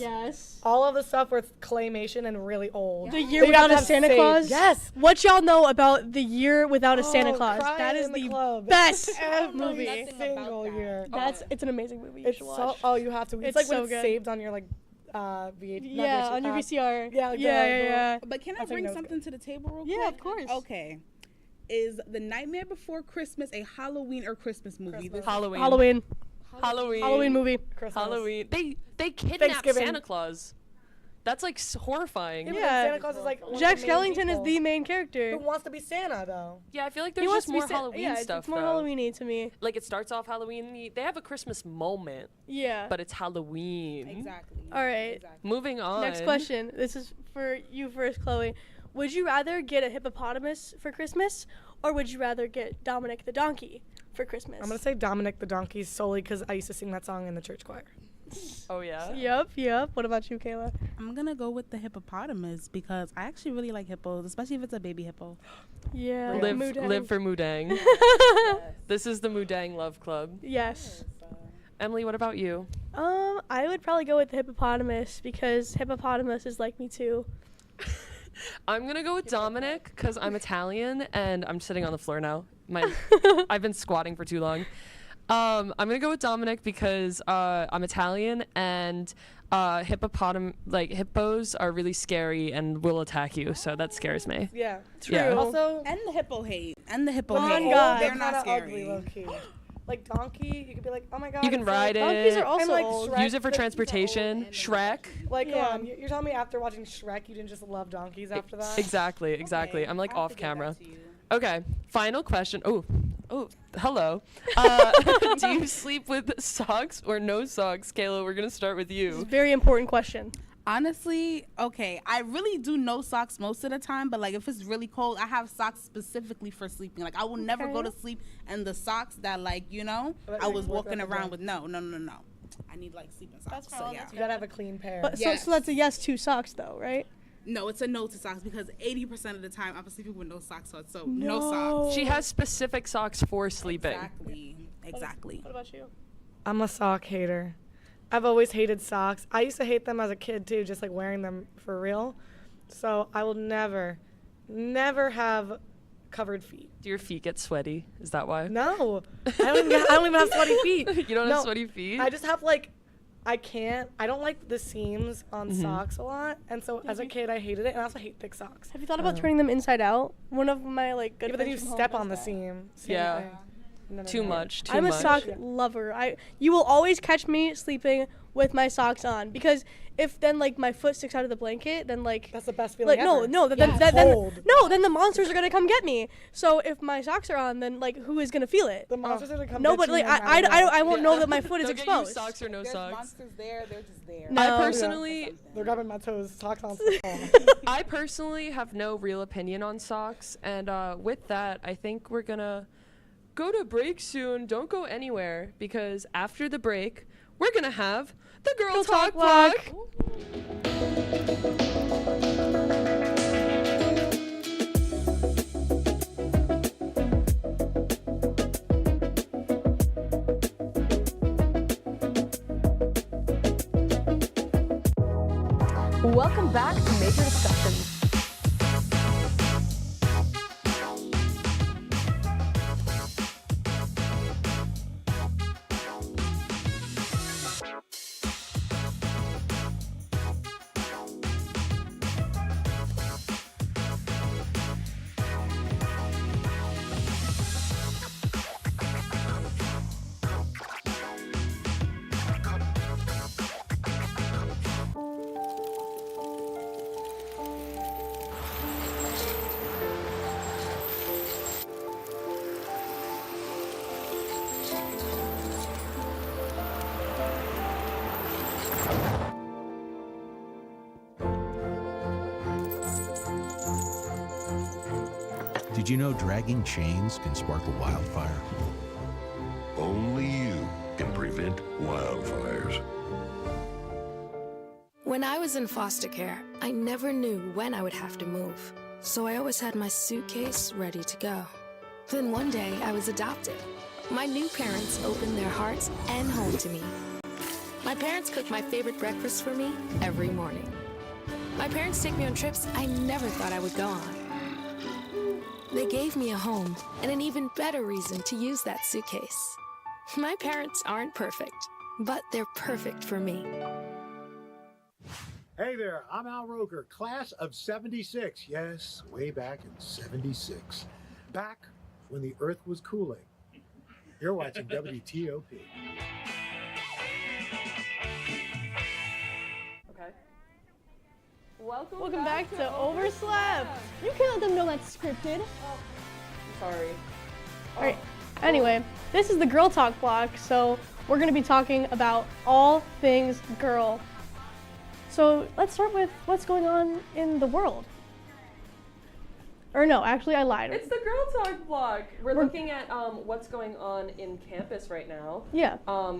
Yes. All of the stuff with claymation and really old. The Year Without a Santa Claus. Yes. What y'all know about The Year Without a Santa Claus? That is the best movie. Every single year. It's an amazing movie. You should watch. You have to. It's It's like when so it's good. saved on your like VH. Yeah, on your VCR. Yeah. But can I bring something to the table real quick? Yeah, of course. Okay. Is The Nightmare Before Christmas a Halloween or Christmas movie? Halloween movie. Christmas. Halloween. They kidnapped Santa Claus. That's like horrifying. Yeah. Santa Claus is like Jack Skellington is the main character. Who wants to be Santa though? Yeah, I feel like there's just more Halloween stuff. It's more though. Halloween-y to me. Like it starts off Halloween. They have a Christmas moment. Yeah. But it's Halloween. Exactly. All right. Exactly. Moving on. Next question. This is for you first, Chloe. Would you rather get a hippopotamus for Christmas, or would you rather get Dominic the donkey for Christmas? I'm gonna say Dominic the Donkey solely because I used to sing that song in the church choir. Oh yeah. Yep. What about you, Kayla? I'm gonna go with the hippopotamus because I actually really like hippos, especially if it's a baby hippo. Yeah. Live for Mudang. This is the Mudang Love Club. Yes. Emily, what about you? I would probably go with the hippopotamus because hippopotamus is like me too. I'm gonna go with Dominic because I'm Italian and I'm sitting on the floor now. I've been squatting for too long. I'm gonna go with Dominic because I'm Italian and hippos are really scary and will attack you, so that scares me. Yeah. True. Yeah. Also, And the hippo hate. They're they're not not scary. ugly, low key. Like donkey, you could be like, oh my god. You can it's ride like, Donkeys it. are also And, like, old. Shrek, Use it for the- transportation. Shrek. Like, Yeah. come on, you're telling me after watching Shrek, you didn't just love donkeys after that? Exactly. Okay, I'm like I'll off have to give camera. that to you. Okay, final question. Oh, hello. Do you sleep with socks or no socks? Kayla, we're gonna start with It's a you. very important question. Honestly, okay, I really do no socks most of the time, but like if it's really cold, I have socks specifically for sleeping. Like I will never go to sleep and the socks that I was walking around with. No. I need like sleeping socks. So yeah. You gotta have a clean pair. But Yes. so that's a yes to socks though, right? No, it's a no to socks because 80% of the time I'm sleeping with no socks on. So no socks. She has specific socks for sleeping. Exactly. What about you? I'm a sock hater. I've always hated socks. I used to hate them as a kid too, just like wearing them for real. So I will never have covered feet. Do your feet get sweaty? Is that why? No, I don't even have sweaty feet. You don't No, have sweaty feet? I just have I don't like the seams on socks a lot, and so as a kid I hated it, and I also hate thick socks. Have you thought about turning them inside out? One of my good Yeah, but then you friends from step home on the does that. seam. Same Yeah. thing. No. Too much. I'm a much. sock lover. You will always catch me sleeping with my socks on because if then my foot sticks out of the blanket, then That's the best feeling ever. then the monsters are gonna come get me. So if my socks are on, then who is gonna feel it? The monsters are gonna come. No, get but you no matter what. I won't know that my foot is They'll get you exposed. socks or no There's socks. monsters there. They're just there. No. I personally, They're grabbing my toes. Socks on. I personally have no real opinion on socks, and with that, I think we're gonna go to break soon. Don't go anywhere because after the break, we're gonna have the Girl Talk Block. Welcome back to Major Discussions. Did you know dragging chains can spark a wildfire? Only you can prevent wildfires. When I was in foster care, I never knew when I would have to move. So I always had my suitcase ready to go. Then one day I was adopted. My new parents opened their hearts and home to me. My parents cook my favorite breakfast for me every morning. My parents take me on trips I never thought I would go on. They gave me a home and an even better reason to use that suitcase. My parents aren't perfect, but they're perfect for me. Hey there, I'm Al Roker, class of 76. Yes, way back in 76. Back when the earth was cooling. You're watching WTOP. Okay. Welcome back to Overslept. You can't let them know that's scripted. I'm sorry. All right. Anyway, this is the Girl Talk block, so we're going to be talking about all things girl. So let's start with what's going on in the world. Or no, actually I lied. It's the Girl Talk block. We're looking at what's going on in campus right now. Yeah.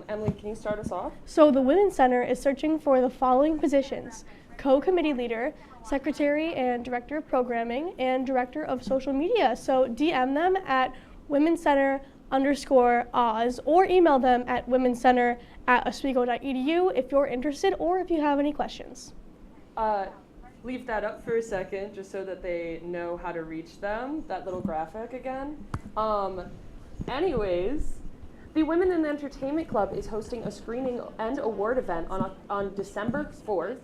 Emily, can you start us off? So the Women's Center is searching for the following positions: co-committee leader, secretary and director of programming, and director of social media. So DM them at womencenter_Oz or email them at womencenter@oswego.edu if you're interested or if you have any questions. Leave that up for a second just so that they know how to reach them, that little graphic again. Anyways, the Women in Entertainment Club is hosting a screening and award event on December 4th,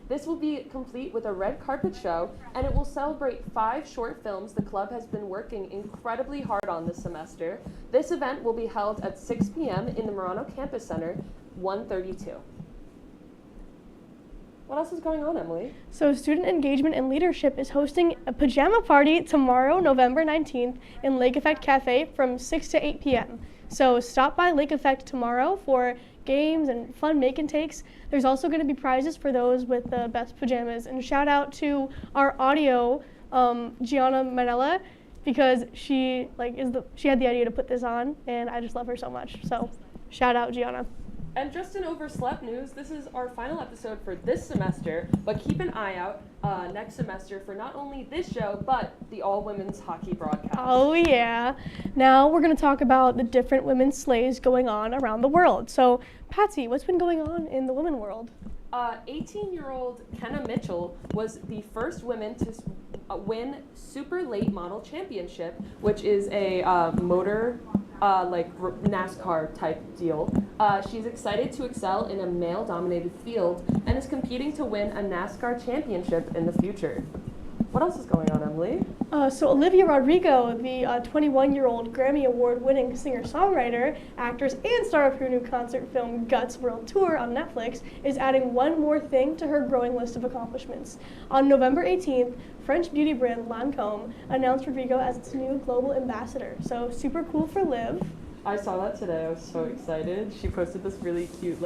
This will be complete with a red carpet show, and it will celebrate 5 short films the club has been working incredibly hard on this semester. This event will be held at 6 p.m. in the Murano Campus Center, 132. What else is going on, Emily? So Student Engagement and Leadership is hosting a pajama party tomorrow, November 19th, in Lake Effect Cafe from 6 to 8 p.m. So stop by Lake Effect tomorrow for games and fun make and takes. There's also going to be prizes for those with the best pajamas. And shout out to our audio, Gianna Manella, because she had the idea to put this on, and I just love her so much. So shout out, Gianna. And just in Overslept news, this is our final episode for this semester, but keep an eye out next semester for not only this show, but the all-women's hockey broadcast. Oh yeah. Now we're going to talk about the different women's sleighs going on around the world. So Patsy, what's been going on in the women world? 18-year-old Kenna Mitchell was the first woman to win Super Late Model Championship, which is a motor NASCAR type deal. She's excited to excel in a male-dominated field and is competing to win a NASCAR championship in the future. What else is going on, Emily? So Olivia Rodrigo, the 21-year-old Grammy Award-winning singer-songwriter, actress, and star of her new concert film Guts World Tour on Netflix, is adding one more thing to her growing list of accomplishments. On November 18th, French beauty brand Lancôme announced Rodrigo as its new global ambassador. So super cool for Liv. I saw that today. I was so excited. She posted this really cute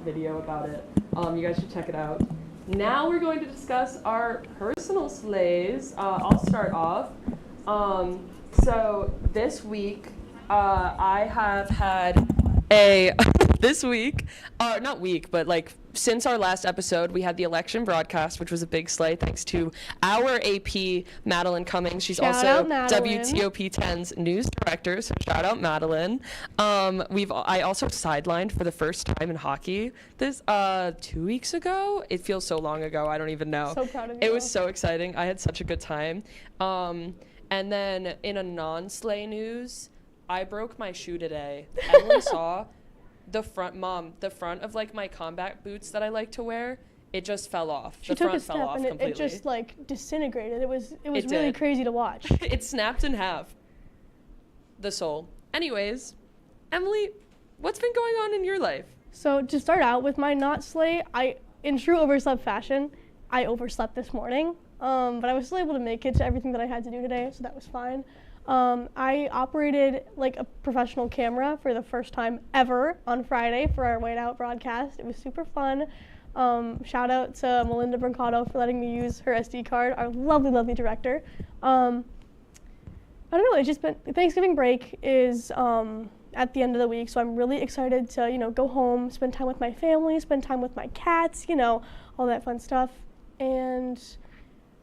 video about it. You guys should check it out. Now we're going to discuss our personal sleighs. I'll start off. So this week, I have had since our last episode, we had the election broadcast, which was a big sleigh, thanks to our AP, Madeline Cummings. She's Shout also out Madeline. WTOP-10's news director, so shout out Madeline. I also sidelined for the first time in hockey this 2 weeks ago. It feels so long ago, I don't even know. So proud of you. It was so exciting. I had such a good time. And then in a non-sleigh news, I broke my shoe today. Emily saw the front of my combat boots that I like to wear. It just fell off. She took a step and it just disintegrated. It was really crazy to watch. It snapped in half. The sole. Anyways, Emily, what's been going on in your life? So to start out with my not sleigh, in true overslept fashion, I overslept this morning, but I was still able to make it to everything that I had to do today, so that was fine. I operated a professional camera for the first time ever on Friday for our White Out broadcast. It was super fun. Shout out to Melinda Brancato for letting me use her SD card, our lovely, lovely director. I don't know, it's just been, Thanksgiving break is at the end of the week, so I'm really excited to, go home, spend time with my family, spend time with my cats, all that fun stuff. And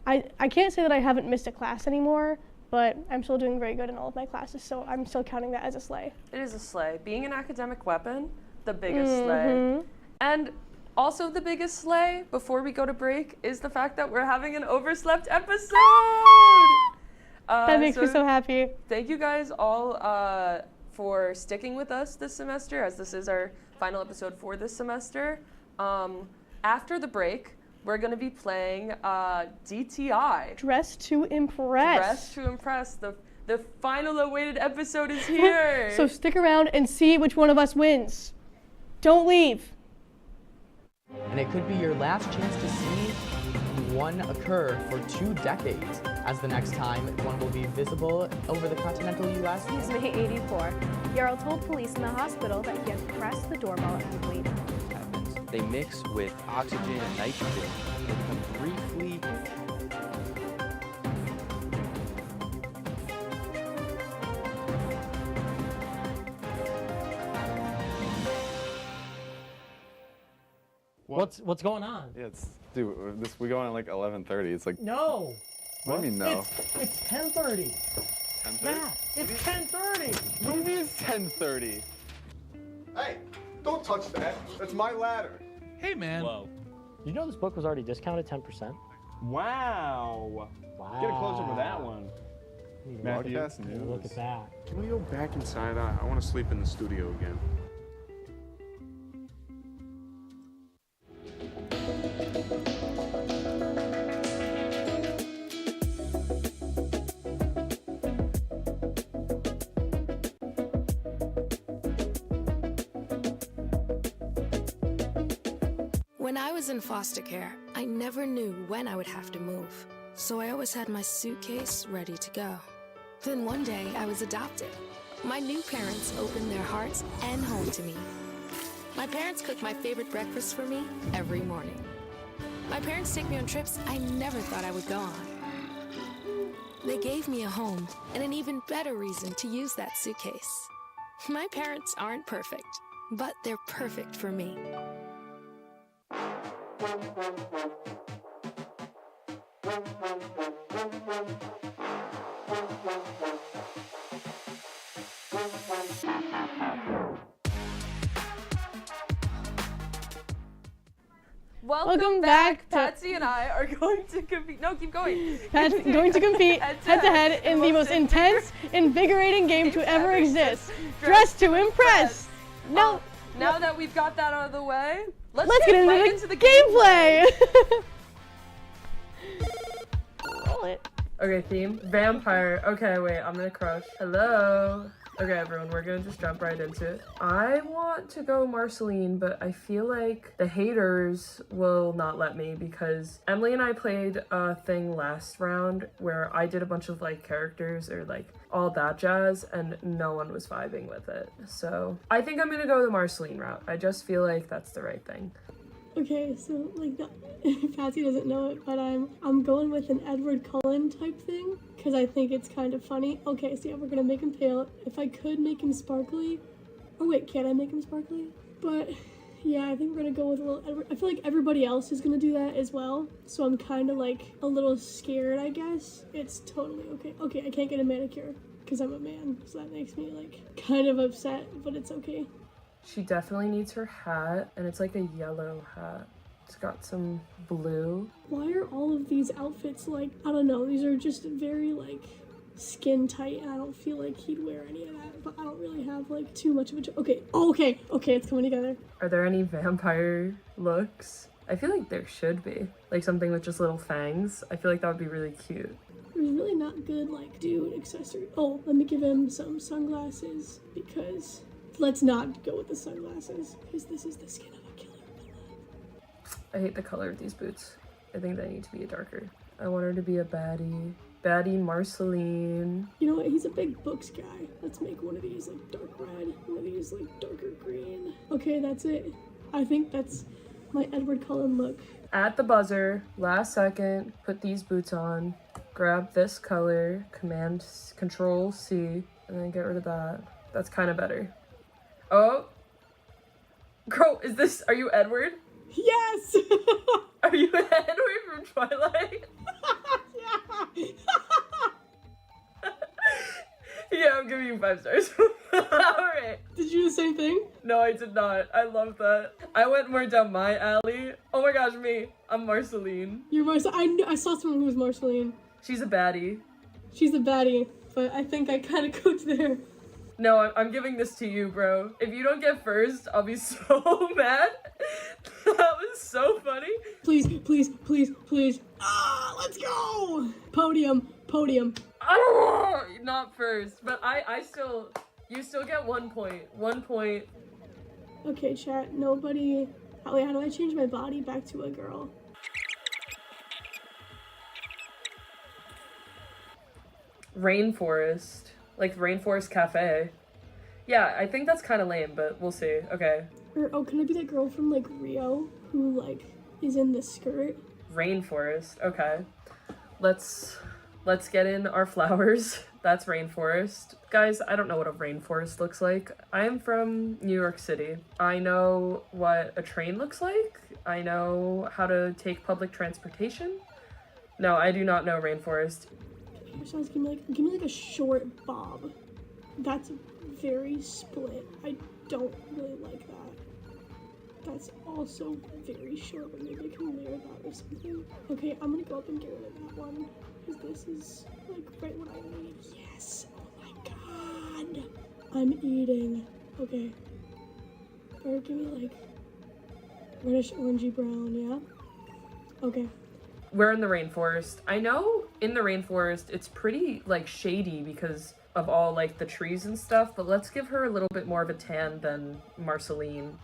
I can't say that I haven't missed a class anymore, but I'm still doing very good in all of my classes, so I'm still counting that as a sleigh. It is a sleigh. Being an academic weapon, the biggest sleigh. And also the biggest slay before we go to break is the fact that we're having an Overslept episode. That makes me so happy. Thank you guys all for sticking with us this semester, as this is our final episode for this semester. After the break, we're going to be playing DTI. Dress to Impress. Dress to Impress. The final awaited episode is here. So stick around and see which one of us wins. Don't leave. And it could be your last chance to see one occur for 2 decades, as the next time one will be visible over the continental U.S. He's May 84. Yarrow told police in the hospital that he had pressed the doorbell and waited. They mix with oxygen and nitrogen and become briefly What's going on? Yeah, dude, we go on at like 11:30. It's like No. What do you mean no? It's 10:30. 10:30? Yeah, it's 10:30. What is 10:30? Hey, don't touch that. That's my ladder. Hey, man. Whoa. You know this book was already discounted 10%? Wow. Get a closer to that one. Matthew, Look at that. Can we go back inside? I want to sleep in the studio again. When I was in foster care, I never knew when I would have to move, so I always had my suitcase ready to go. Then one day, I was adopted. My new parents opened their hearts and home to me. My parents cook my favorite breakfast for me every morning. My parents take me on trips I never thought I would go on. They gave me a home and an even better reason to use that suitcase. My parents aren't perfect, but they're perfect for me. Welcome back. Patsy and I are going to compete. No, keep going. Patsy going to compete head-to-head in the most intense, invigorating game to ever exist. Dress to Impress. Now that we've got that out of the way, let's get right into the gameplay. Roll it. Okay, theme. Vampire. Okay, wait, I'm gonna crush. Hello. Okay, everyone, we're gonna just jump right into it. I want to go Marceline, but I feel like the haters will not let me because Emily and I played a thing last round where I did a bunch of like characters or like all that jazz and no one was vibing with it. So I think I'm gonna go the Marceline route. I just feel like that's the right thing. Okay, so like Patsy doesn't know it, but I'm going with an Edward Cullen type thing because I think it's kind of funny. Okay, so yeah, we're gonna make him pale. If I could make him sparkly, oh wait, can I make him sparkly? But yeah, I think we're gonna go with a little Edward. I feel like everybody else is gonna do that as well, so I'm kind of like a little scared, I guess. It's totally okay. Okay, I can't get a manicure because I'm a man, so that makes me like kind of upset, but it's okay. She definitely needs her hat, and it's like a yellow hat. It's got some blue. Why are all of these outfits like, I don't know, these are just very like skin tight, and I don't feel like he'd wear any of that, but I don't really have like too much of a, okay, it's coming together. Are there any vampire looks? I feel like there should be. Like something with just little fangs. I feel like that would be really cute. There's really not good like dude accessory. Oh, let me give him some sunglasses because let's not go with the sunglasses because this is the skin of a killer. I hate the color of these boots. I think they need to be darker. I want her to be a baddie. Baddie Marceline. You know what? He's a big books guy. Let's make one of these like dark red, one of these like darker green. Okay, that's it. I think that's my Edward Cullen look. At the buzzer, last second, put these boots on. Grab this color, Control C, and then get rid of that. That's kind of better. Oh, girl, are you Edward? Yes! Are you Edward from Twilight? Yeah! Yeah, I'm giving you 5 stars. Alright. Did you same thing? No, I did not. I love that. I went more down my alley. Oh my gosh, me. I'm Marceline. You're Marceline. I saw someone who was Marceline. She's a baddie. She's a baddie, but I think I kind of cooked there. No, I'm giving this to you, bro. If you don't get first, I'll be so mad. That was so funny. Please, please, please, please. Ah, let's go! Podium, podium. Oh, not first, but you still get 1 point. 1 point. Okay, chat, nobody. Oh, wait, how do I change my body back to a girl? Rainforest. Like Rainforest Cafe. Yeah, I think that's kind of lame, but we'll see. Okay. Or, oh, can I be that girl from, like, Rio who, like, is in the skirt? Rainforest. Okay. Let's get in our flowers. That's rainforest. Guys, I don't know what a rainforest looks like. I am from New York City. I know what a train looks like. I know how to take public transportation. No, I do not know rainforest. Give me like a short bob. That's very split. I don't really like that. That's also very short, but maybe I can layer that or something. Okay, I'm gonna go up and get rid of that one, because this is like right what I need. Yes! Oh my god! I'm eating. Okay. Or give me like reddish orangey brown, yeah? Okay. We're in the rainforest. I know in the rainforest it's pretty like shady because of all like the trees and stuff, but let's give her a little bit more of a tan than Marceline.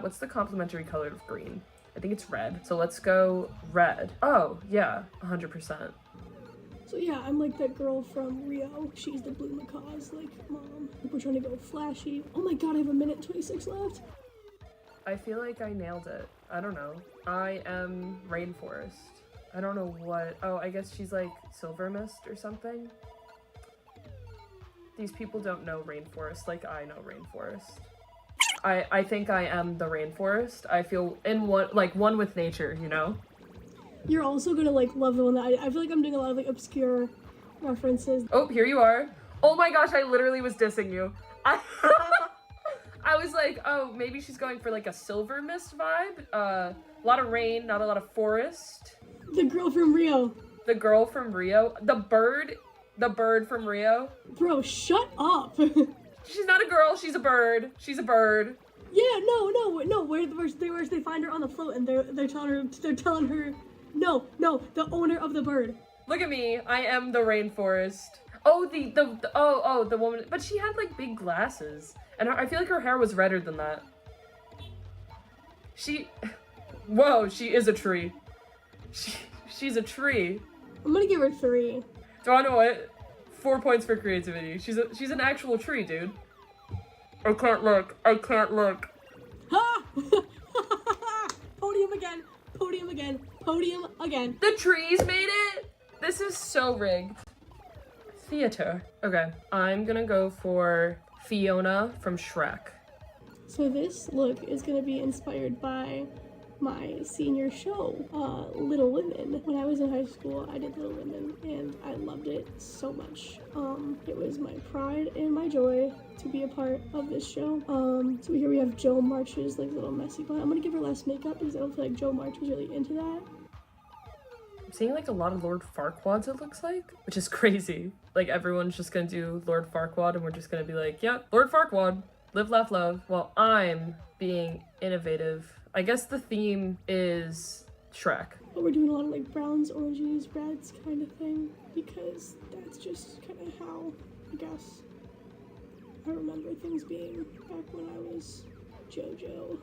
What's the complementary color of green? I think it's red. So let's go red. Oh, yeah, 100%. So yeah, I'm like that girl from Rio. She's the blue macaws, like mom. We're trying to go flashy. Oh my god, I have 1:26 left. I feel like I nailed it. I don't know. I am rainforest. I don't know what. Oh, I guess she's like silver mist or something. These people don't know rainforest like I know rainforest. I think I am the rainforest. I feel in one with nature, you know? You're also gonna like love the one that I feel like I'm doing a lot of like obscure references. Oh, here you are. Oh my gosh, I literally was dissing you. I was like, oh, maybe she's going for like a silver mist vibe. A lot of rain, not a lot of forest. The girl from Rio. The girl from Rio. The bird from Rio. Bro, shut up. She's not a girl, she's a bird. She's a bird. Yeah, no. Where they find her on the float and they're telling her, no, the owner of the bird. Look at me, I am the rainforest. Oh, the woman, but she had like big glasses, and I feel like her hair was redder than that. Whoa, she is a tree. She's a tree. I'm gonna give her 3. Do I know what? 4 points for creativity. She's an actual tree, dude. I can't look. Ha! Podium again. The trees made it? This is so rigged. Theater. Okay, I'm gonna go for Fiona from Shrek. So this look is gonna be inspired by my senior show, Little Women. When I was in high school, I did Little Women, and I loved it so much. It was my pride and my joy to be a part of this show. So here we have Jo March's like little messy bun. I'm gonna give her less makeup because I don't feel like Jo March was really into that. I'm seeing like a lot of Lord Farquaads, it looks like, which is crazy. Like everyone's just gonna do Lord Farquaad and we're just gonna be like, yep, Lord Farquaad, live, laugh, love. Well, I'm being innovative. I guess the theme is Shrek. But we're doing a lot of like browns, oranges, reds kind of thing because that's just kind of how, I guess, I remember things being back when I was JoJo.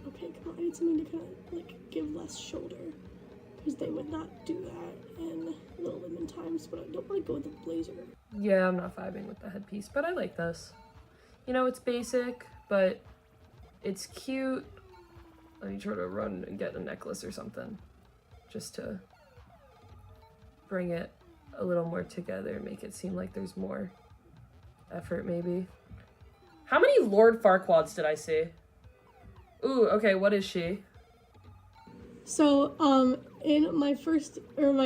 Okay, come on, I need something to kind of like give less shoulder because they would not do that in Little Women times, but I don't want to go with the blazer. Yeah, I'm not vibing with the headpiece, but I like this. You know, it's basic, but it's cute. Let me try to run and get a necklace or something, just to bring it a little more together, make it seem like there's more effort, maybe. How many Lord Farquaads did I see? Ooh, okay, what is she? So, in my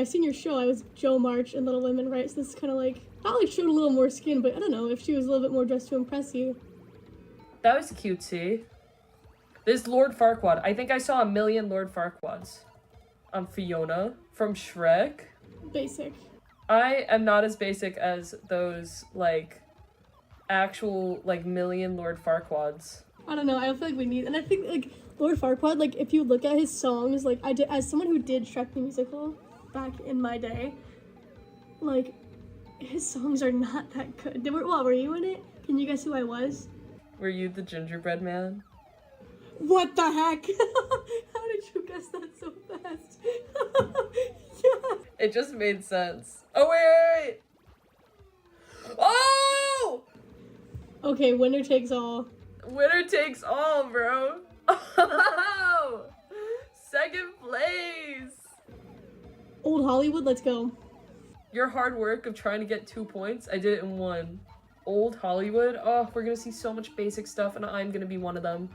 senior show, I was Jo March in Little Women, right? So this is kind of like, not like showed a little more skin, but I don't know, if she was a little bit more dressed to impress you. That was cutesy. This Lord Farquaad. I think I saw 1,000,000 Lord Farquaads. Fiona from Shrek. Basic. I am not as basic as those, like, actual, like, 1,000,000 Lord Farquaads. I don't know, I feel like we need, and I think, like, Lord Farquaad, like, if you look at his songs, like, I did, as someone who did Shrek the Musical back in my day, like, his songs are not that good. Were you in it? Can you guess who I was? Were you the gingerbread man? What the heck? How did you guess that so fast? Yeah. It just made sense. Oh, wait! Oh! Okay, winner takes all. Winner takes all, bro. Oh! Second place! Old Hollywood, let's go. Your hard work of trying to get 2 points, I did it in 1. Old Hollywood, oh, we're gonna see so much basic stuff and I'm gonna be one of them.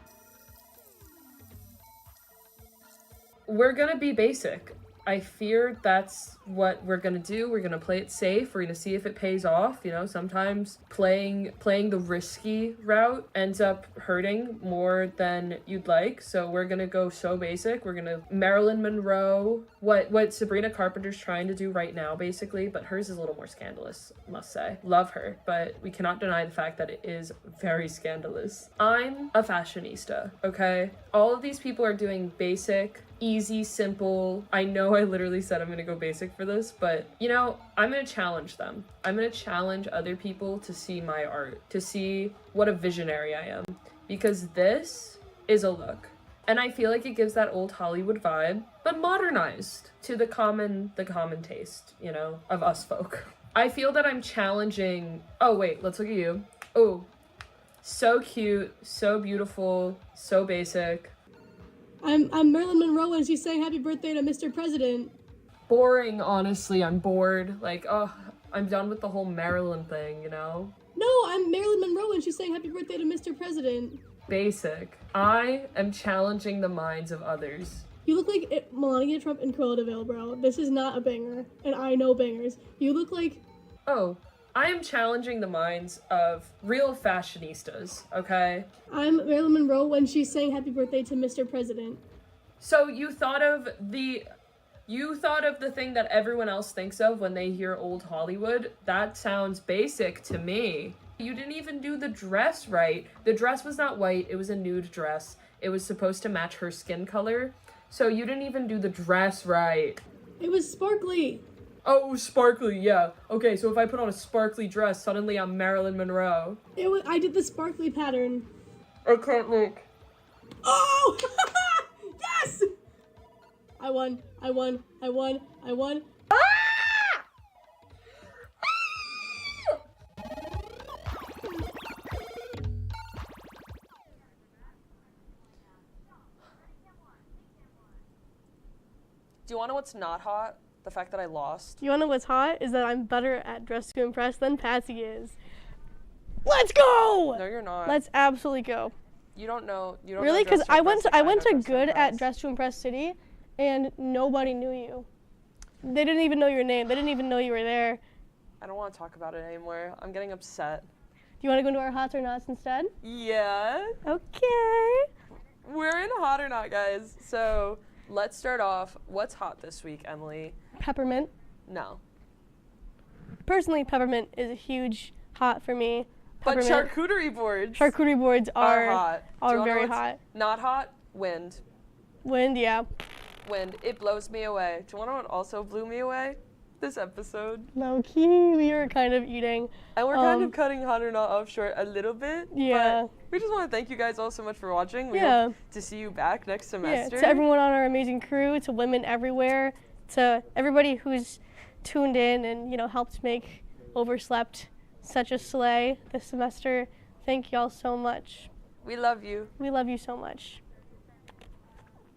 We're gonna be basic. I fear that's what we're gonna do. We're gonna play it safe. We're gonna see if it pays off. You know, sometimes playing the risky route ends up hurting more than you'd like. So we're gonna go so basic. We're gonna Marilyn Monroe, what Sabrina Carpenter's trying to do right now, basically, but hers is a little more scandalous, must say. Love her, but we cannot deny the fact that it is very scandalous. I'm a fashionista, okay? All of these people are doing basic, easy, simple. I know I literally said I'm gonna go basic for this, but you know, I'm gonna challenge them. I'm gonna challenge other people to see my art, to see what a visionary I am, because this is a look. And I feel like it gives that old Hollywood vibe, but modernized to the common taste, you know, of us folk. I feel that I'm challenging, oh wait, let's look at you. Oh, so cute, so beautiful, so basic. I'm Marilyn Monroe and she's saying happy birthday to Mr. President. Boring, honestly. I'm bored. Like, oh, I'm done with the whole Marilyn thing, you know? No, I'm Marilyn Monroe and she's saying happy birthday to Mr. President. Basic. I am challenging the minds of others. You look like Melania Trump and Cruella de Vil, bro. This is not a banger, and I know bangers. You look like... Oh, I am challenging the minds of real fashionistas, okay? I'm Marilyn Monroe when she's saying happy birthday to Mr. President. So you thought of the thing that everyone else thinks of when they hear old Hollywood? That sounds basic to me. You didn't even do the dress right. The dress was not white, it was a nude dress. It was supposed to match her skin color. So you didn't even do the dress right. It was sparkly. Oh, sparkly, yeah. Okay, so if I put on a sparkly dress, suddenly I'm Marilyn Monroe. I did the sparkly pattern. I can't look. Oh! Yes! I won. Ah! Do you want to know what's not hot? The fact that I lost. You wanna know what's hot? Is that I'm better at Dress to Impress than Patsy is. Let's go! No, you're not. Let's absolutely go. You don't know. You don't really? Because I went to good at Dress to Impress City, and nobody knew you. They didn't even know your name. They didn't even know you were there. I don't want to talk about it anymore. I'm getting upset. Do you want to go into our hots or nots instead? Yeah. Okay. We're in hot or not, guys. So let's start off. What's hot this week, Emily? Peppermint. No. Personally, peppermint is a huge hot for me. But charcuterie boards. Charcuterie boards are hot. Are very hot. Not hot? Wind. Wind, yeah. Wind. It blows me away. Do you want to know what also blew me away? This episode. Low key, we were kind of eating. And we're kind of cutting hot or not off short a little bit. Yeah. But we just want to thank you guys all so much for watching. We hope to see you back next semester. Yeah, to everyone on our amazing crew, to women everywhere, to everybody who's tuned in and, you know, helped make Overslept such a slay this semester. Thank y'all so much. We love you. We love you so much.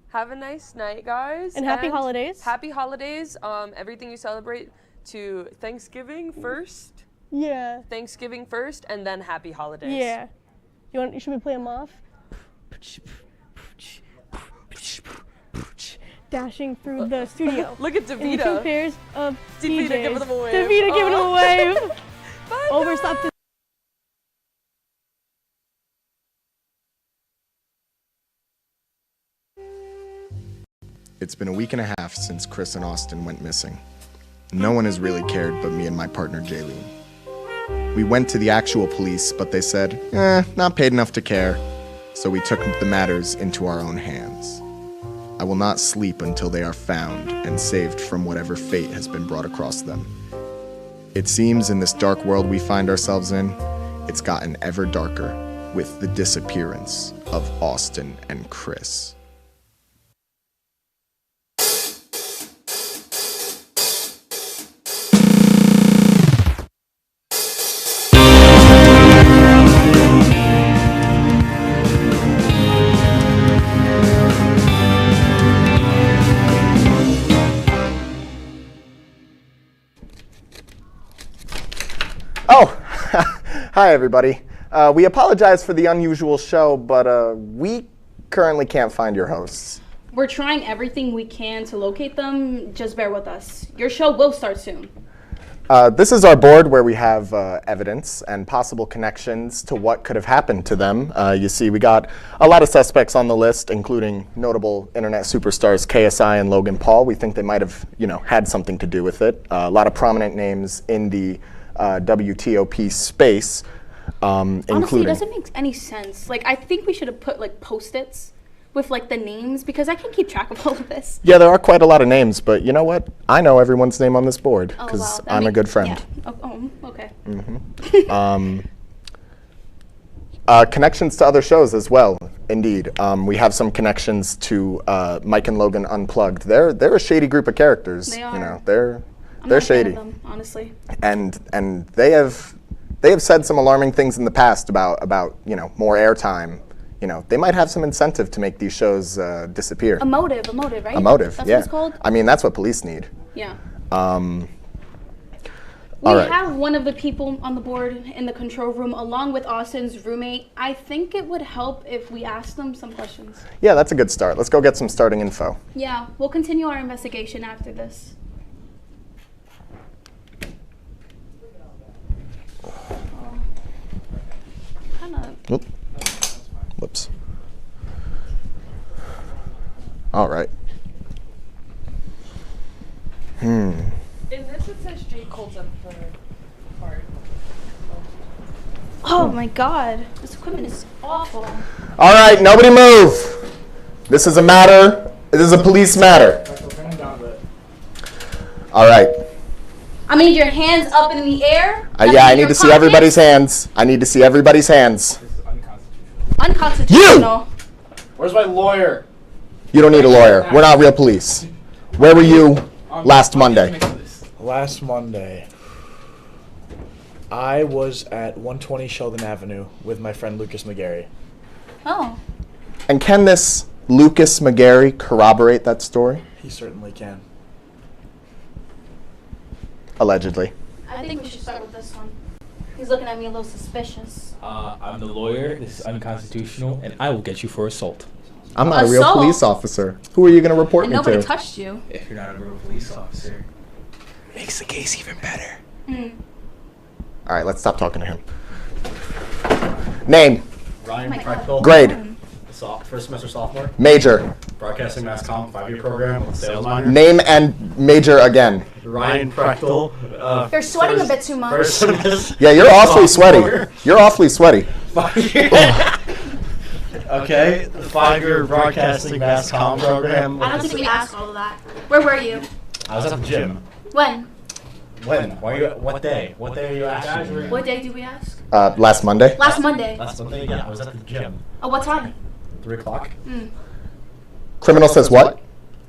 Have a nice night, guys. And happy holidays. Happy holidays. Everything you celebrate to Thanksgiving first. Yeah. Thanksgiving first, and then happy holidays. Yeah. Should we play them off? Dashing through the studio. Look at Davida. 2 pairs of Davida, DJs. give them a wave. Davida, give them a wave. Bye, Overslept. It's been a week and a half since Chris and Austin went missing. No one has really cared but me and my partner, Jaylene. We went to the actual police, but they said, not paid enough to care, so we took the matters into our own hands. I will not sleep until they are found and saved from whatever fate has been brought across them. It seems in this dark world we find ourselves in, it's gotten ever darker with the disappearance of Austin and Chris. Oh, hi everybody. We apologize for the unusual show, but we currently can't find your hosts. We're trying everything we can to locate them. Just bear with us. Your show will start soon. This is our board where we have evidence and possible connections to what could have happened to them. You see, we got a lot of suspects on the list, including notable internet superstars KSI and Logan Paul. We think they might have, had something to do with it. A lot of prominent names in the WTOP space, Honestly, including. it doesn't make any sense. I think we should have put Post-its with the names, because I can't keep track of all of this. Yeah, there are quite a lot of names, but you know what? I know everyone's name on this board because I'm a good friend. Yeah. Oh, okay. Connections to other shows as well, indeed. We have some connections to Mike and Logan Unplugged. They're a shady group of characters. They are. They're I'm not a fan shady. of them, honestly. And they have said some alarming things in the past about more airtime. They might have some incentive to make these shows disappear. A motive, right? A motive, That's yeah. what it's called? I mean, that's what police need. Yeah. All We right. have one of the people on the board in the control room along with Austin's roommate. I think it would help if we asked them some questions. Yeah, that's a good start. Let's go get some starting info. Yeah, we'll continue our investigation after this. Oop. Whoops. All right. In this it says J. Cole's up for part. Oh my god, this equipment is awful. All right, nobody move. This is a matter. This is a police matter. All right. I mean, your hands up in the air? Yeah, I need to see everybody's hands. I need to see everybody's hands. Unconstitutional. Where's my lawyer? You don't need a lawyer. We're not real police. Where were you last Monday? Last Monday, I was at 120 Sheldon Avenue with my friend Lucas McGarry. Oh. And can this Lucas McGarry corroborate that story? He certainly can. Allegedly. I think we should start with this one. He's looking at me a little suspicious. I'm the lawyer. This is unconstitutional, and I will get you for assault. I'm not a real police officer. Who are you going to report And me nobody to? touched you. If you're not a real police officer, Makes the case even better. All right, let's stop talking to him. Name. Ryan Oh my Practical. Grade. First semester sophomore. Major. Broadcasting Mass Comm 5-year program with sales minor. Name and major again. Ryan Practical. You're sweating a bit too much. First semester. Yeah, you're awfully sweaty. You're awfully sweaty. Okay, the 5-year broadcasting Mass Comm program. I don't think we asked all of that. Where were you? I was at the gym. When? When? Why are you? What day? What day are you asking me? What day did we ask? Last Monday. Last Monday. Last Monday, yeah, I was at the gym. Oh, what time? 3 o'clock. Criminal says what?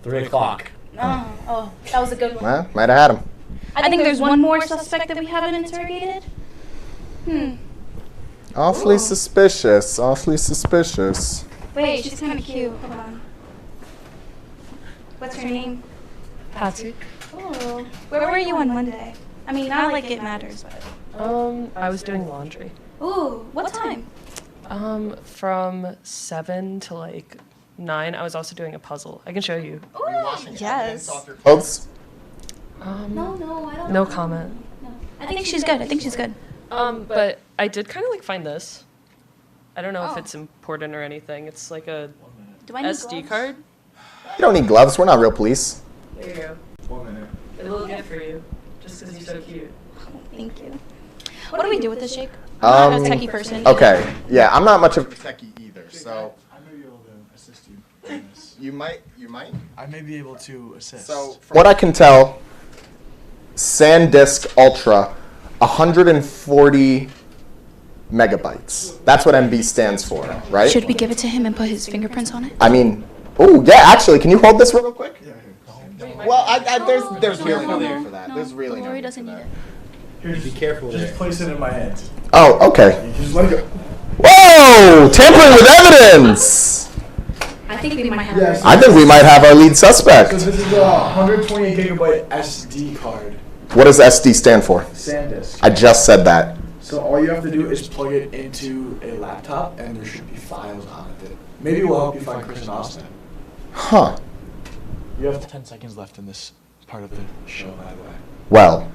3 o'clock. Oh, that was a good one. Well, might have had him. I think there's one more suspect that we haven't interrogated. Awfully suspicious. Awfully suspicious. Wait, she's kind of cute. Hold on. What's her name? Patsy. Oh, where were you on Monday? I mean, not like it matters, but. I was doing laundry. Ooh, what time? From 7 to 9. I was also doing a puzzle. I can show you. Ooh, yes. Clothes? No, I don't. No comment. No. I think she's good. I think she's good. But I did kind of find this. I don't know if Oh. it's important or anything. It's like a Do I need SD gloves? card. You don't need gloves. We're not real police. There you go. 1 minute. A little gift for you, just because you're so cute. Thank you. What do we do with this shake? I'm not a techie person. Okay. Yeah, I'm not much of a techie either, so. I may be able to assist you in this. You might? I may be able to assist. So, from what I can tell, SanDisk Ultra, 140 megabytes. That's what MB stands for, right? Should we give it to him and put his fingerprints on it? I mean, oh yeah, actually, can you hold this real quick? Well, there's really no need for that. There's really no Lori need for doesn't need that. it. Be careful Just place it in my hands. Oh, okay. Just let it go. Whoa! Tampering with evidence! I think we might have. Yes. I think we might have our lead suspect. So this is a 128 gigabyte SD card. What does SD stand for? SanDisk. I just said that. So all you have to do is plug it into a laptop, and there should be files on it. Maybe it will help you find Chris and Austin. Huh. You have 10 seconds left in this part of the show, by the way. Well.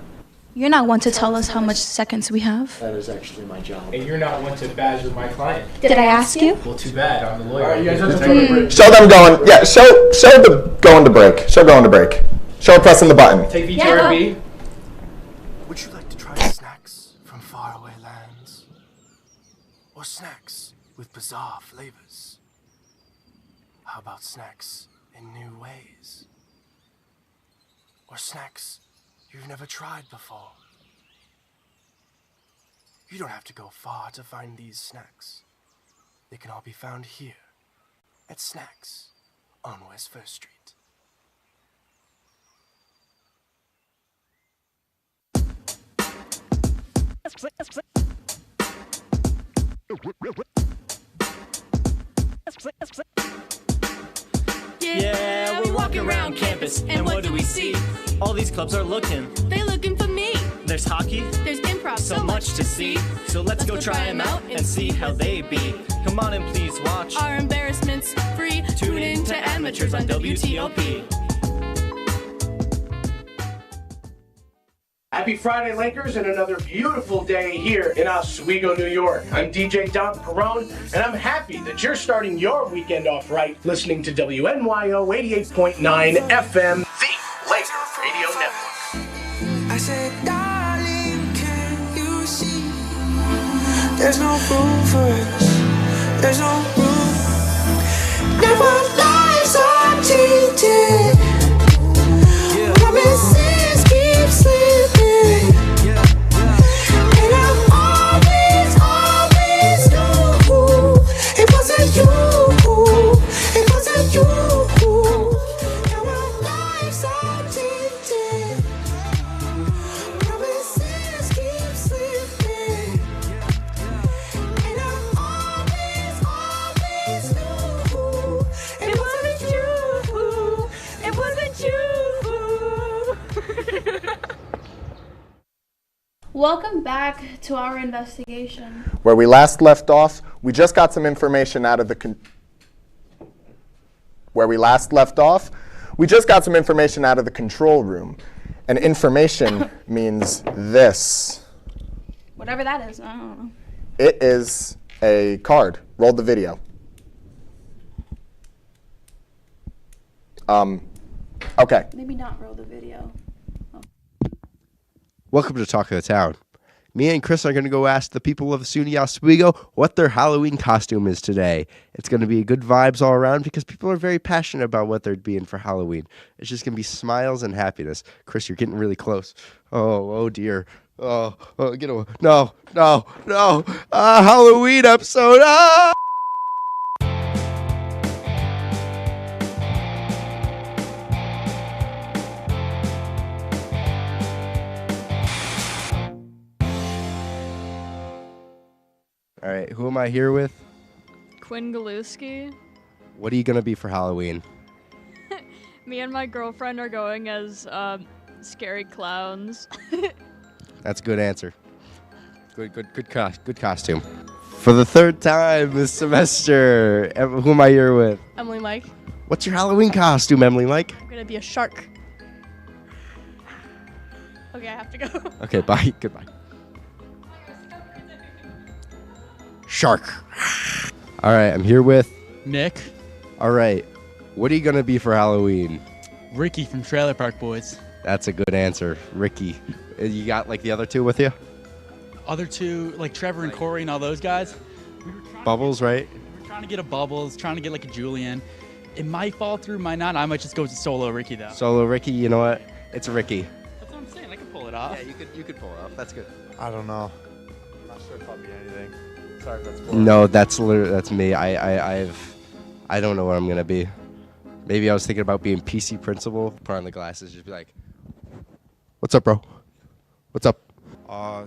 You're not one to tell us how much seconds we have. That is actually my job. And you're not one to badger my client. Did I ask you? Well, too bad. I'm the lawyer. All right, you guys have to take a break. Show them going. Yeah, show the going to break. Show going to break. Show her pressing the button. Take VTRB. Would you like to try snacks from faraway lands? Or snacks with bizarre flavors? How about snacks in new ways? Or snacks you've never tried before? You don't have to go far to find these snacks. They can all be found here at Snacks on West 1st Street. Yeah, we're walking around campus, and what do we see? All these clubs are looking. They're looking for me. There's hockey, There's improv, so much to see. So let's go try them out and see how they be. Come on and please watch. Our embarrassment's free. Tune in to Amateurs on WTOP. Happy Friday, Lakers, and another beautiful day here in Oswego, New York. I'm DJ Don Perone, and I'm happy that you're starting your weekend off right listening to WNYO 88.9 FM, the Laker Radio Network. I said, darling, can you see? There's no room for us. There's no room. Now our lives are tainted. Promises keep slipping. And I always knew it wasn't you. It wasn't you. Now our lives are tainted. Promises keep slipping. And I always knew it wasn't you. It wasn't you. Welcome back to our investigation. Where we last left off, we just got some information out of the control room. And information means this. Whatever that is, I don't know. It is a card. Roll the video. Okay. Maybe not roll the video. Welcome to Talk of the Town. Me and Chris are going to go ask the people of SUNY Oswego what their Halloween costume is today. It's going to be good vibes all around because people are very passionate about what they're being for Halloween. It's just going to be smiles and happiness. Chris, you're getting really close. Oh dear. Oh, get away. No. Halloween episode. Ah! All right, who am I here with? Quinn Galuski. What are you going to be for Halloween? Me and my girlfriend are going as scary clowns. That's a good answer. Good costume. For the third time this semester, who am I here with? Emily Mike. What's your Halloween costume, Emily Mike? I'm gonna be a shark. Okay, I have to go. Okay, bye. Goodbye. Shark. All right, I'm here with Nick. All right. What are you gonna be for Halloween? Ricky from Trailer Park Boys. That's a good answer, Ricky. You got like the other two with you? Other two, like Trevor and Corey and all those guys. Bubbles, right? We were trying to get a Bubbles, trying to get like a Julian. It might fall through, might not. I might just go to solo Ricky though. Solo Ricky, you know what? It's a Ricky. That's what I'm saying. I can pull it off. Yeah, you could pull it off. That's good. I don't know. I'm not sure if I'll be anything. Sorry if that's boring. No, that's me. I don't know what I'm gonna be. Maybe I was thinking about being PC principal. Put on the glasses, just be like, "What's up, bro? What's up?"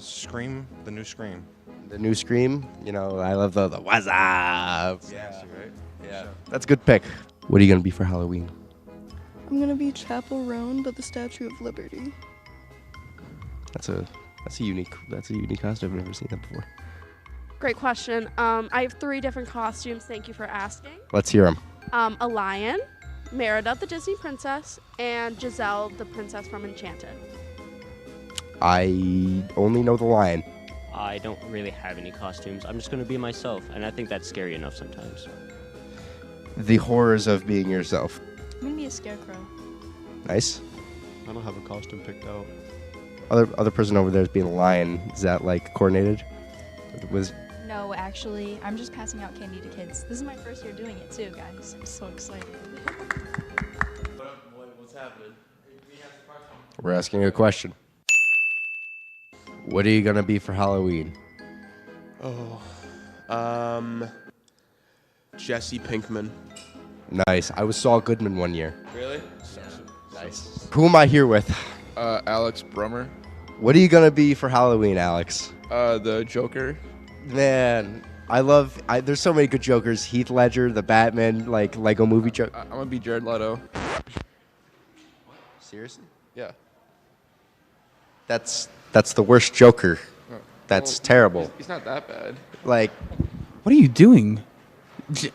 Scream, the new Scream. The new Scream. You know, I love the what's up. Yeah, right? Yeah, that's a good pick. What are you gonna be for Halloween? I'm gonna be Chapel Roan, but the Statue of Liberty. That's a unique costume. I've never seen that before. Great question. I have 3 different costumes. Thank you for asking. Let's hear them. A lion, Merida the Disney princess, and Giselle the princess from Enchanted. I only know the lion. I don't really have any costumes. I'm just going to be myself, and I think that's scary enough sometimes. The horrors of being yourself. I'm gonna be a scarecrow. Nice. I don't have a costume picked out. Other person over there is being a lion. Is that like coordinated? No, actually, I'm just passing out candy to kids. This is my first year doing it too, guys. I'm so excited. What's happening? We're asking a question. What are you gonna be for Halloween? Jesse Pinkman. Nice. I was Saul Goodman one year. Really? Nice. Who am I here with? Alex Brummer. What are you gonna be for Halloween, Alex? The Joker. Man, there's so many good Jokers. Heath Ledger, the Batman, like Lego Movie Joker. I'm gonna be Jared Leto. Seriously? Yeah. That's the worst Joker. That's terrible. He's not that bad. Like, what are you doing?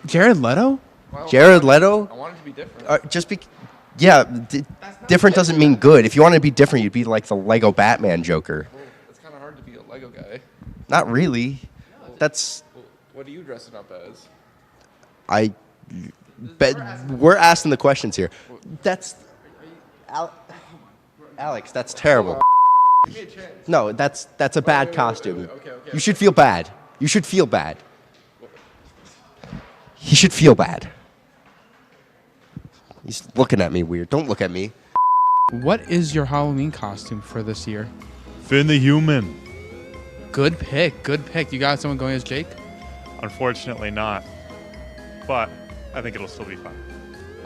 Jared Leto? Jared Leto? I want it to be different. Different doesn't mean good. If you wanted to be different, you'd be like the Lego Batman Joker. Well, it's kind of hard to be a Lego guy. Not really. That's. What are you dressing up as? I bet we're asking the questions here. That's. Alex, that's terrible. Give me a chance. No, that's a bad costume. Okay. You should feel bad. You should feel bad. He should feel bad. He's looking at me weird. Don't look at me. What is your Halloween costume for this year? Finn the Human. Good pick. Good pick. You got someone going as Jake? Unfortunately not. But I think it'll still be fun.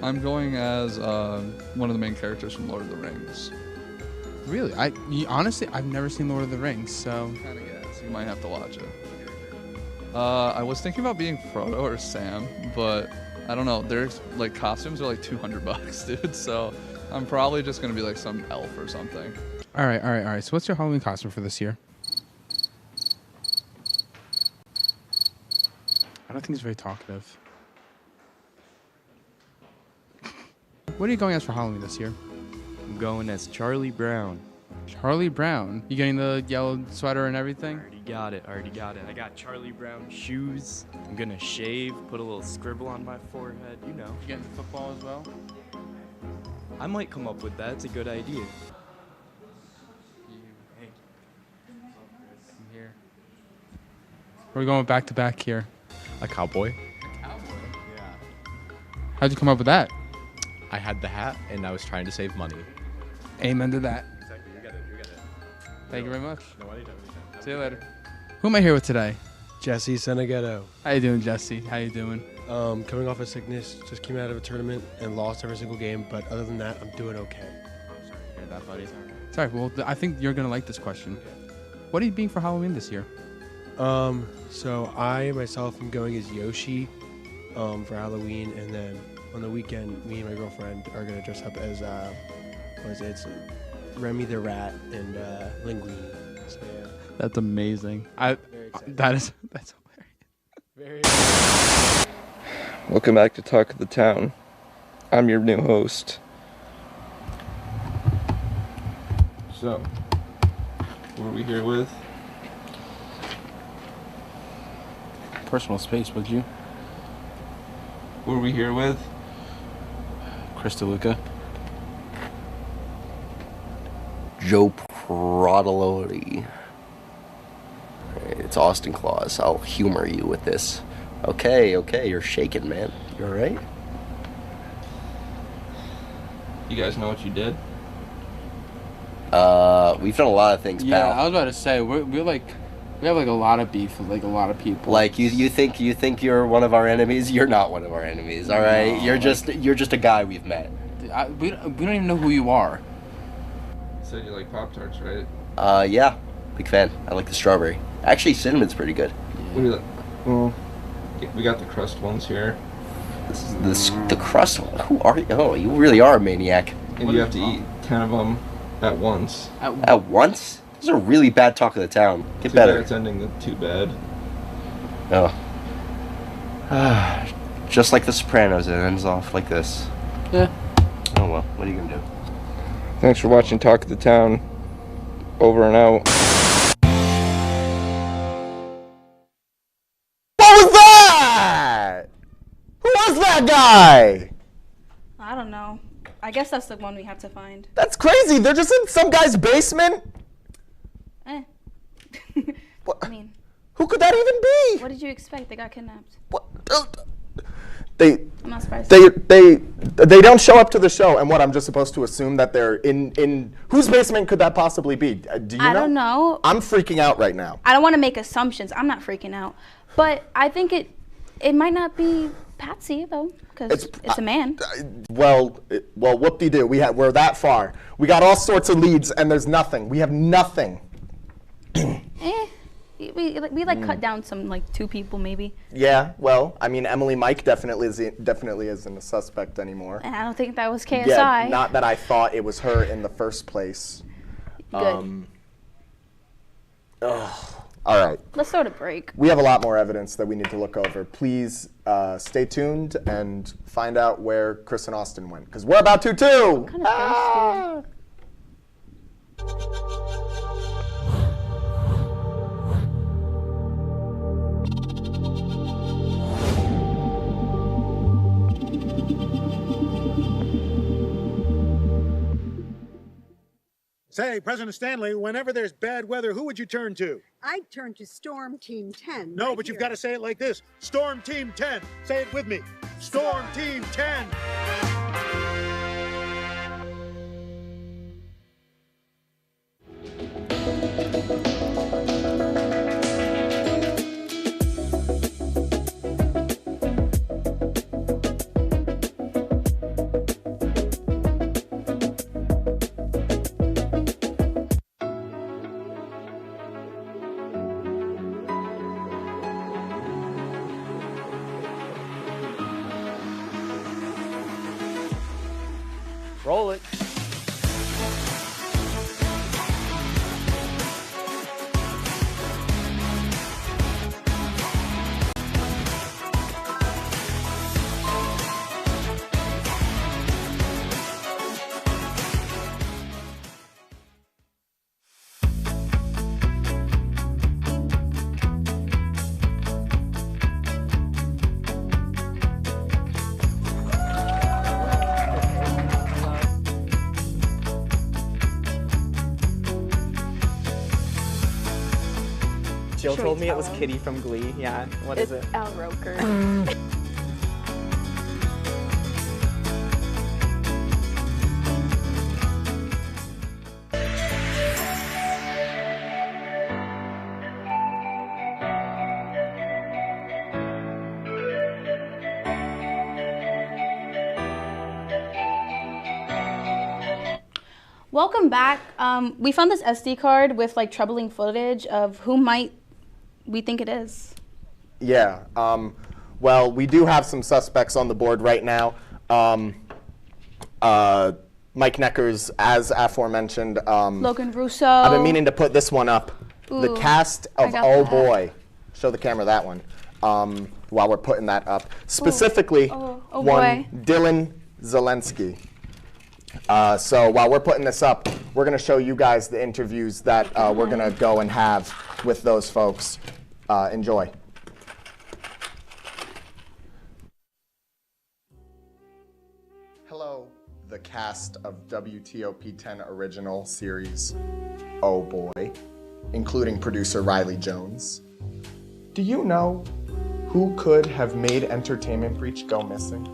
I'm going as one of the main characters from Lord of the Rings. Really? Honestly, I've never seen Lord of the Rings, so... Kind of guess. You might have to watch it. I was thinking about being Frodo or Sam, but I don't know. Their like costumes are like $200, dude. So I'm probably just gonna be like some elf or something. All right. So what's your Halloween costume for this year? I don't think he's very talkative. What are you going as for Halloween this year? I'm going as Charlie Brown. Charlie Brown? You getting the yellow sweater and everything? Already got it. I got Charlie Brown shoes. I'm gonna shave, put a little scribble on my forehead, you know. You getting the football as well? I might come up with that. It's a good idea. Here. We're going back to back here. A cowboy. Yeah. How'd you come up with that? I had the hat and I was trying to save money. Amen to that. Exactly. You got it. Thank you very much. No, anytime. See you later. Who am I here with today? Jesse Senegato. How you doing, Jesse? How you doing? Coming off of sickness, just came out of a tournament and lost every single game, but other than that, I'm doing okay. I'm sorry to hear that, buddy. Sorry, well, I think you're going to like this question. What are you being for Halloween this year? So I myself am going as Yoshi for Halloween, and then on the weekend, me and my girlfriend are going to dress up as, it's Remy the Rat and Linguini. So, yeah. That's amazing. That's hilarious. Welcome back to Talk of the Town. I'm your new host. So, what are we here with? Personal space, would you? What are we here with? Chris DeLuca. Joe Prodolotti. It's Austin Claus. I'll humor you with this. Okay, you're shaking, man. You alright? You guys know what you did? We've done a lot of things, Yeah, pal. I was about to say we have like a lot of beef with like a lot of people. Like you think you're one of our enemies? You're not one of our enemies, all right? No, you're just a guy we've met. We don't even know who you are. You said you like Pop-Tarts, right? Yeah, big fan. I like the strawberry. Actually, cinnamon's pretty good. What do you like? Well, we got the crust ones here. The crust one. Who are you? Oh, you really are a maniac. And you have to eat 10 of them at once. At once? This is a really bad talk of the town. Get Too better. bad it's ending the too bad. Oh. Just like The Sopranos, it ends off like this. Yeah. Oh well, what are you gonna do? Thanks for watching Talk of the Town. Over and out. What was that? Who was that guy? I don't know. I guess that's the one we have to find. That's crazy. They're just in some guy's basement. I mean, who could that even be? What did you expect? They got kidnapped. They I'm not surprised. they don't show up to the show, and what, I'm just supposed to assume that they're in whose basement could that possibly be? Do you know? I don't know. I'm freaking out right now. I don't want to make assumptions. I'm not freaking out, but I think it might not be Patsy though, because it's a man. Well, whoop-de-doo. We're that far. We got all sorts of leads, and there's nothing. We have nothing. We cut down some like 2 people maybe. Yeah, well, I mean, Emily Mike definitely isn't a suspect anymore. And I don't think that was KSI. Yeah, not that I thought it was her in the first place. Good. All right. Let's throw it a break. We have a lot more evidence that we need to look over. Please stay tuned and find out where Chris and Austin went, because we're about to too. Kind of thirsty. Say, President Stanley, whenever there's bad weather, who would you turn to? I'd turn to Storm Team 10. No, but you've got to say it like this. Storm Team 10. Say it with me. Storm Team 10. Roll it. Jill told me it was Kitty from Glee. Yeah, what is it? Al Roker. Welcome back. We found this SD card with like troubling footage of who might we think it is. Yeah. Well, we do have some suspects on the board right now. Mike Neckers, as aforementioned. Logan Russo. I've been meaning to put this one up. The Ooh, cast I of got Oh that. Boy. Show the camera that one. While we're putting that up. Specifically, Oh one boy. Dylan Zelensky. So while we're putting this up, we're going to show you guys the interviews that we're going to go and have with those folks. Enjoy. Hello, cast of WTOP-10 original series Oh Boy, including producer Riley Jones. Do you know who could have made Entertainment Breach go missing?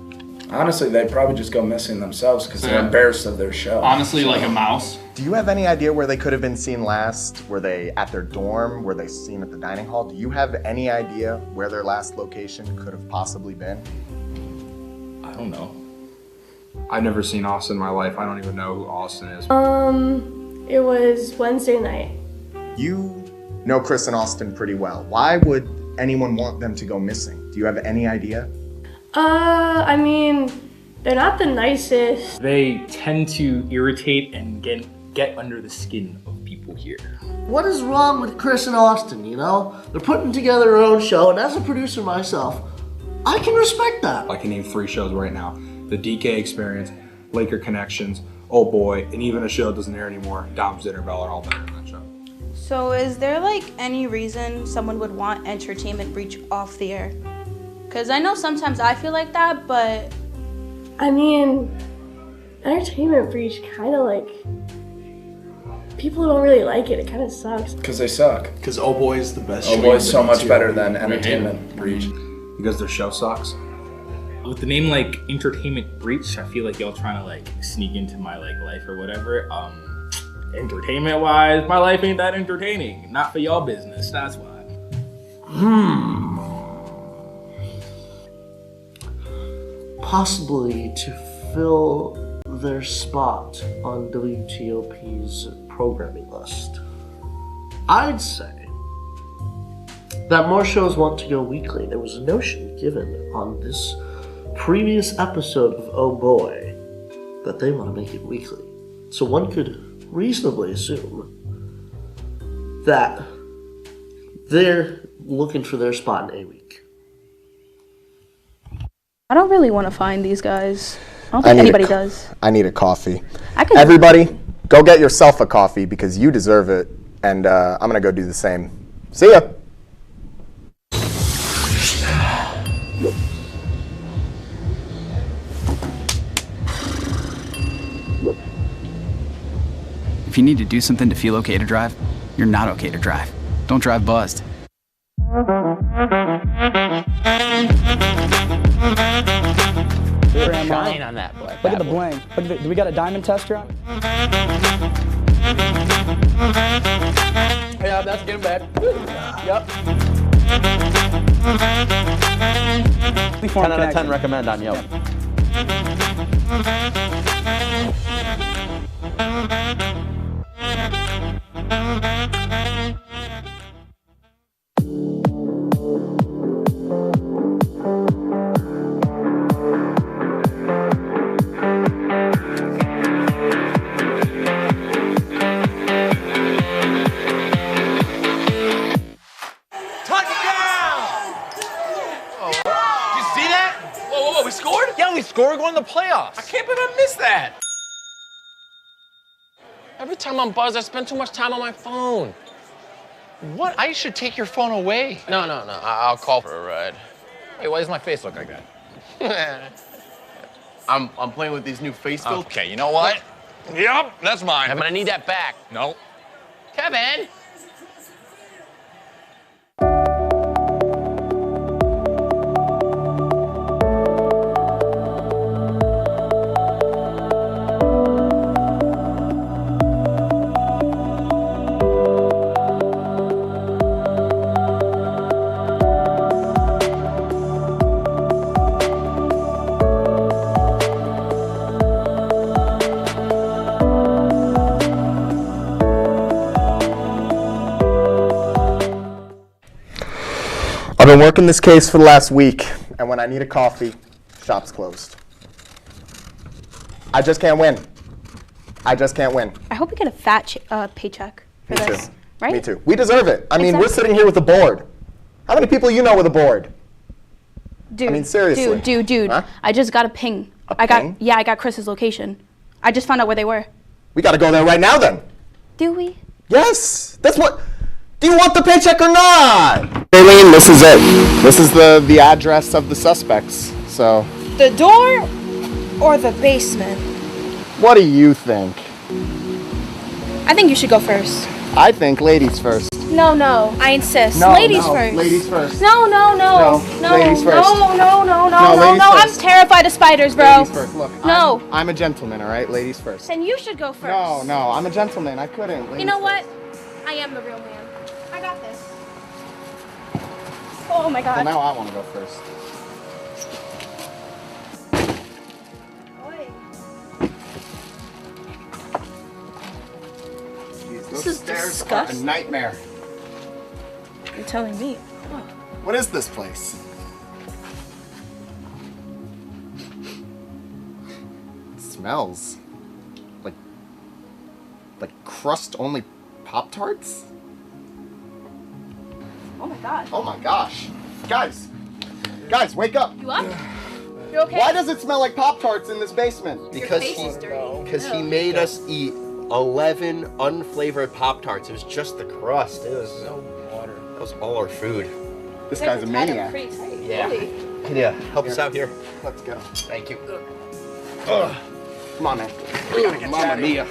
Honestly, they'd probably just go missing themselves because they're embarrassed of their show. Honestly, like a mouse. Do you have any idea where they could have been seen last? Were they at their dorm? Were they seen at the dining hall? Do you have any idea where their last location could have possibly been? I don't know. I've never seen Austin in my life. I don't even know who Austin is. It was Wednesday night. You know Chris and Austin pretty well. Why would anyone want them to go missing? Do you have any idea? I mean, they're not the nicest. They tend to irritate and get under the skin of people here. What is wrong with Chris and Austin, you know? They're putting together their own show, and as a producer myself, I can respect that. I can name 3 shows right now. The DK Experience, Laker Connections, Oh Boy, and even a show that doesn't air anymore, Dom's Dinner Bell, are all better than that show. So is there like any reason someone would want Entertainment Breach off the air? Because I know sometimes I feel like that, but... I mean, Entertainment Breach kind of like... People don't really like it. It kind of sucks. Because they suck. Because Oh Boy is the best show. Oh Boy is so much better than Entertainment Breach. Because their show sucks. With the name like Entertainment Breach, I feel like y'all trying to like sneak into my like life or whatever. Entertainment wise, my life ain't that entertaining. Not for y'all business, that's why. Possibly to fill their spot on WTOP's programming list. I'd say that more shows want to go weekly. There was a notion given on this previous episode of Oh Boy that they want to make it weekly. So one could reasonably assume that they're looking for their spot in a week. I don't really want to find these guys. I don't think anybody does. I need a coffee. Everybody, go get yourself a coffee because you deserve it, and I'm gonna go do the same. See ya. If you need to do something to feel okay to drive, you're not okay to drive. Don't drive buzzed. Shine on that black. Look at the bling. Do we got a diamond tester on? Yeah, that's getting bad. Yep. 10 out of 10 recommend on Yelp. We're going to the playoffs. I can't believe I missed that. Every time I'm buzzed, I spend too much time on my phone. What? I should take your phone away. No. I'll call for a ride. Hey, why does my face look like that? I'm playing with these new face filters. Okay, you know what? Yep, that's mine. But I need that back. No. Kevin! I've been working this case for the last week, and when I need a coffee, shop's closed. I just can't win. I just can't win. I hope we get a fat paycheck for this. Too. Right? Me too. We deserve it. I mean, we're sitting here with a board. How many people you know with a board? Dude, I mean, seriously. Dude. Huh? I just got a ping. I got Chris's location. I just found out where they were. We gotta go there right now then. Do we? Yes. That's what. Do you want the paycheck or not? Aileen, this is it. This is the address of the suspects. So. The door or the basement? What do you think? I think you should go first. I think ladies first. No, I insist. No, ladies no, first. ladies first. No, ladies first. No, ladies I'm first. terrified of spiders, bro. Ladies first. Look, No. I'm a gentleman, all right? Ladies first. Then you should go first. No, I'm a gentleman. I couldn't. You Ladies know first. what? I am the real man. I got this. Oh my god. Well, now I want to go first. This is stairs disgusting. are a nightmare. You're telling me. What is this place? It smells like crust-only Pop-Tarts? Oh my god. Oh my gosh. Guys, wake up. You up? You okay? Why does it smell like Pop-Tarts in this basement? Because he made us eat 11 unflavored Pop-Tarts. It was just the crust. It was no water. That was all our food. This guy's a maniac. Yeah. Can you help us out here? Let's go. Thank you. Come on, man. We gotta get you out of here.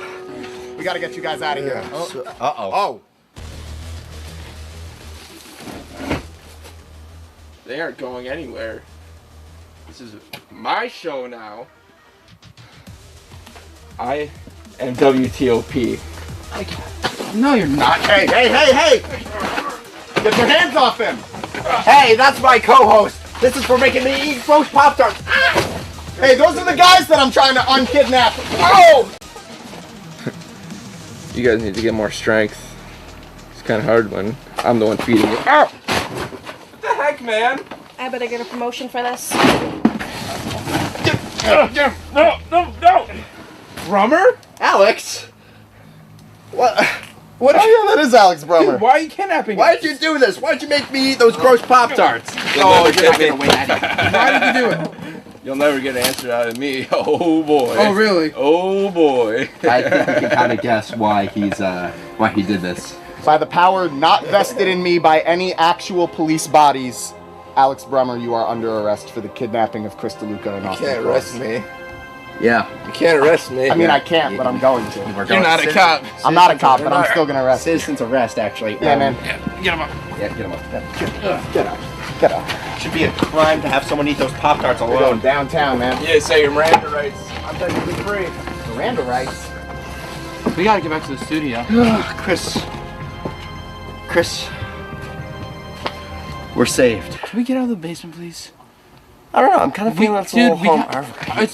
We gotta get you guys out of here. Uh-oh. They aren't going anywhere. This is my show now. I am WTOP. No, you're not. Hey! Get your hands off him! Hey, that's my co-host. This is for making me eat gross Pop-Tarts. Hey, those are the guys that I'm trying to unkidnap. Oh! You guys need to get more strength. It's kind of hard when I'm the one feeding you. Ow! What the heck, man? I better get a promotion for this. No! Brummer? Alex? What? Oh yeah, that is Alex Brummer. Dude, why are you kidnapping me? Why did you do this? Why did you make me eat those gross Pop-Tarts? Oh, you're not gonna win that. Why did you do it? You'll never get an answer out of me. Oh boy. Oh really? Oh boy. I think we can kind of guess why he did this. By the power not vested in me by any actual police bodies, Alex Brummer, you are under arrest for the kidnapping of Chris DeLuca and Austin. You can't arrest me. Yeah. You can't arrest me. I mean, I can't, but I'm going to. You're not a cop. I'm not a cop, but I'm still gonna arrest you. Citizen's arrest, actually. Yeah, man. Get him up. Yeah, get him up. Get up. Get up. Should be a crime to have someone eat those Pop-Tarts We're going alone. downtown, man. Yeah, say your Miranda rights. I'm technically free. Miranda rights. We gotta get back to the studio. Chris. We're saved. Can we get out of the basement, please? I don't know. I'm kind of feeling it's a little home.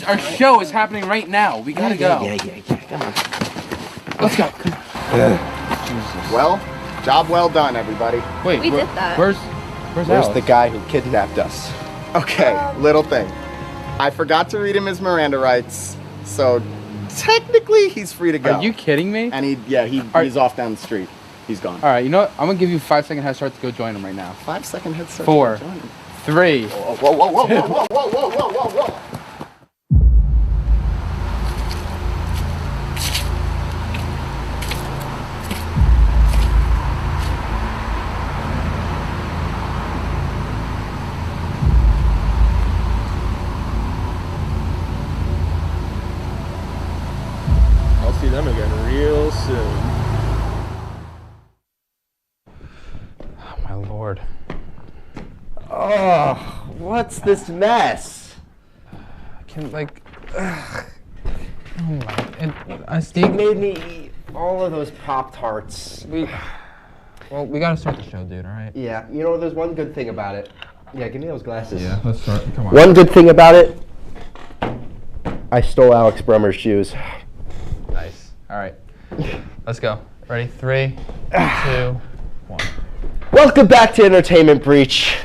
Our show is happening right now. We gotta go. Yeah. Come on. Let's go. Come on. Well, job well done, everybody. Wait, We did that. Where's Where's Alex? the guy who kidnapped us? Okay, little thing. I forgot to read him his Miranda rights, so technically he's free to go. Are you kidding me? And he's off down the street. He's gone. All right, you know what? I'm gonna give you 5-second head start to go join him right now. 5-second head start. 4, 3. Whoa. I'll see them again real soon. Oh my lord. Oh, what's this mess? Can like. Oh my. Steve made me eat all of those Pop-Tarts. Well, we gotta start the show, dude. All right. Yeah, you know, there's one good thing about it. Yeah, give me those glasses. Yeah, let's start. Come on. One good thing about it, I stole Alex Brummer's shoes. Nice. All right. Let's go. Ready? 3, 2, 1. Welcome back to Entertainment Breach.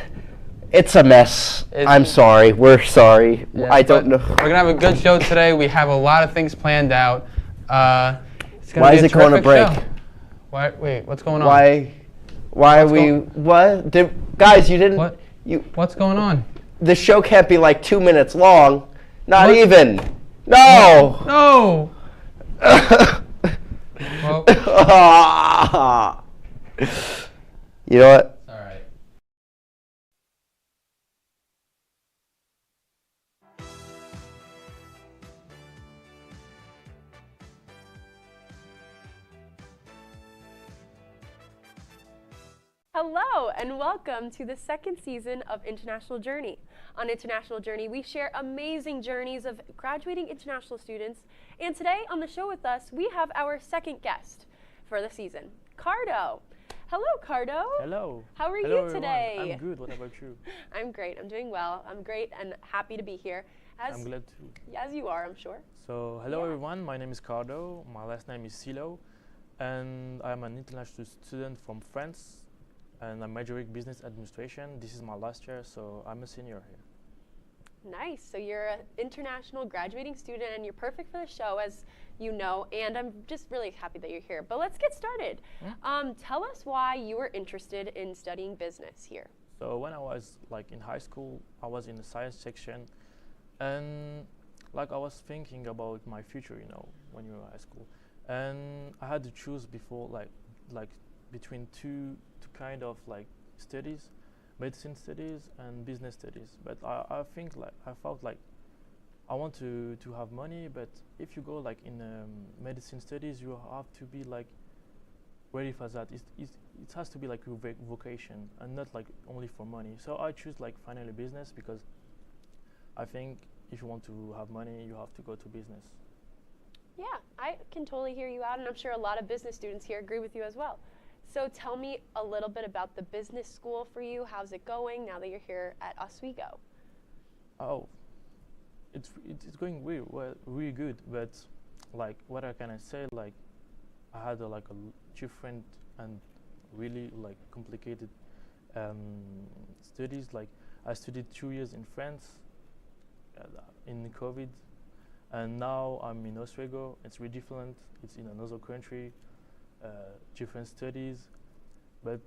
It's a mess. I'm sorry. We're sorry. Yeah, I don't know. We're gonna have a good show today. We have a lot of things planned out. It's gonna Why be is a it going to terrific break? show. Why? Wait. What's going on? Why are we? What? Guys, you didn't. What? What's going on? The show can't be like 2 minutes long. Not even. No. No. Well. You know what? All right. Hello and welcome to the second season of International Journey. On International Journey, we share amazing journeys of graduating international students. And today on the show with us, we have our second guest for the season, Cardo. Hello, Cardo. Hello. How are Hello, you today? everyone. I'm good. What about you? I'm great. I'm doing well. I'm great and happy to be here. I'm glad too. As you are, I'm sure. So, hello everyone. My name is Cardo. My last name is Silo. And I'm an international student from France. And I'm majoring business administration. This is my last year, so I'm a senior here. Nice. So you're an international graduating student and you're perfect for the show, as you know, and I'm just really happy that you're here. But let's get started. Yeah. Tell us why you were interested in studying business here. So when I was like in high school, I was in the science section, and like I was thinking about my future, you know, when you're in high school. And I had to choose before like between two kind of like studies, medicine studies and business studies. But I think like I felt like I want to have money, but if you go like in medicine studies, you have to be like ready for that. It has to be like your vocation and not like only for money. So I choose like finally business because I think if you want to have money, you have to go to business. Yeah, I can totally hear you out, and I'm sure a lot of business students here agree with you as well. So tell me a little bit about the business school for you. How's it going now that you're here at Oswego? Oh, it's going really well, really good. But like, what I can say, like, I had like a different and really like complicated studies. Like, I studied 2 years in France in COVID, and now I'm in Oswego. It's really different. It's in another country. Different studies, but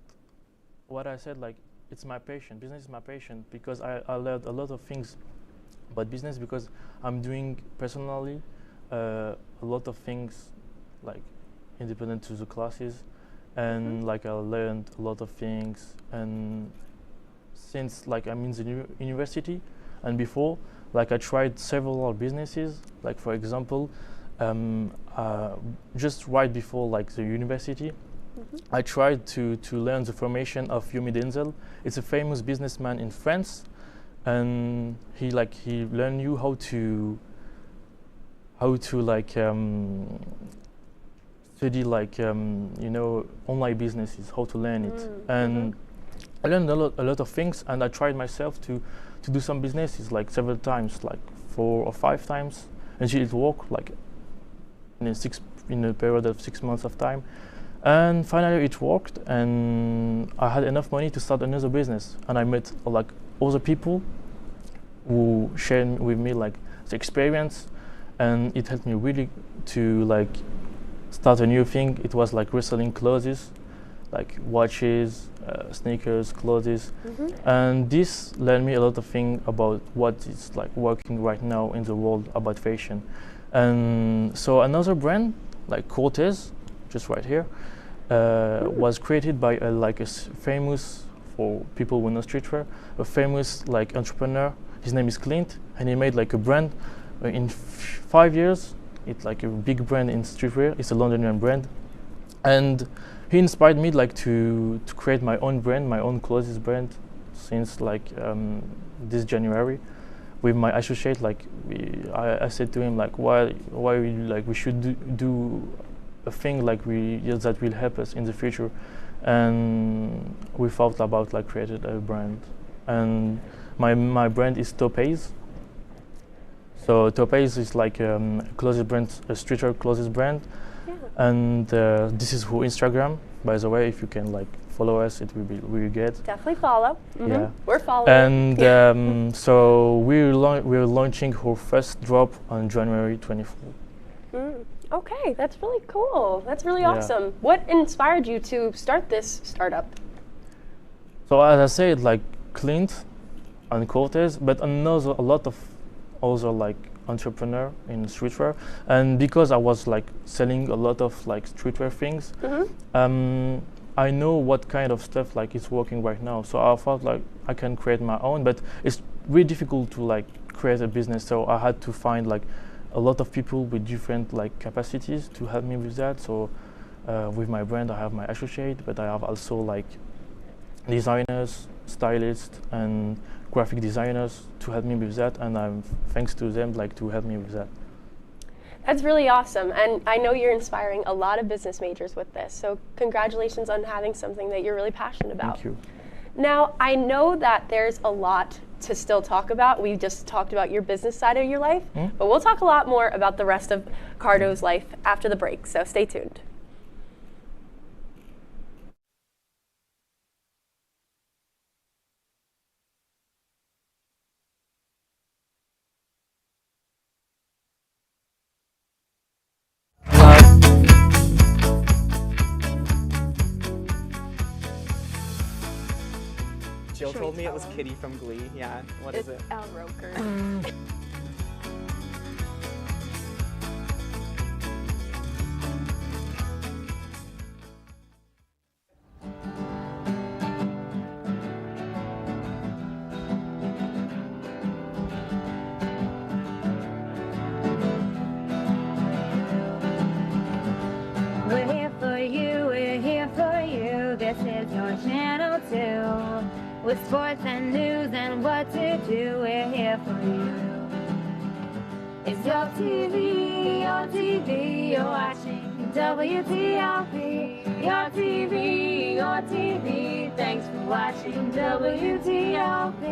what I said, like, it's my passion. Business is my passion because I learned a lot of things about business because I'm doing personally a lot of things like independent to the classes, and like I learned a lot of things. And since like I'm in the university and before, like I tried several businesses, like for example, just right before like the university, I tried to learn the formation of Yomi Denzel. It's a famous businessman in France, and he learned you how to like study like you know, online businesses, how to learn it. And I learned a lot of things, and I tried myself to do some businesses like several times, like 4 or 5 times until it worked, like in a period of 6 months of time. And finally it worked, and I had enough money to start another business. And I met like other people who shared with me like the experience, and it helped me really to like start a new thing. It was like reselling clothes, like watches, sneakers, clothes. And this learned me a lot of things about what is like working right now in the world about fashion. And so another brand like Cortez, just right here, was created by a famous, for people who know streetwear, a famous like entrepreneur. His name is Clint, and he made like a brand in 5 years. It's like a big brand in streetwear. It's a Londonian brand, and he inspired me like to create my own brand, my own clothes brand, since like this January. With my associate, like I said to him like why we should do a thing like that will help us in the future, and we thought about like created a brand, and my brand is Topaz. So Topaz is like a clothes brand, a streetwear clothes brand, and this is who Instagram. By the way, if you can like follow us, it will be really good. Definitely follow. Yeah, we're following. And so we're launching our first drop on January 24th. Okay, that's really cool. That's really awesome. What inspired you to start this startup? So as I said, like Clint and Cortez, but a lot of other like entrepreneur in streetwear, and because I was like selling a lot of like streetwear things, I know what kind of stuff like is working right now. So I felt like I can create my own, but it's really difficult to like create a business. So I had to find like a lot of people with different like capacities to help me with that. So with my brand, I have my associate, but I have also like designers, stylists, and graphic designers to help me with that, and I'm thanks to them like to help me with that. That's really awesome, and I know you're inspiring a lot of business majors with this, so congratulations on having something that you're really passionate about. Thank you. Now, I know that there's a lot to still talk about. We just talked about your business side of your life, but we'll talk a lot more about the rest of Cardo's life after the break, so stay tuned. Jill told me it was Kitty from Glee. Yeah, what is it? It's Al Roker. We're here for you, we're here for you. This is your channel too. With sports and news and what to do, we're here for you. It's your TV, you're watching WTOP. Your TV, thanks for watching WTOP.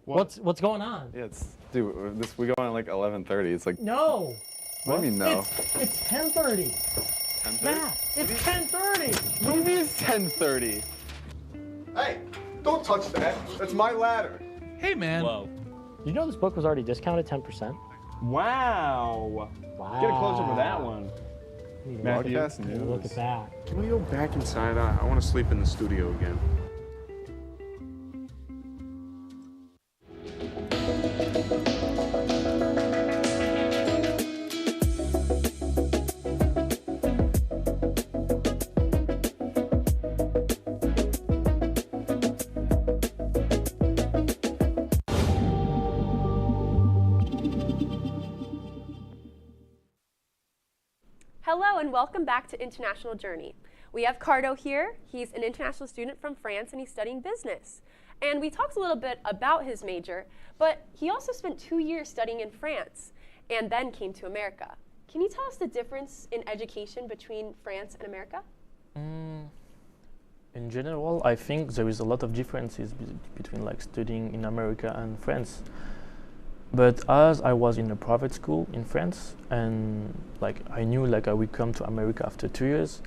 What's going on? Yeah, dude, we go on at like 11:30. It's like No. What do you mean no? It's 10:30. 10:30? Yeah, it's 10:30. What do you mean it's 10:30? Hey, don't touch that. That's my ladder. Hey, man. Whoa. You know this book was already discounted 10%? Wow. Get a close up of that one. Matthew, Matthew, Look at that. Can we go back inside? I want to sleep in the studio again. Hello and welcome back to International Journey. We have Cardo here. He's an international student from France and he's studying business. And we talked a little bit about his major, but he also spent 2 years studying in France and then came to America. Can you tell us the difference in education between France and America? In general, I think there is a lot of differences between like studying in America and France. But as I was in a private school in France, and like I knew like I would come to America after 2 years,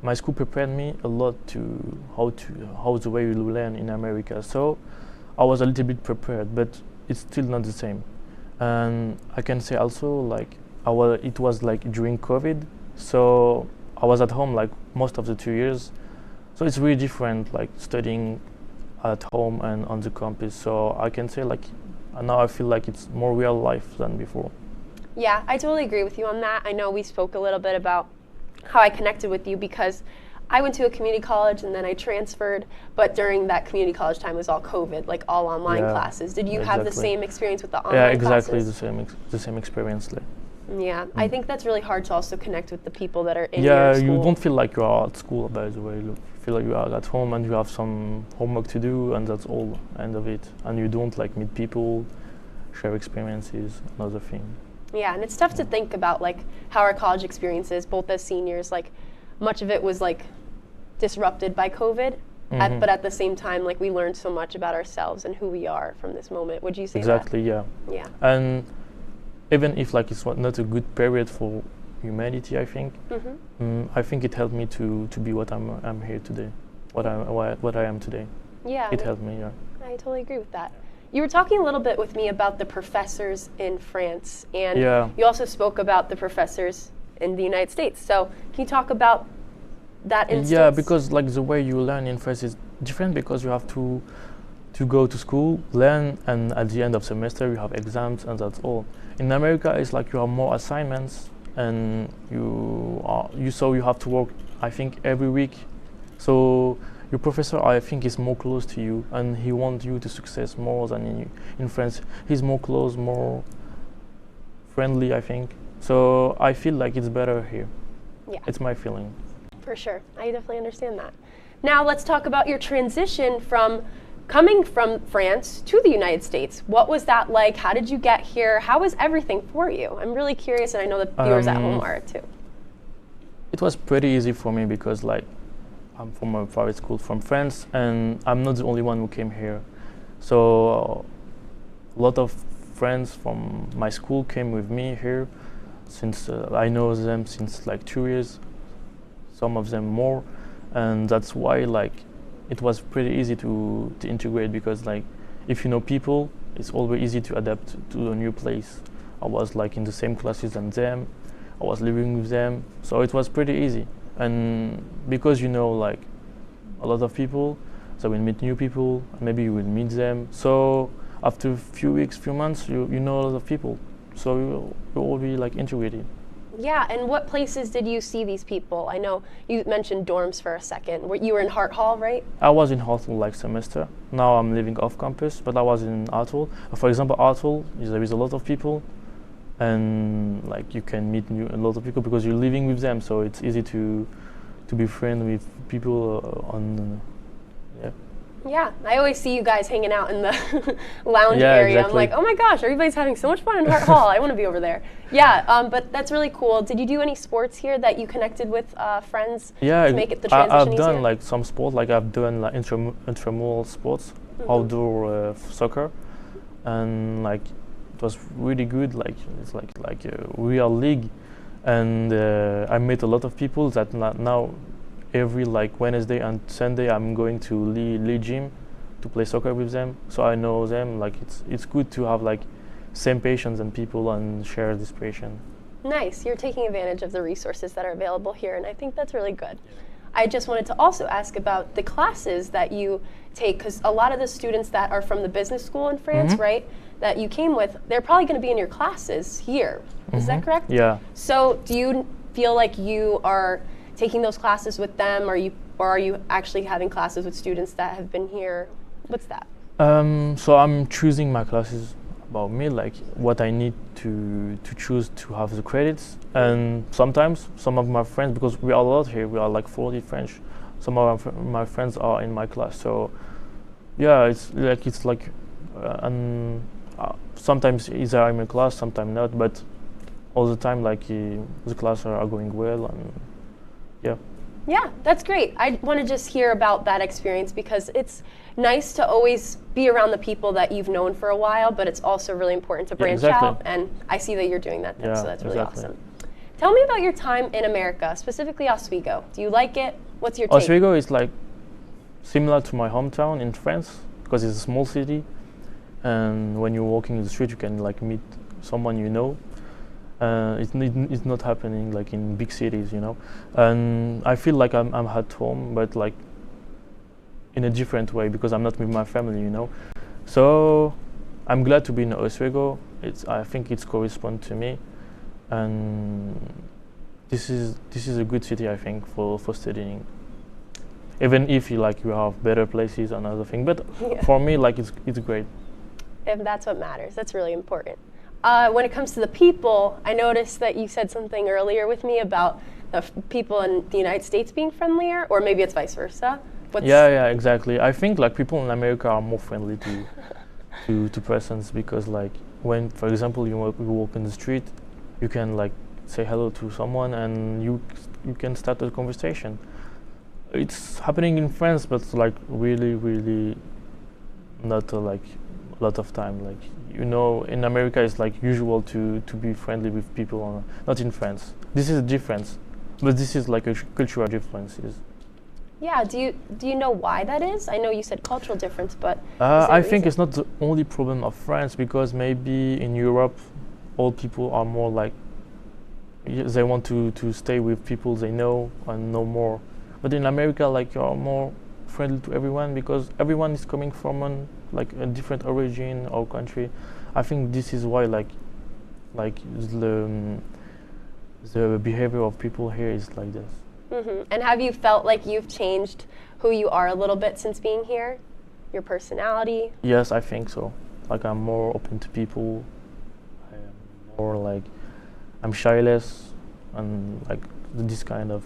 my school prepared me a lot to how the way you learn in America. So I was a little bit prepared, but it's still not the same. And I can say also like it was like during COVID, so I was at home like most of the 2 years. So it's really different like studying at home and on the campus. So I can say like now I feel like it's more real life than before. Yeah, I totally agree with you on that. I know we spoke a little bit about how I connected with you because I went to a community college and then I transferred, but during that community college time was all COVID, like all online classes. Did you have the same experience with the online classes? Yeah, exactly the same experience. Yeah, I think that's really hard to also connect with the people that are in your school. Yeah, you don't feel like you are at school, by the way. You feel like you are at home and you have some homework to do and that's all, end of it. And you don't like meet people, share experiences, another thing. Yeah, and it's tough to think about like how our college experiences, both as seniors, like much of it was like disrupted by COVID, but at the same time, like we learned so much about ourselves and who we are from this moment. Would you say exactly, that? Yeah. And even if like it's not a good period for humanity, I think, I think it helped me to be what I'm here today, what I am today. Yeah. It helped me, yeah. I totally agree with that. You were talking a little bit with me about the professors in France, and you also spoke about the professors in the United States. So can you talk about that instance? Yeah, because like the way you learn in France is different because you have to go to school, learn, and at the end of semester you have exams and that's all. In America, it's like you have more assignments and you have to work, I think, every week. So your professor, I think, is more close to you and he wants you to success more than in France. He's more close, more friendly, I think. So I feel like it's better here. Yeah. It's my feeling. For sure. I definitely understand that. Now let's talk about your transition from coming from France to the United States. What was that like? How did you get here? How was everything for you? I'm really curious, and I know the viewers at home are too. It was pretty easy for me because like I'm from a private school from France, and I'm not the only one who came here. So a lot of friends from my school came with me here, since I know them since like 2 years, some of them more, and that's why like it was pretty easy to integrate, because like if you know people, it's always easy to adapt to a new place. I was like in the same classes than them, I was living with them, so it was pretty easy. And because you know like a lot of people, so we'll meet new people, maybe you will meet them. So after a few weeks, few months, you know a lot of people, so you all be like integrated. Yeah, and what places did you see these people? I know you mentioned dorms for a second. You were in Hart Hall, right? I was in Hart Hall like semester. Now I'm living off campus, but I was in Hart Hall. For example, Hart Hall, there is a lot of people, and like you can meet a lot of people because you're living with them, so it's easy to be friends with people yeah. Yeah, I always see you guys hanging out in the lounge Yeah, area. exactly. I'm like, oh my gosh, everybody's having so much fun in Hart Hall. I want to be over there. Yeah, but that's really cool. Did you do any sports here that you connected with friends to make it the transition I've easier? done like some sport, like I've done like intramural sports, outdoor soccer, and like it was really good. Like it's like a real league, and I met a lot of people that now every like Wednesday and Sunday I'm going to Lee Gym to play soccer with them, so I know them. Like it's good to have like same passions and people and share this passion. Nice, you're taking advantage of the resources that are available here, and I think that's really good. I just wanted to also ask about the classes that you take, because a lot of the students that are from the business school in France, right, that you came with, they're probably going to be in your classes here. Is that correct? Yeah. So do you feel like you are taking those classes with them, or are you actually having classes with students that have been here? What's that? So I'm choosing my classes about me, like what I need to choose to have the credits. And sometimes some of my friends, because we are a lot here, we are like 40 French, some of my friends are in my class. So yeah, it's like sometimes either I'm in class, sometimes not, but all the time like the classes are going well, and yeah. Yeah, that's great. I want to just hear about that experience, because it's nice to always be around the people that you've known for a while, but it's also really important to branch out, and I see that you're doing that, so that's really awesome. Tell me about your time in America, specifically Oswego. Do you like it? What's your take? Oswego is like similar to my hometown in France, because it's a small city, and when you're walking in the street you can like meet someone you know. It's not happening like in big cities, you know. And I feel like I'm at home, but like in a different way, because I'm not with my family, you know. So I'm glad to be in Oswego. I think it's correspond to me, and this is a good city, I think, for studying. Even if you have better places and other things, but for me, like it's great. And that's what matters. That's really important. When it comes to the people, I noticed that you said something earlier with me about the people in the United States being friendlier, or maybe it's vice versa. Yeah, exactly. I think like people in America are more friendly to persons, because like when, for example, you walk in the street, you can like say hello to someone and you can start a conversation. It's happening in France, but like really not like a lot of time. Like, you know, in America it's like usual to be friendly with people, not in France. This is a difference, but this is like a cultural differences. Yeah, do you know why that is? I know you said cultural difference, but I think it's not the only problem of France, because maybe in Europe all people are more like, they want to stay with people they know and know more. But in America, like, you're more friendly to everyone, because everyone is coming from a different origin or country. I think this is why like the behavior of people here is like this. Mm-hmm. And have you felt like you've changed who you are a little bit since being here? Your personality? Yes, I think so. Like, I'm more open to people. I am more like, I'm shy less, and like this kind of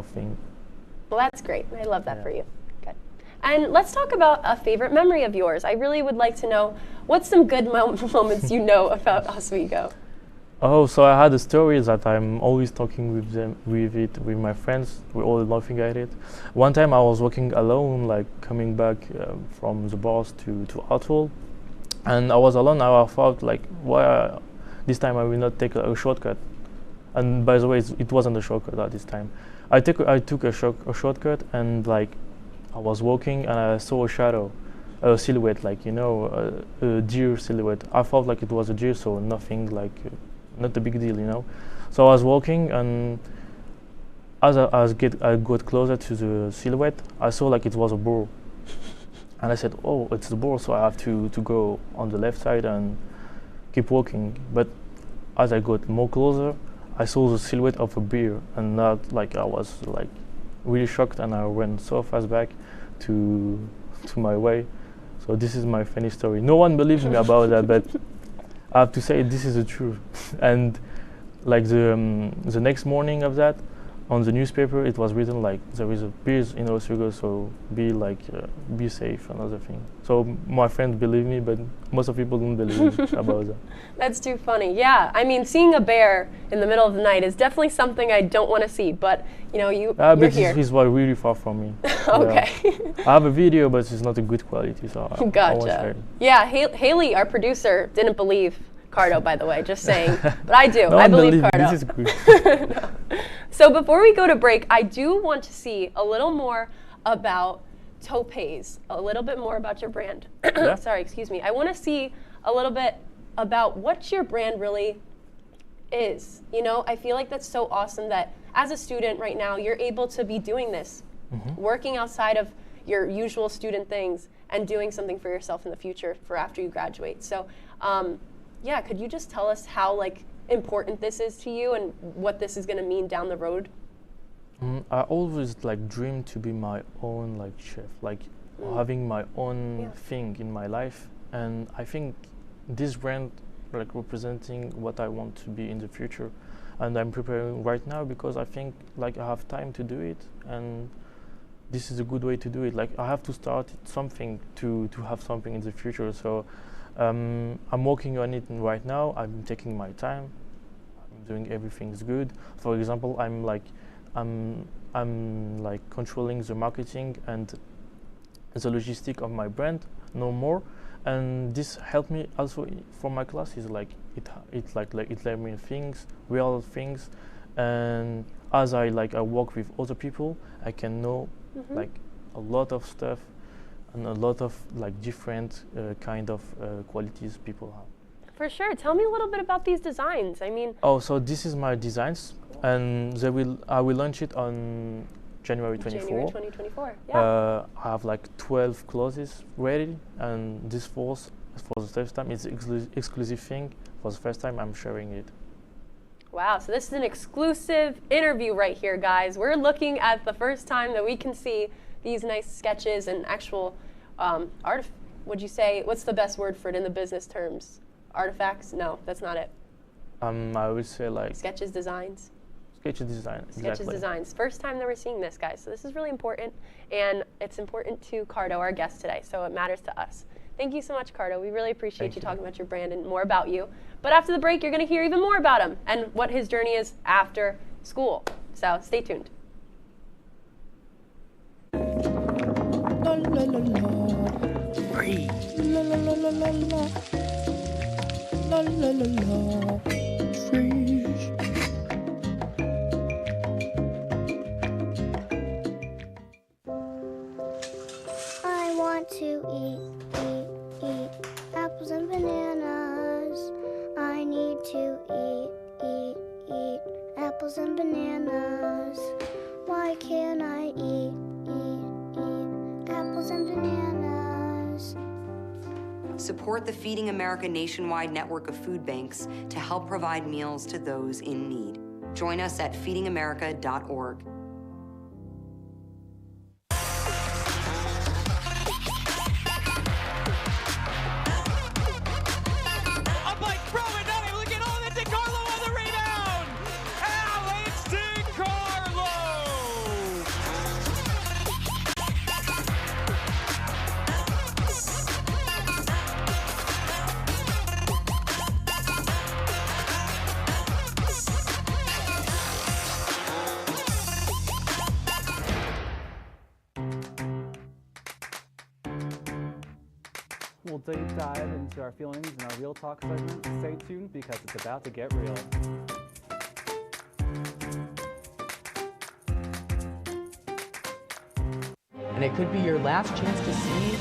thing. Well, that's great. I love that for you. Good. And let's talk about a favorite memory of yours. I really would like to know what's some good moments you know about Oswego. Oh, so I had a story that I'm always talking with my friends. We're all laughing at it. One time I was walking alone, like coming back from the bus to Hartwell, and I was alone. Now I thought, like, why this time I will not take a shortcut. And by the way, it wasn't a shortcut at this time. I took a shortcut, and like I was walking and I saw a shadow, a silhouette, like, you know, a deer silhouette. I thought like it was a deer, so nothing like. Not a big deal, you know. So I was walking, and as I got closer to the silhouette, I saw like it was a boar, and I said, "Oh, it's the boar!" So I have to go on the left side and keep walking. But as I got more closer, I saw the silhouette of a bear, and that like I was like really shocked, and I went so fast back to my way. So this is my funny story. No one believes me about that, but I have to say this is the truth. And like the next morning of that, on the newspaper it was written like there is a bears in Oswego, so be safe, another thing. So my friends believe me, but most of people don't believe me about that. That's too funny. Yeah, I mean, seeing a bear in the middle of the night is definitely something I don't want to see. But you know, you're but here. This is really far from me. Okay. Yeah. I have a video, but it's not a good quality, so I won't share it. Yeah, Haley, our producer, didn't believe Cardo, by the way, just saying. But I do. No, I believe Cardo. This is good. No. So before we go to break, I do want to see a little more about Topaz, a little bit more about your brand. Yeah. Sorry, excuse me. I want to see a little bit about what your brand really is. You know, I feel like that's so awesome that as a student right now, you're able to be doing this, working outside of your usual student things and doing something for yourself in the future for after you graduate. So, yeah, could you just tell us how like important this is to you and what this is going to mean down the road? I always like dreamed to be my own like chef, like having my own thing in my life, and I think this brand like representing what I want to be in the future, and I'm preparing right now because I think like I have time to do it, and this is a good way to do it. Like I have to start something to have something in the future. So I'm working on it right now. I'm taking my time. I'm doing everything's good. For example, I'm like controlling the marketing and the logistic of my brand no more, and this helped me also for my classes. Like it let me things, real things, and as I work with other people, I can know like a lot of stuff and a lot of like different kind of qualities people have. For sure. Tell me a little bit about these designs. I mean. Oh, so this is my designs, and I will launch it on January 24. January 2024. Yeah. I have like 12 clothes ready, and this force for the first time it's exclusive thing. For the first time, I'm sharing it. Wow, so this is an exclusive interview right here, guys. We're looking at the first time that we can see these nice sketches and actual would you say, what's the best word for it in the business terms? Artifacts? No, that's not it. I would say like sketches, designs. Sketches, design. Sketches, designs. First time that we're seeing this, guys. So this is really important, and it's important to Cardo, our guest today, so it matters to us. Thank you so much, Cardo. We really appreciate you talking about your brand and more about you. But after the break, you're going to hear even more about him and what his journey is after school. So stay tuned. La la la la. Free. La la la la la la. La la la la. Freeze. I want to eat apples and bananas. I need to eat apples and bananas. Why can't I eat apples and bananas? Support the Feeding America nationwide network of food banks to help provide meals to those in need. Join us at feedingamerica.org. we'll deep dive into our feelings in our Real Talk segment. Stay tuned because it's about to get real. And it could be your last chance to see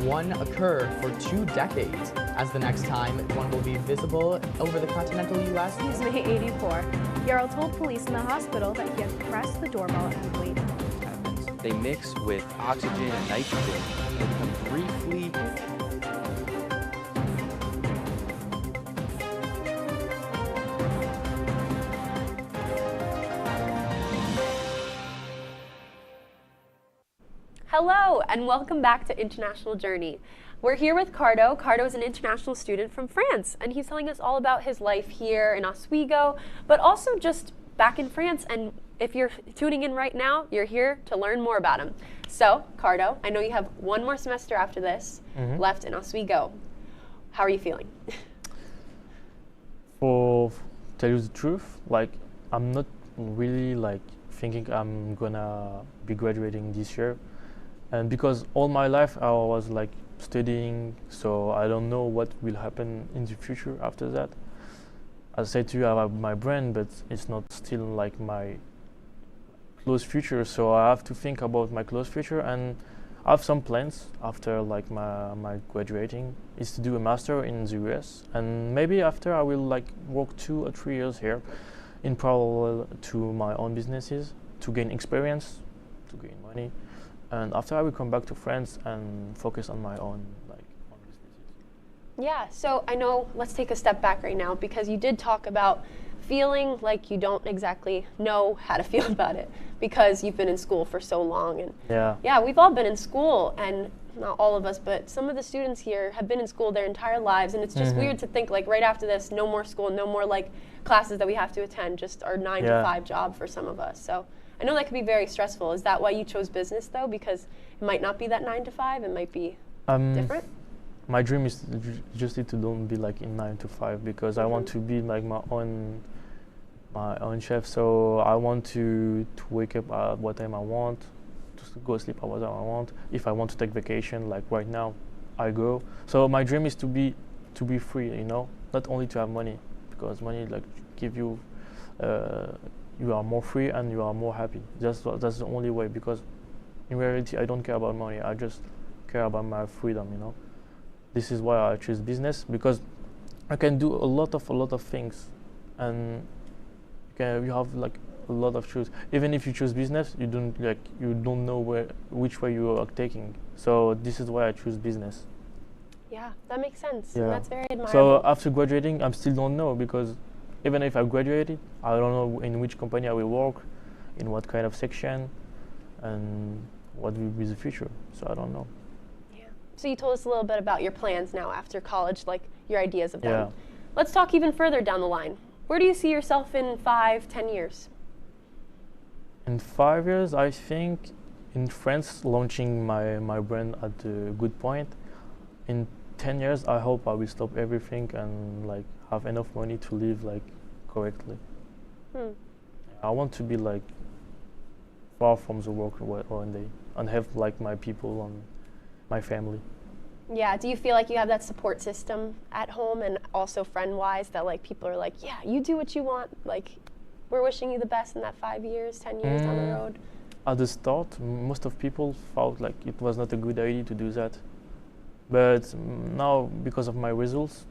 one occur for 2 decades, as the next time one will be visible over the continental U.S. He's May 84. Yarrow told police in the hospital that he had pressed the doorbell and waited. They mix with oxygen and nitrogen and become briefly Hello, and welcome back to International Journey. We're here with Cardo. Cardo is an international student from France, and he's telling us all about his life here in Oswego, but also just back in France. And if you're tuning in right now, you're here to learn more about him. So, Cardo, I know you have one more semester after this left in Oswego. How are you feeling? For tell you the truth, like I'm not really like thinking I'm gonna be graduating this year. And because all my life I was like studying, so I don't know what will happen in the future after that. As I said to you, I have my brand, but it's not still like my close future, so I have to think about my close future, and I have some plans after like my graduating is to do a master in the US, and maybe after I will like work 2 or 3 years here in parallel to my own businesses to gain experience, to gain money. And after I will come back to France and focus on my own businesses. Yeah, so I know, let's take a step back right now, because you did talk about feeling like you don't exactly know how to feel about it because you've been in school for so long. And yeah, we've all been in school, and not all of us, but some of the students here have been in school their entire lives, and it's just weird to think like right after this, no more school, no more like classes that we have to attend, just our 9 to 5 job for some of us. So I know that could be very stressful. Is that why you chose business though? Because it might not be that 9 to 5, it might be different? My dream is just to don't be like in 9 to 5, because I want to be like my own chef. So I want to wake up at what time I want, to go sleep at what time I want. If I want to take vacation, like right now, I go. So my dream is to be free, you know, not only to have money, because money like give you you are more free and you are more happy. That's the only way, because in reality I don't care about money, I just care about my freedom, you know. This is why I choose business, because I can do a lot of things, and you have like a lot of choice. Even if you choose business, you don't know which way you are taking. So this is why I choose business. Yeah, that makes sense. Yeah. And that's very admirable. So after graduating, I still don't know, because even if I graduated, I don't know in which company I will work, in what kind of section, and what will be the future. So I don't know. Yeah. So you told us a little bit about your plans now after college, like your ideas of them. Yeah. Let's talk even further down the line. Where do you see yourself in 5, 10 years? In 5 years, I think in France, launching my brand at a good point. In 10 years, I hope I will stop everything and like have enough money to live like correctly. I want to be like far from the work one day and have like my people and my family. Yeah, do you feel like you have that support system at home and also friend-wise that like people are like, yeah, you do what you want, like we're wishing you the best in that 5 years, 10 years down the road? At the start, most of people felt like it was not a good idea to do that. But now, because of my results,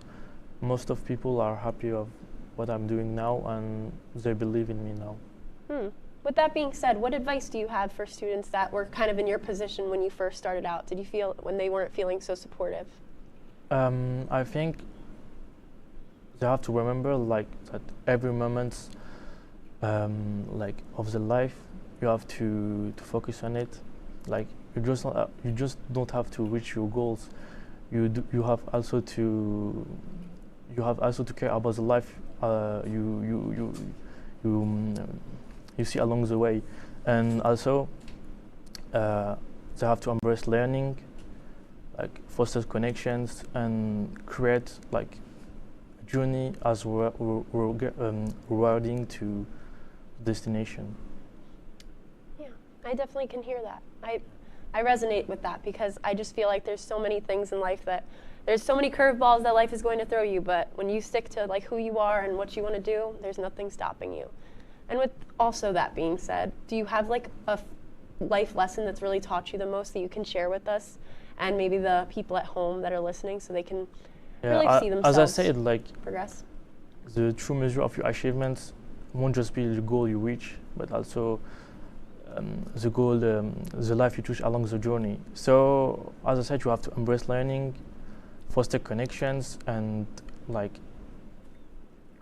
most of people are happy of what I'm doing now, and they believe in me now. With that being said, what advice do you have for students that were kind of in your position when you first started out? Did you feel when they weren't feeling so supportive? I think they have to remember like that every moment like of the life, you have to focus on it. Like you just don't have to reach your goals. You have also to care about the life you see along the way, and also they have to embrace learning, like foster connections, and create like a journey as rewarding to destination. Yeah, I definitely can hear that. I resonate with that because I just feel like there's so many things in life that there's so many curveballs that life is going to throw you, but when you stick to like who you are and what you want to do, there's nothing stopping you. And with also that being said, do you have like a life lesson that's really taught you the most that you can share with us and maybe the people at home that are listening so they can really see themselves as I said, like progress? The true measure of your achievements won't just be the goal you reach, but also the goal, the life you choose along the journey. So, as I said, you have to embrace learning, foster connections, and like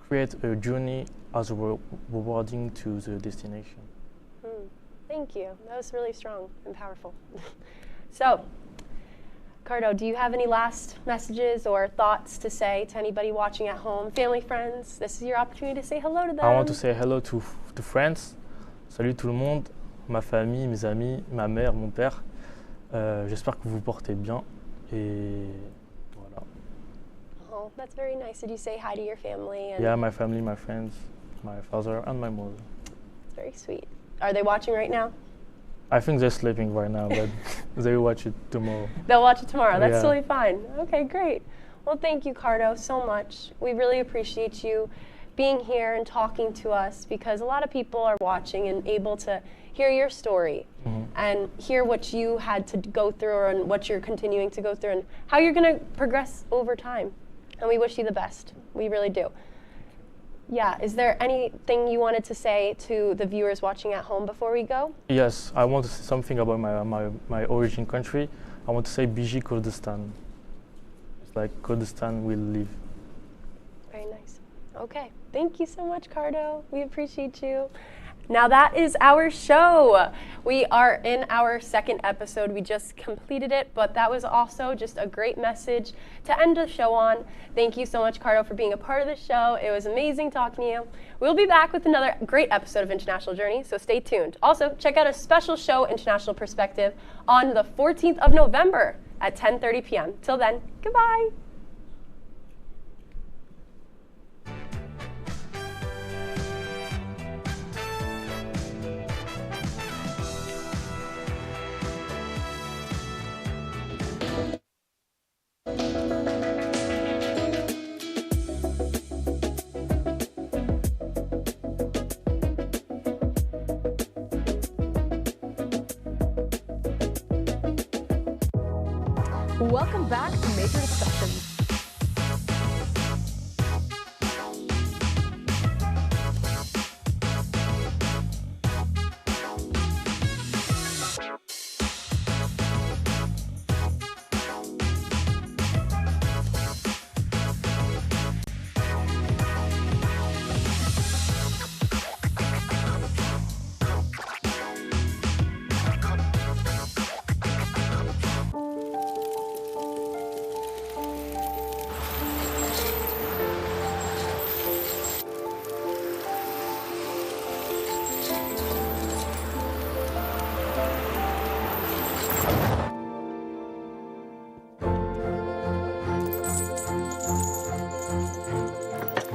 create a journey as rewarding to the destination. Thank you. That was really strong and powerful. So, Cardo, do you have any last messages or thoughts to say to anybody watching at home, family, friends? This is your opportunity to say hello to them. I want to say hello to friends. Salut tout le monde, ma famille, mes amis, ma mère, mon père. J'espère que vous vous portez bien. Et voilà. Oh, that's very nice. Did you say hi to your family? And yeah, my family, my friends, my father, and my mother. It's very sweet. Are they watching right now? I think they're sleeping right now, but they will watch it tomorrow. They'll watch it tomorrow. That's Yeah. totally fine. Okay, great. Well, thank you, Cardo, so much. We really appreciate you being here and talking to us because a lot of people are watching and able to hear your story and hear what you had to go through and what you're continuing to go through and how you're going to progress over time. And we wish you the best. We really do. Yeah, is there anything you wanted to say to the viewers watching at home before we go? Yes, I want to say something about my origin country. I want to say Biji Kurdistan. It's like Kurdistan will live. Very nice. Okay, thank you so much, Cardo. We appreciate you. Now that is our show. We are in our second episode. We just completed it, but that was also just a great message to end the show on. Thank you so much, Cardo, for being a part of the show. It was amazing talking to you. We'll be back with another great episode of International Journey, so stay tuned. Also, check out a special show, International Perspective, on the 14th of November at 10:30 p.m. Till then, goodbye. Welcome back to Major Discussions.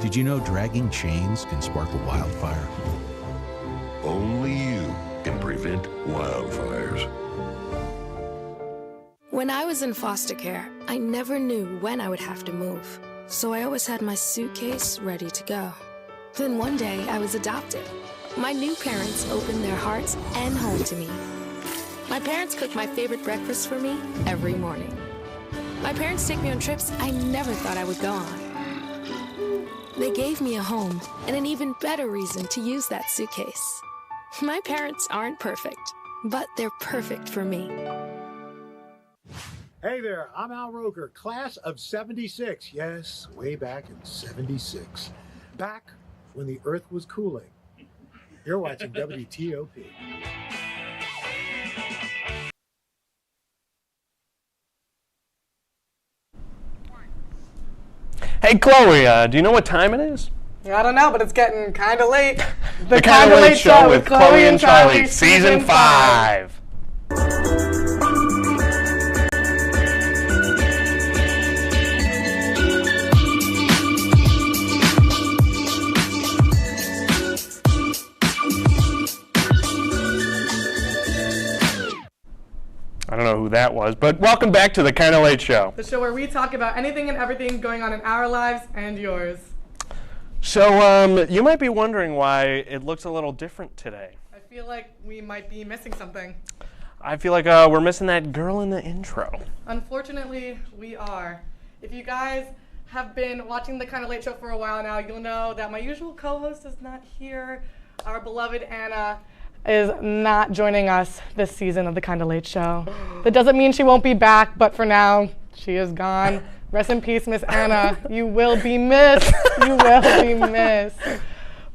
Did you know dragging chains can spark a wildfire? Only you can prevent wildfires. When I was in foster care, I never knew when I would have to move, so I always had my suitcase ready to go. Then one day, I was adopted. My new parents opened their hearts and home to me. My parents cook my favorite breakfast for me every morning. My parents take me on trips I never thought I would go on. They gave me a home and an even better reason to use that suitcase. My parents aren't perfect, but they're perfect for me. Hey there, I'm Al Roker, class of 76. Yes, way back in 76. Back when the Earth was cooling. You're watching WTOP. Hey, Chloe, do you know what time it is? I don't know, but it's getting kind of late. The Kinda Late Show with Chloe and Charlie, Season 5. I know who that was, but welcome back to the Kinda Late Show. The show where we talk about anything and everything going on in our lives and yours. So, you might be wondering why it looks a little different today. I feel like we might be missing something. I feel like we're missing that girl in the intro. Unfortunately, we are. If you guys have been watching the Kinda Late Show for a while now, you'll know that my usual co-host is not here. Our beloved Anna is not joining us this season of the Kinda Late Show. That doesn't mean she won't be back, but for now, she is gone. Rest in peace, Miss Anna. You will be missed. You will be missed.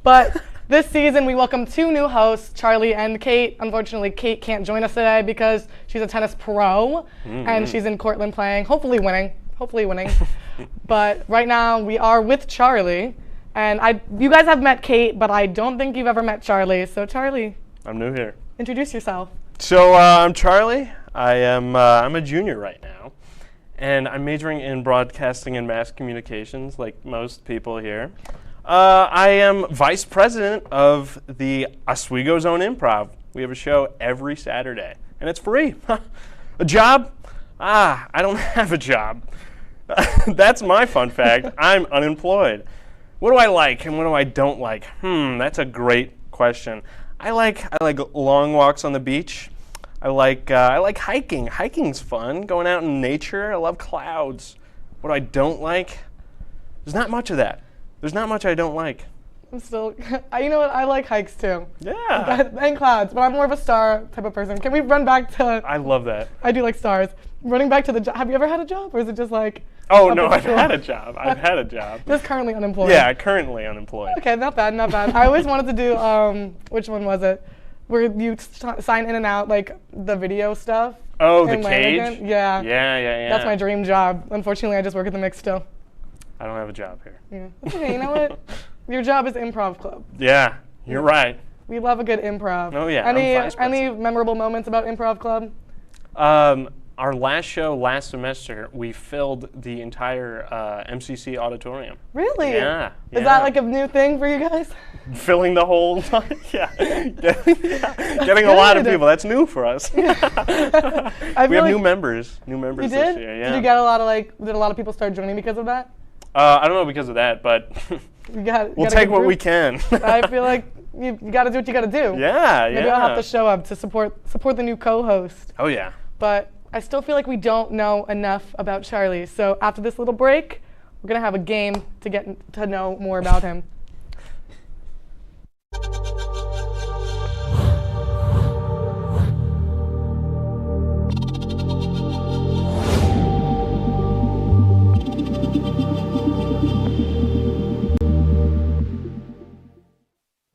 But this season, we welcome 2 new hosts, Charlie and Kate. Unfortunately, Kate can't join us today because she's a tennis pro, and she's in Cortland playing, hopefully winning. But right now, we are with Charlie. And you guys have met Kate, but I don't think you've ever met Charlie. So Charlie, I'm new here. introduce yourself. So, I'm Charlie. I'm a junior right now, and I'm majoring in broadcasting and mass communications, like most people here. I am vice president of the Oswego Zone Improv. We have a show every Saturday, and it's free. A job? I don't have a job. That's my fun fact. I'm unemployed. What do I like and what do I don't like? That's a great question. I like long walks on the beach. I like hiking. Hiking's fun. Going out in nature. I love clouds. What I don't like? There's not much of that. There's not much I don't like. I'm still, you know what? I like hikes too. Yeah. And clouds, but I'm more of a star type of person. Can we run back to? I love that. I do like stars. Running back to the job. Have you ever had a job, or is it just like? Oh no, I've had a job. I've had a job. Just currently unemployed. Yeah, currently unemployed. Okay, not bad, not bad. I always wanted to do, which one was it? Where you sign in and out, like, the video stuff. Oh, the cage? Yeah. Yeah. That's my dream job. Unfortunately, I just work at the mix still. I don't have a job here. Yeah. That's okay, you know what? Your job is improv club. Yeah, you're right. We love a good improv. Oh yeah. Any memorable moments about improv club? Our last show last semester, we filled the entire MCC auditorium. Really? Yeah. Is that like a new thing for you guys? Filling the whole, yeah. Getting a lot of people. That's new for us. We have new members. New members this year. Yeah. Did you get a lot of did a lot of people start joining because of that? I don't know because of that, but we'll take what we can. I feel like you got to do what you got to do. Yeah, Maybe I'll have to show up to support the new co-host. Oh yeah. But I still feel like we don't know enough about Charlie. So after this little break, we're going to have a game to get to know more about him.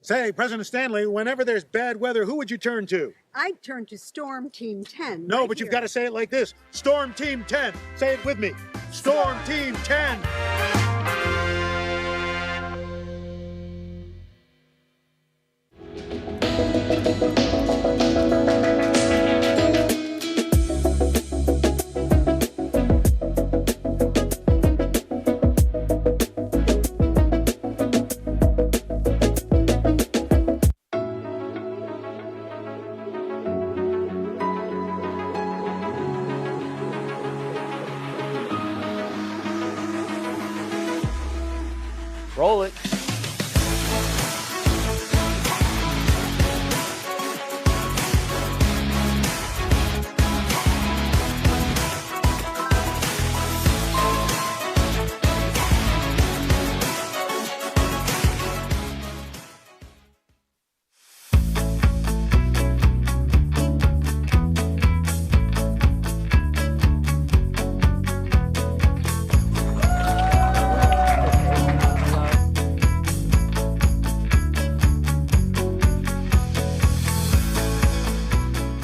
Say, President Stanley, whenever there's bad weather, who would you turn to? I'd turn to Storm Team 10. No, but you've got to say it like this. Storm Team 10. Say it with me. Storm Team 10. Roll it.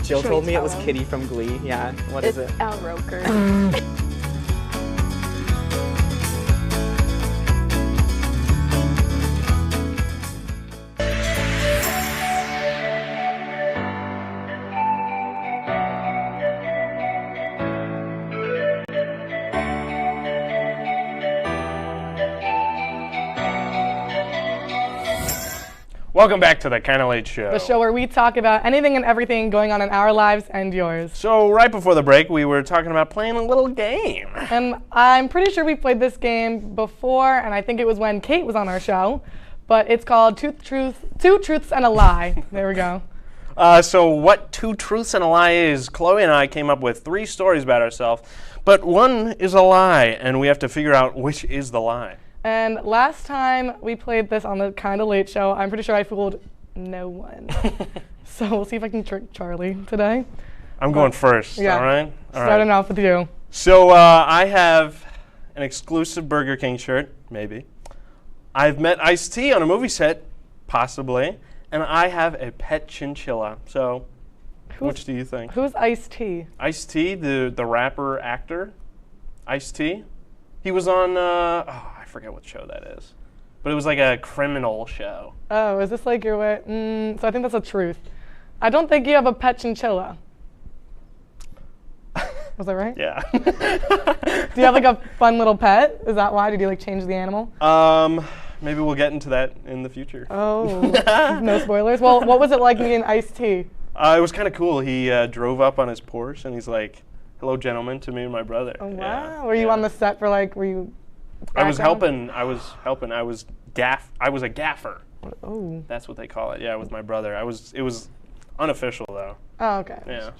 Jill told me it was Kitty from Glee. Yeah, what is it? Al Roker. Welcome back to the Kinda Late Show. The show where we talk about anything and everything going on in our lives and yours. So right before the break, we were talking about playing a little game. And I'm pretty sure we played this game before, and I think it was when Kate was on our show. But it's called Two Truths and a Lie. There we go. So what Two Truths and a Lie is, Chloe and I came up with 3 stories about ourselves, but one is a lie, and we have to figure out which is the lie. And last time we played this on the Kinda Late Show, I'm pretty sure I fooled no one. So we'll see if I can trick Charlie today. I'm going first, yeah. all right? Starting off with you. So I have an exclusive Burger King shirt, maybe. I've met Ice-T on a movie set, possibly. And I have a pet chinchilla. So which do you think? Who's Ice-T? Ice-T, the rapper actor. Ice-T. He was on, I forget what show that is. But it was like a criminal show. Oh, is this like your way? So I think that's a truth. I don't think you have a pet chinchilla. Was that right? Yeah. Do you have like a fun little pet? Is that why? Did you like change the animal? Maybe we'll get into that in the future. Oh, no spoilers. Well, what was it like meeting Ice-T? It was kind of cool. He drove up on his Porsche and he's like, "Hello, gentlemen," to me and my brother. Oh, wow. Yeah. Were you on the set for like, were you I was helping. I was a gaffer. Oh. That's what they call it. Yeah, with my brother. It was unofficial though. Oh, okay. Yeah.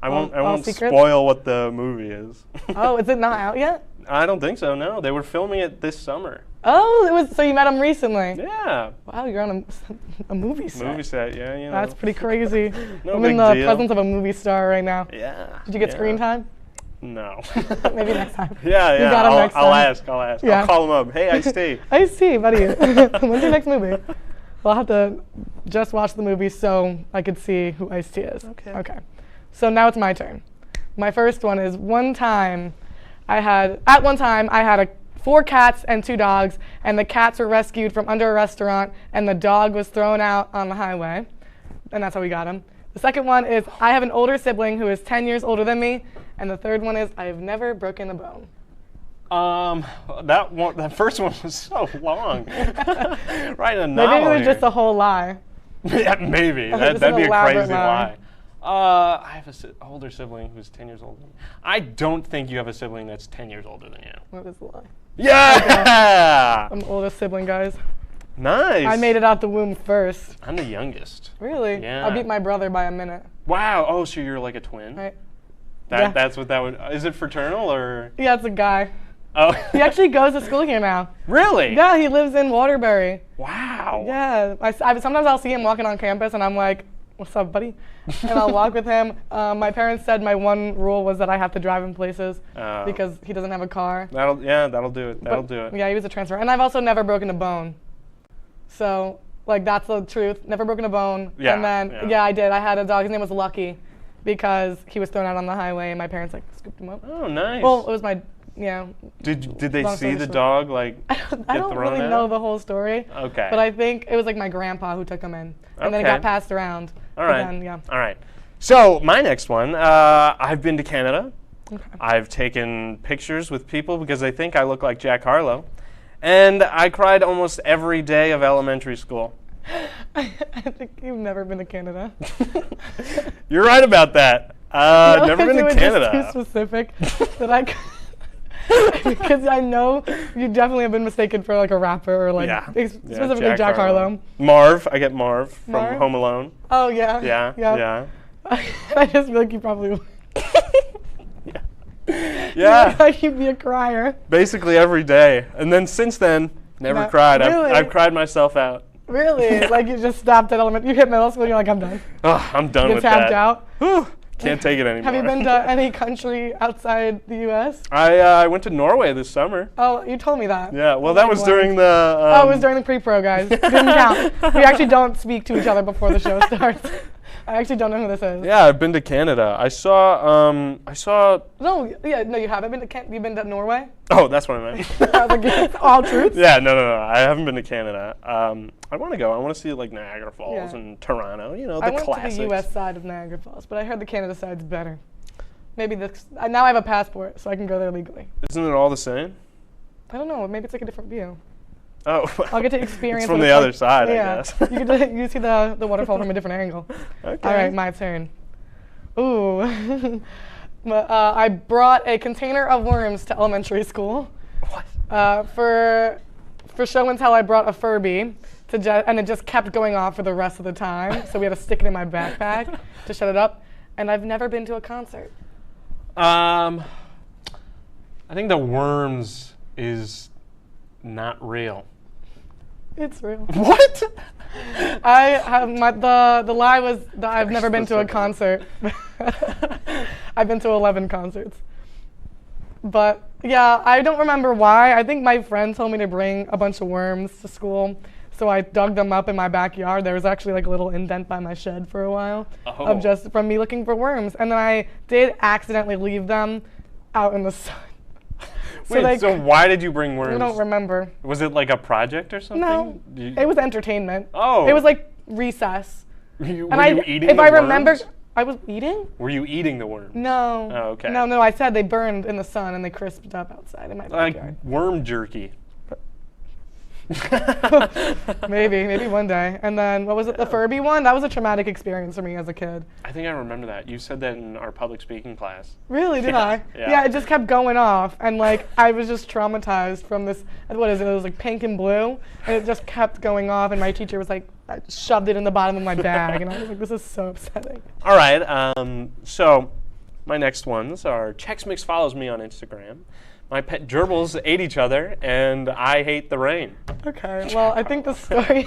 I won't secrets? spoil what the movie is. Oh, is it not out yet? I don't think so. No, they were filming it this summer. Oh, it was. So you met him recently? Yeah. Wow, you're on a movie set. Movie set, yeah, you know. That's pretty crazy. No I'm big in the deal. presence of a movie star right now. Yeah. Did you get screen time? No. Maybe next time. Yeah, You got him next I'll time. ask. Yeah. I'll call him up. Hey, Ice-T. Ice-T, buddy. When's your next movie? Well, I'll have to just watch the movie so I could see who Ice-T is. Okay. So now it's my turn. My first one is one time I had 4 cats and 2 dogs, and the cats were rescued from under a restaurant, and the dog was thrown out on the highway, and that's how we got him. The second one is I have an older sibling who is 10 years older than me, and the third one is I have never broken a bone. That first one was so long. Right in a Maybe novel it was here. just a whole lie. Yeah, maybe. Just That'd an be a elaborate crazy lie. lie. I have an older sibling who's 10 years older than me. I don't think you have a sibling that's 10 years older than you. What is the lie? Yeah! I'm the oldest sibling, guys. Nice. I made it out the womb first. I'm the youngest. Really? Yeah. I beat my brother by a minute. Wow. Oh, so you're like a twin? Right. Yeah. That's what that would. Is it fraternal or? Yeah, it's a guy. Oh. He actually goes to school here now. Really? Yeah, he lives in Waterbury. Wow. Yeah. Sometimes I'll see him walking on campus, and I'm like, "What's up, buddy?" And I'll walk with him. My parents said my one rule was that I have to drive him places because he doesn't have a car. That'll do it. That'll do it. Yeah, he was a transfer, and I've also never broken a bone. So, like, that's the truth. Never broken a bone. Yeah, And then, yeah. I did. I had a dog. His name was Lucky because he was thrown out on the highway, and my parents, like, scooped him up. Oh, nice. Well, it was my, yeah. Did they long see story the short. dog, like, I don't really know the whole story. Okay. But I think it was, like, my grandpa who took him in. And then it Okay. got passed around. All But right. then, yeah. All right. So my next one, I've been to Canada. Okay. I've taken pictures with people because they think I look like Jack Harlow. And I cried almost every day of elementary school. I think you've never been to Canada. You're right about that. No, Never been you to were Canada. Just too specific that I because I know you definitely have been mistaken for like a rapper or like specifically Jack Harlow. Marv, I get Marv from Marv? Home Alone. Oh yeah. Yeah. I just feel like you probably would. Yeah. Like you'd be a crier. Basically every day. And then since then, never cried. Really? I've cried myself out. Really? Yeah. Like you just stopped at elementary. You hit middle school and you're like, I'm done. Oh, I'm done Get with tapped that. out. Whew, can't take it anymore. Have you been to any country outside the U.S.? I went to Norway this summer. Oh, you told me that. Yeah, well, that was during the... oh, it was during the pre-pro, guys. Didn't count. We actually don't speak to each other before the show starts. I actually don't know who this is. Yeah, I've been to Canada. I saw... No, you haven't been to You've been to Norway? Oh, that's what I meant. I was like, it's all truth? Yeah, no. I haven't been to Canada. I want to go. I want to see like Niagara Falls and Toronto. You know, the classics. I went to the U.S. side of Niagara Falls, but I heard the Canada side's better. Maybe this. Now I have a passport, so I can go there legally. Isn't it all the same? I don't know. Maybe it's like a different view. Oh. I'll get to experience It's from what the it's other like. side, I Yeah. guess. You see the waterfall from a different angle. Okay. All right, my turn. Ooh. I brought a container of worms to elementary school. What? For show and tell, I brought a Furby, and it just kept going off for the rest of the time. So we had to stick it in my backpack to shut it up. And I've never been to a concert. I think the worms is not real. It's real. What? I have the lie was that I've never been to a concert. I've been to 11 concerts. But yeah, I don't remember why. I think my friend told me to bring a bunch of worms to school. So I dug them up in my backyard. There was actually like a little indent by my shed for a while of just from me looking for worms. And then I did accidentally leave them out in the sun. Wait, so why did you bring worms? I don't remember. Was it like a project or something? No, it was entertainment. Oh. It was like recess. Were you eating if the I worms? remember, I was eating? Were you eating the worms? No. Oh, okay. No, I said they burned in the sun and they crisped up outside in my backyard. Like worm jerky. maybe one day. And then what was it? The Furby one? That was a traumatic experience for me as a kid. I think I remember that. You said that in our public speaking class. Really? Did I? Yeah, it just kept going off, and like I was just traumatized from this. What is it? It was like pink and blue, and it just kept going off. And my teacher was like, I shoved it in the bottom of my bag, and I was like, this is so upsetting. All right. So my next ones are Chex Mix follows me on Instagram. My pet gerbils ate each other, and I hate the rain. Okay, well, I think the story,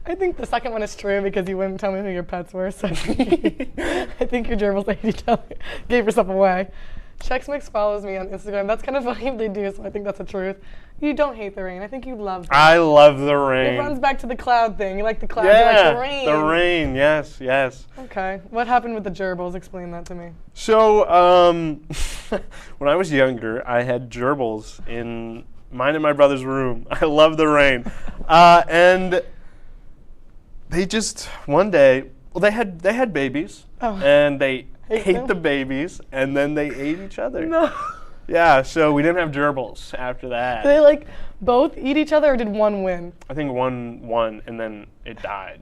I think the second one is true because you wouldn't tell me who your pets were, so I think your gerbils ate each other, gave yourself away. Chex Mix follows me on Instagram. That's kind of funny if they do, so I think that's the truth. You don't hate the rain. I think you love the rain. I love the rain. It runs back to the cloud thing. You like the clouds, Yeah, you like the rain. the rain, yes. Okay, what happened with the gerbils? Explain that to me. So, when I was younger, I had gerbils in mine and my brother's room. I love the rain. And they just, one day, well, they had babies, and they ate the babies, and then they ate each other. No. Yeah, so we didn't have gerbils after that. Did they like both eat each other, or did one win? I think one won, and then it died.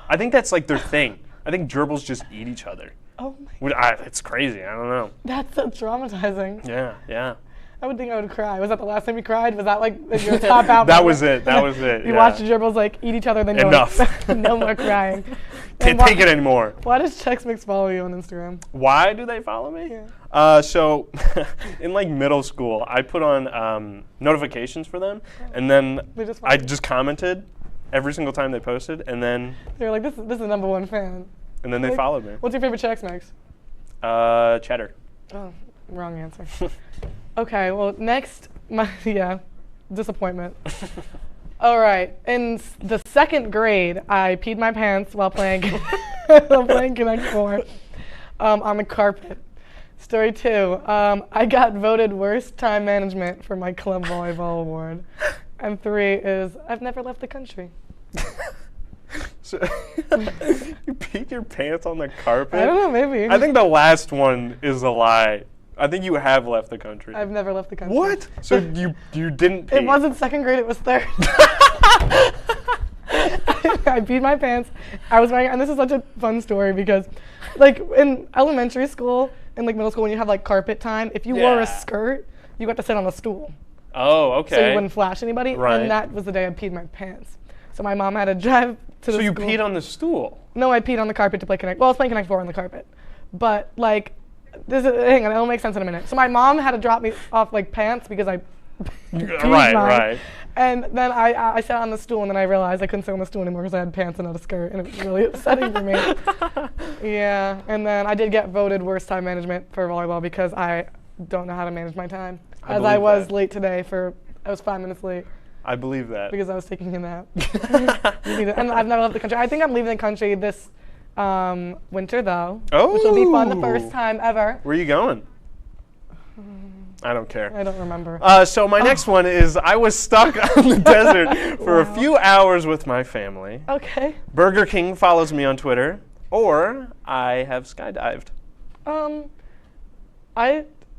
I think that's like their thing. I think gerbils just eat each other. Oh my. It's crazy. I don't know. That's so traumatizing. Yeah. I would think I would cry. Was that the last time you cried? Was that like your top out? That was it. You watched the gerbils like eat each other, then you're Enough. like, no more crying. Can't take it anymore. Why does Chex Mix follow you on Instagram? Why do they follow me? Yeah. So in like middle school, I put on notifications for them, and then I just commented every single time they posted, and then they're like, this is the #1 fan. And then they followed me. What's your favorite Chex Mix? Cheddar. Oh, wrong answer. Okay, well next, disappointment. All right, in the 2nd grade, I peed my pants while playing Connect 4 on the carpet. Story 2, I got voted worst time management for my club volleyball award. And 3 is I've never left the country. So you peed your pants on the carpet? I don't know, maybe. I think the last one is a lie. I think you have left the country. I've never left the country. What? So you didn't pee? It wasn't 2nd grade, it was 3rd. I peed my pants. I was wearing, and this is such a fun story because, like, in elementary school and like middle school, when you have like carpet time, if you wore a skirt, you got to sit on a stool. Oh, okay. So you wouldn't flash anybody. Right. And that was the day I peed my pants. So my mom had to drive to the school. So you peed on the stool? No, I peed on the carpet to play Connect. Well, I was playing Connect 4 on the carpet. But like, hang on, it'll make sense in a minute. So my mom had to drop me off like pants because I peed mine. Right. And then I sat on the stool, and then I realized I couldn't sit on the stool anymore because I had pants and not a skirt, and it was really upsetting for me. Yeah, and then I did get voted worst time management for volleyball because I don't know how to manage my time. As I was late today I was 5 minutes late. I believe that. Because I was taking a nap. And I've never left the country. I think I'm leaving the country this winter, though. Oh. Which will be fun, the first time ever. Where are you going? I don't care. I don't remember. So my next one is I was stuck on the desert for a few hours with my family. Okay. Burger King follows me on Twitter, or I have skydived.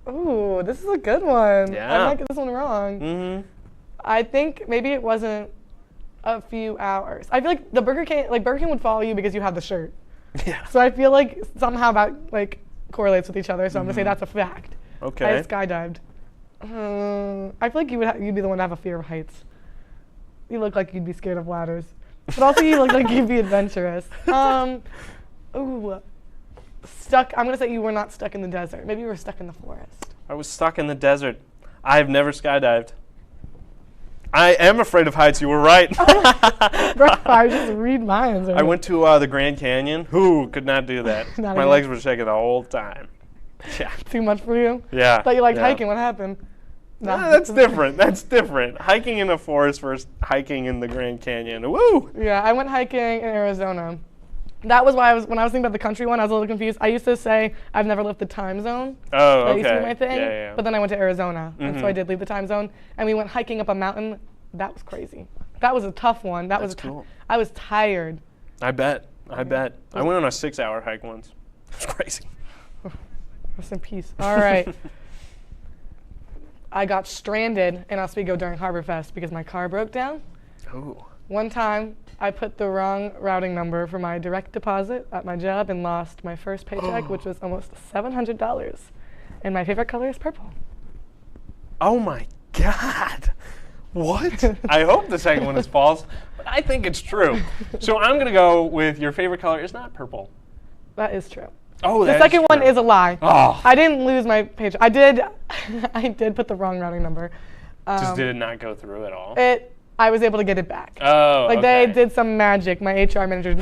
Ooh, this is a good one. Yeah. I might get this one wrong. Mm-hmm. I think maybe it wasn't a few hours. I feel like the Burger King would follow you because you have the shirt. Yeah. So I feel like somehow that like correlates with each other. So I'm gonna say that's a fact. Okay. I skydived. I feel like you'd be the one to have a fear of heights. You look like you'd be scared of ladders, but also you look like you'd be adventurous. Ooh, stuck. I'm gonna say you were not stuck in the desert. Maybe you were stuck in the forest. I was stuck in the desert. I've never skydived. I am afraid of heights. You were right. Bro, I just read minds. I went to the Grand Canyon. Who could not do that? Not My again. legs were shaking the whole time. Yeah. Too much for you? Yeah. Thought you liked yeah. hiking. What happened? No. That's different. That's different. Hiking in a forest versus hiking in the Grand Canyon. Woo! Yeah, I went hiking in Arizona. That was why when I was thinking about the country one, I was a little confused. I used to say I've never left the time zone. Oh, okay. That used to be my thing. Yeah, yeah. But then I went to Arizona, and so I did leave the time zone. And we went hiking up a mountain. That was crazy. That was a tough one. That's cool. I was tired. I bet. I bet. I went on a 6-hour hike once. It was crazy. Rest in peace. All right. I got stranded in Oswego during Harborfest because my car broke down. Oh. One time, I put the wrong routing number for my direct deposit at my job and lost my first paycheck, which was almost $700. And my favorite color is purple. Oh my God. What? I hope the second one is false, but I think it's true. So I'm going to go with your favorite color is not purple. That is true. Oh, the second one is a lie. Oh. I didn't lose my paycheck. I did put the wrong routing number. Just did it not go through at all? I was able to get it back. Oh, like okay. they did some magic. My HR manager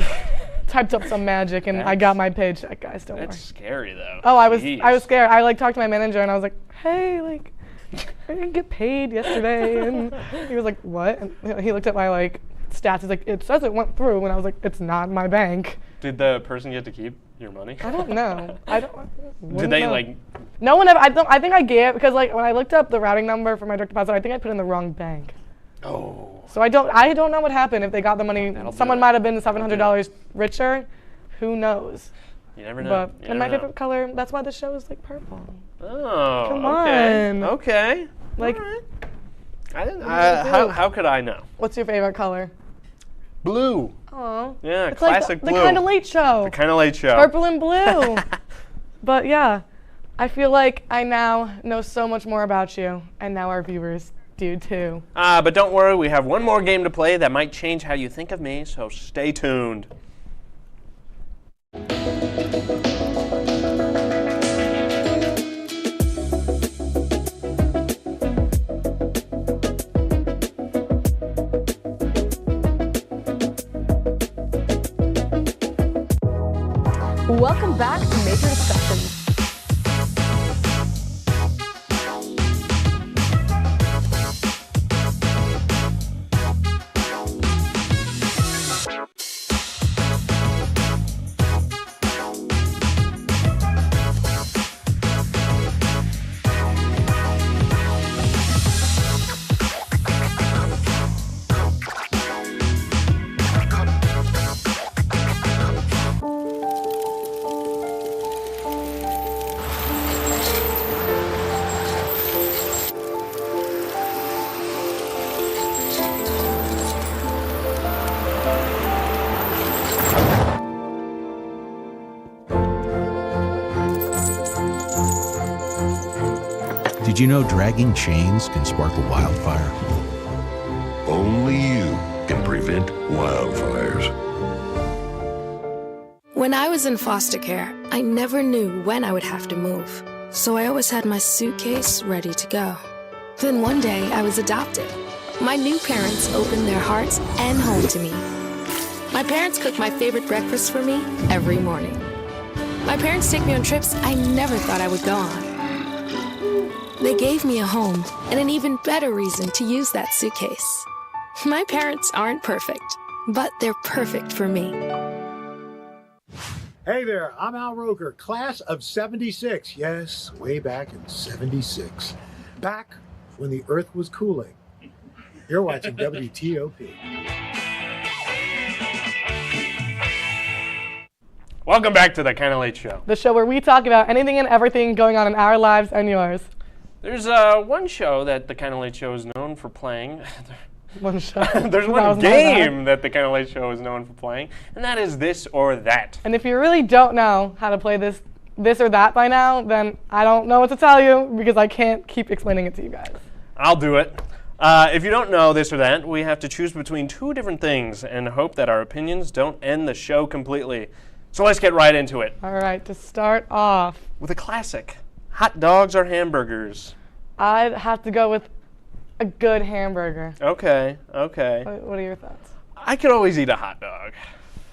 typed up some magic, and I got my paycheck, guys. Don't worry. That's scary, though. Oh, I was Jeez. scared. I like talked to my manager, and I was like, hey, like, I didn't get paid yesterday, and he was like, what? And he looked at my like stats. He's like, it says it went through, and I was like, it's not in my bank. Did the person get to keep your money? I don't know. Did they like? No one ever. I think I gave because like when I looked up the routing number for my direct deposit, I think I put in the wrong bank. Oh. So I don't know what happened if they got the money. Someone might have been $700 richer. Who knows? You never know. But and my favorite color. That's why the show is like purple. Oh. Come okay. on. Okay. Like. Right. How could I know? What's your favorite color? Blue. Oh. Yeah, it's classic like blue. The Kind of Late Show. The Kind of Late Show. Purple and blue. But yeah, I feel like I now know so much more about you, and now our viewers do too. But don't worry, we have one more game to play that might change how you think of me, so stay tuned. Welcome back to Major Discussions. Did you know dragging chains can spark a wildfire? Only you can prevent wildfires. When I was in foster care, I never knew when I would have to move. So I always had my suitcase ready to go. Then one day I was adopted. My new parents opened their hearts and home to me. My parents cook my favorite breakfast for me every morning. My parents take me on trips I never thought I would go on. They gave me a home and an even better reason to use that suitcase. My parents aren't perfect, but they're perfect for me. Hey there, I'm Al Roker, class of 76. Yes, way back in 76. Back when the earth was cooling. You're watching WTOP. Welcome back to the Kind of Late Show. The show where we talk about anything and everything going on in our lives and yours. There's one show that the Kind of Late Show is known for playing. One show. There's one game that the Kind of Late Show is known for playing, and that is This or That. And if you really don't know how to play this or that by now, then I don't know what to tell you because I can't keep explaining it to you guys. I'll do it. If you don't know this or that, we have to choose between two different things and hope that our opinions don't end the show completely. So let's get right into it. All right, to start off. With a classic, hot dogs or hamburgers? I'd have to go with a good hamburger. Okay, okay. What are your thoughts? I could always eat a hot dog.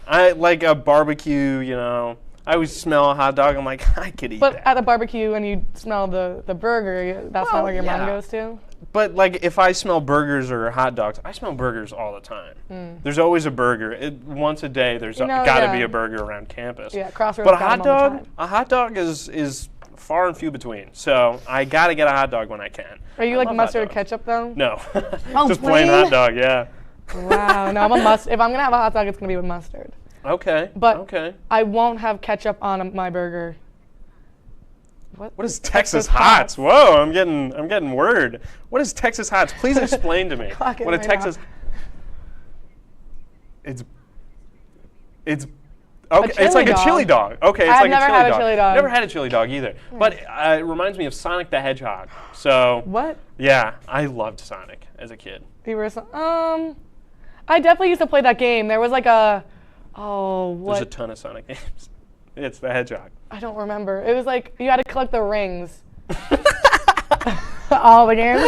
I like a barbecue, you know. I always smell a hot dog. I'm like, I could eat that. But at a barbecue and you smell the burger, that's not where your mind goes to? But like if I smell burgers or hot dogs, I smell burgers all the time. There's always a burger. Once a day, there's got to be a burger around campus. Yeah, Crossroads. But a hot dog is far and few between. So I got to get a hot dog when I can. Are you like mustard or ketchup though? No, just plain hot dog. Yeah. Wow. No, I'm a mustard. If I'm gonna have a hot dog, it's gonna be with mustard. Okay. But I won't have ketchup on my burger. What is Texas Hots? Whoa, I'm getting word. What is Texas Hots? Please explain to me. What a Texas. It's okay. It's like a chili dog. Okay, it's like a chili dog. I've never had a chili dog. Never had a chili dog either. But it reminds me of Sonic the Hedgehog. So what? Yeah, I loved Sonic as a kid. You were I definitely used to play that game. There was like a There's a ton of Sonic games. It's the Hedgehog. I don't remember. It was like you had to collect the rings. All the games?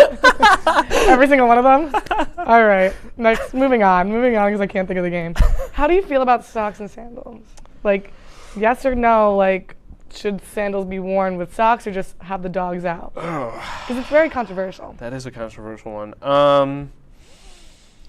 Every single one of them? All right. Next, moving on because I can't think of the game. How do you feel about socks and sandals? Like, yes or no, like, should sandals be worn with socks or just have the dogs out? Because it's very controversial. That is a controversial one.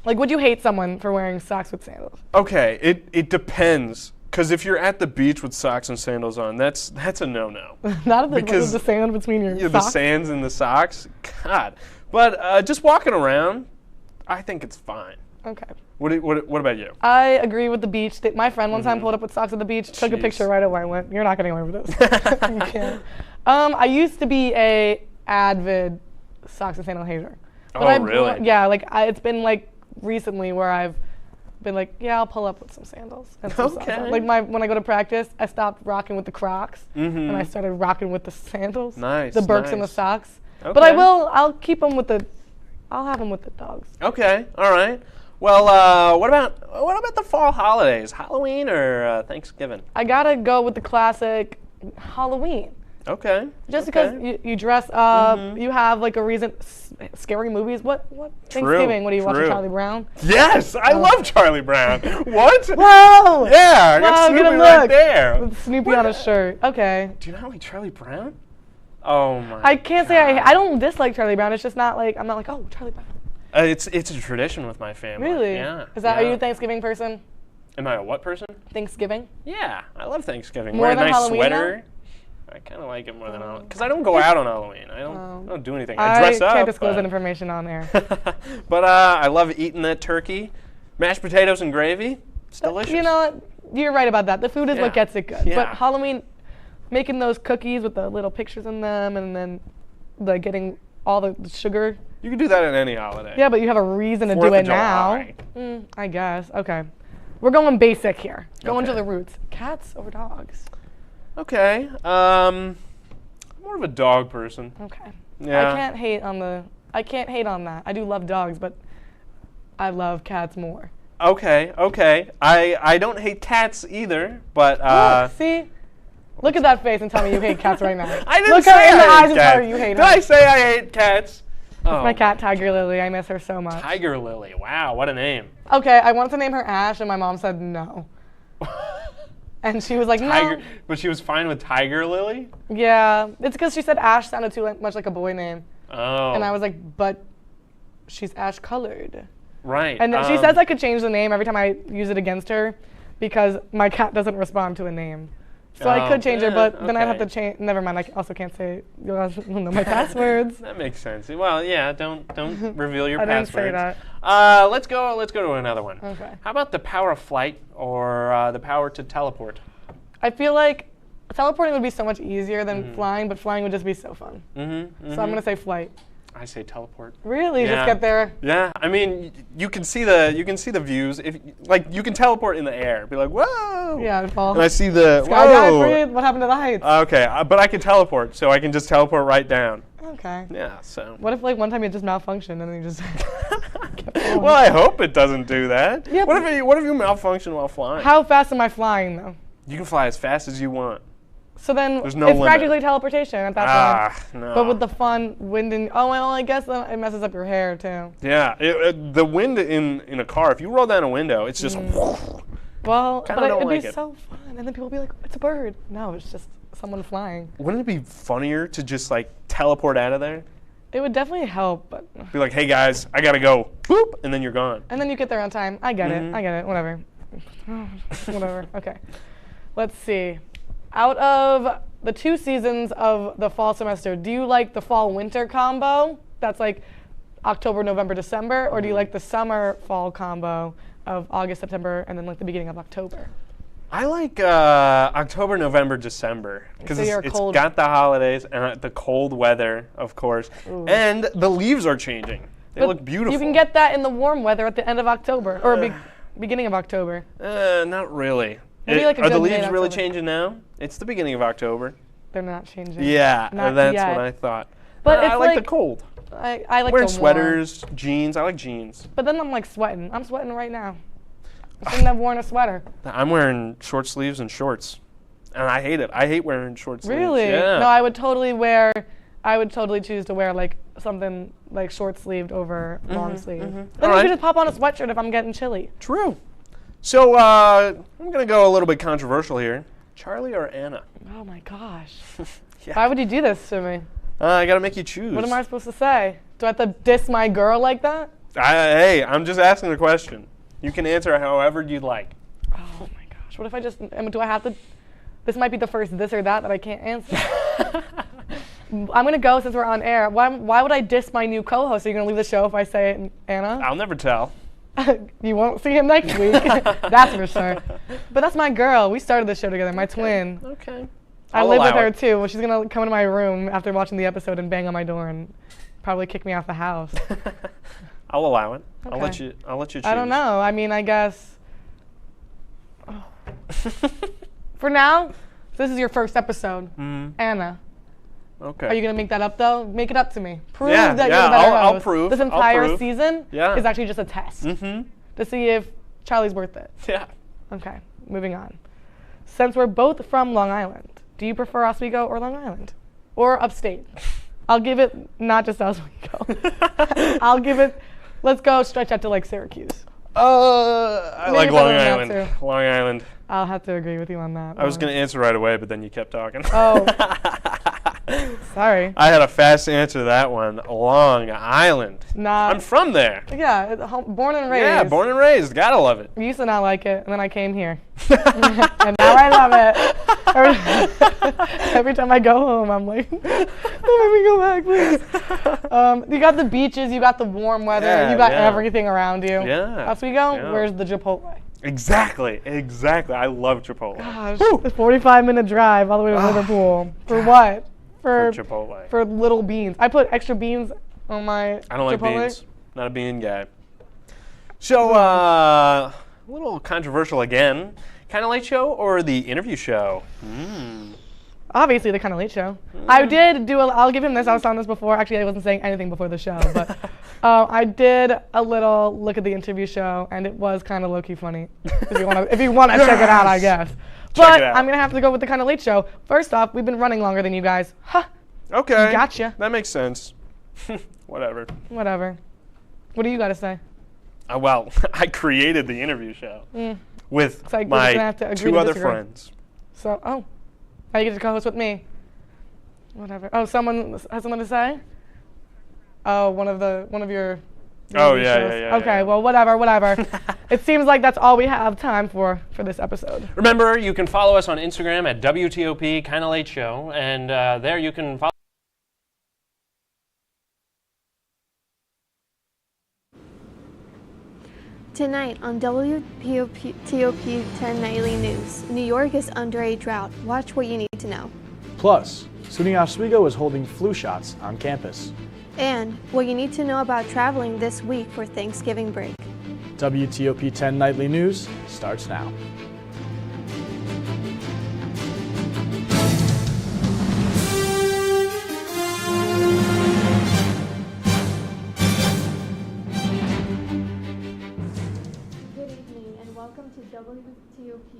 Like, would you hate someone for wearing socks with sandals? Okay, it depends. Because if you're at the beach with socks and sandals on, that's a no-no. Not the sand between your socks? The sands and the socks? God. But just walking around, I think it's fine. Okay. What about you? I agree with the beach. My friend one time pulled up with socks at the beach, took a picture right away, and went, "You're not getting away with this." You can't. I used to be a avid socks and sandal hater. But really? Yeah, like it's been like recently where I've been like, yeah, I'll pull up with some sandals and some socks on. Like when I go to practice, I stopped rocking with the Crocs and I started rocking with the sandals. Nice. The Birks and the socks. Okay. But I'll keep them with I'll have them with the dogs. Okay. All right. Well, what about the fall holidays? Halloween or Thanksgiving? I gotta go with the classic Halloween. Okay. Just because you dress up, you have like a reason. Scary movies. What? Thanksgiving. What are you watching? Charlie Brown? Yes, I love Charlie Brown. What? Whoa! Yeah, I got Snoopy right there. With Snoopy on a shirt. Okay. Do you not like Charlie Brown? Oh my. I can't say I don't dislike Charlie Brown. It's just not like I'm not like, oh, Charlie Brown. It's a tradition with my family. Really? Yeah. Are you a Thanksgiving person? Am I a what person? Thanksgiving. Yeah, I love Thanksgiving. More Wear a than nice Halloween, sweater. Though? I kind of like it more than Halloween because I don't go out on Halloween. I don't do anything. I dress up. I can't disclose that information on air. But I love eating that turkey, mashed potatoes and gravy. It's delicious. You know what? You're right about that. The food is what gets it good. Yeah. But Halloween, making those cookies with the little pictures in them, and then getting all the sugar. You can do that at any holiday. Yeah, but you have a reason to do it now. I guess. Okay. We're going basic here. Going to the roots. Cats or dogs? Okay. I'm more of a dog person. Okay. Yeah. I can't hate on that. I do love dogs, but I love cats more. Okay. I don't hate cats either, but Look, see? Look at that face and tell me you hate cats right now. I didn't Look say her in the I eyes hate and cats. tell her you hate her. Did I say I hate cats? That's my cat, Tiger Lily. I miss her so much. Tiger Lily. Wow, what a name. Okay, I wanted to name her Ash, and my mom said no. And she was like, no. But she was fine with Tiger Lily? Yeah, it's because she said Ash sounded too much like a boy name. Oh. And I was like, but she's ash colored. Right. And she says I could change the name every time I use it against her because my cat doesn't respond to a name. So I could change her, but then I'd have to change. Never mind. I also can't say you'll know my passwords. That makes sense. Well, yeah. Don't reveal your I passwords. didn't say that. Let's go to another one. Okay. How about the power of flight or the power to teleport? I feel like teleporting would be so much easier than flying, but flying would just be so fun. So I'm going to say flight. I say teleport. Really? Just get there? Yeah. I mean, you can see the views. If like you can teleport in the air, be like, whoa. Yeah, fall. And I see the skydive. What happened to the heights? Okay, but I can teleport, so I can just teleport right down. Okay. Yeah. So. What if like one time you just malfunctioned and then you just? Well, I hope it doesn't do that. Yeah, what if you malfunction while flying? How fast am I flying though? You can fly as fast as you want. So then There's no it's limit. practically teleportation at that point. No. But with the fun wind and I guess it messes up your hair too. Yeah, the wind in a car. If you roll down a window, it's just. Well, Kinda but don't it'd like be it. so fun, and then people will be like, "It's a bird." No, it's just someone flying. Wouldn't it be funnier to just like teleport out of there? It would definitely help, but. Be like, hey guys, I gotta go. Boop, and then you're gone. And then you get there on time. I get it. I get it. Whatever. Whatever. Okay. Let's see. Out of the 2 seasons of the fall semester, do you like the fall-winter combo? That's like October, November, December, or do you like the summer-fall combo of August, September, and then like the beginning of October? I like October, November, December because So it's got the holidays and the cold weather, of course, and the leaves are changing. They look beautiful. You can get that in the warm weather at the end of October or beginning of October. Not really. Maybe like a Are the good leaves really mid-October. changing now? It's the beginning of October. They're not changing. Yeah, Not that's yet. what I thought. But I it's like the like- cold. I like Wearing the warm. sweaters, jeans. I like jeans. But then I'm like sweating. I'm sweating right now. I shouldn't have worn a sweater. I'm wearing short sleeves and shorts, and I hate it. I hate wearing short sleeves. Really? Yeah. No, I would totally choose to wear like something like short sleeved over long sleeve. Then you Alright. could just pop on a sweatshirt if I'm getting chilly. True. So I'm gonna go a little bit controversial here. Charlie or Anna? Oh my gosh. Yeah. Why would you do this to me? I gotta make you choose. What am I supposed to say? Do I have to diss my girl like that? Hey, I'm just asking the question. You can answer however you'd like. Oh my gosh. What if I just, do I have to, this might be the first this or that I can't answer. I'm going to go since we're on air. Why would I diss my new co-host? Are you going to leave the show if I say it, Anna? I'll never tell. You won't see him next week. That's for sure. But that's my girl. We started the show together, my twin. Okay. I live with her too. Well, she's going to come into my room after watching the episode and bang on my door and probably kick me out the house. I'll allow it. Okay. I'll let you choose. I don't know. I mean, I guess. Oh. For now, this is your first episode, Anna. Okay. Are you gonna make that up though? Make it up to me. Prove Yeah, that yeah, you're the better I'll host. prove. This I'll entire prove. season Yeah. is actually just a test to see if Charlie's worth it. Yeah. Okay, moving on. Since we're both from Long Island, do you prefer Oswego or Long Island, or upstate? I'll give it not just Oswego. I'll give it. Let's go stretch out to like Syracuse. I Maybe like if I Long learn that Island. too. Long Island. I'll have to agree with you on that. I was gonna answer right away, but then you kept talking. Oh. Sorry. I had a fast answer to that one. Long Island. Nah. I'm from there. Yeah, born and raised. Yeah, born and raised. Gotta love it. I used to not like it, and then I came here. And now I love it. Every time I go home, I'm like, don't make me go back, please. You got the beaches, you got the warm weather, Yeah, you got yeah. everything around you. Yeah. Oswego, Yeah. where's the Chipotle? Exactly. I love Chipotle. Gosh, a 45-minute drive all the way to Liverpool. For what? For Chipotle. For little beans. I put extra beans on my I don't like Chipotle. beans. Not a bean guy. So, a little controversial again. Kind of Late Show or the interview show? Obviously, the Kind of Late Show. I did do I'll give him this. I was on this before. Actually, I wasn't saying anything before the show, but I did a little look at the interview show, and it was kind of low-key funny. If you want to check it out, I guess. But it out. I'm gonna have to go with the Kind of Late Show. First off, we've been running longer than you guys. Huh? Okay. Gotcha. That makes sense. Whatever. Whatever. What do you got to say? Well, I created the interview show with It's like we're just gonna have to my agree 2 to other disagree. friends. So, now you get to co-host with me. Whatever. Oh, someone has something to say? Oh, one of your. Oh, TV yeah, shows. yeah, yeah, Okay, yeah. well, whatever. It seems like that's all we have time for this episode. Remember, you can follow us on Instagram at WTOP Kinda Late Show, and there you can follow. Tonight on WTOP-10 Nightly News, New York is under a drought. Watch what you need to to know. Plus, SUNY Oswego is holding flu shots on campus. And what you need to know about traveling this week for Thanksgiving break. WTOP-10 Nightly News starts now. Good evening and welcome to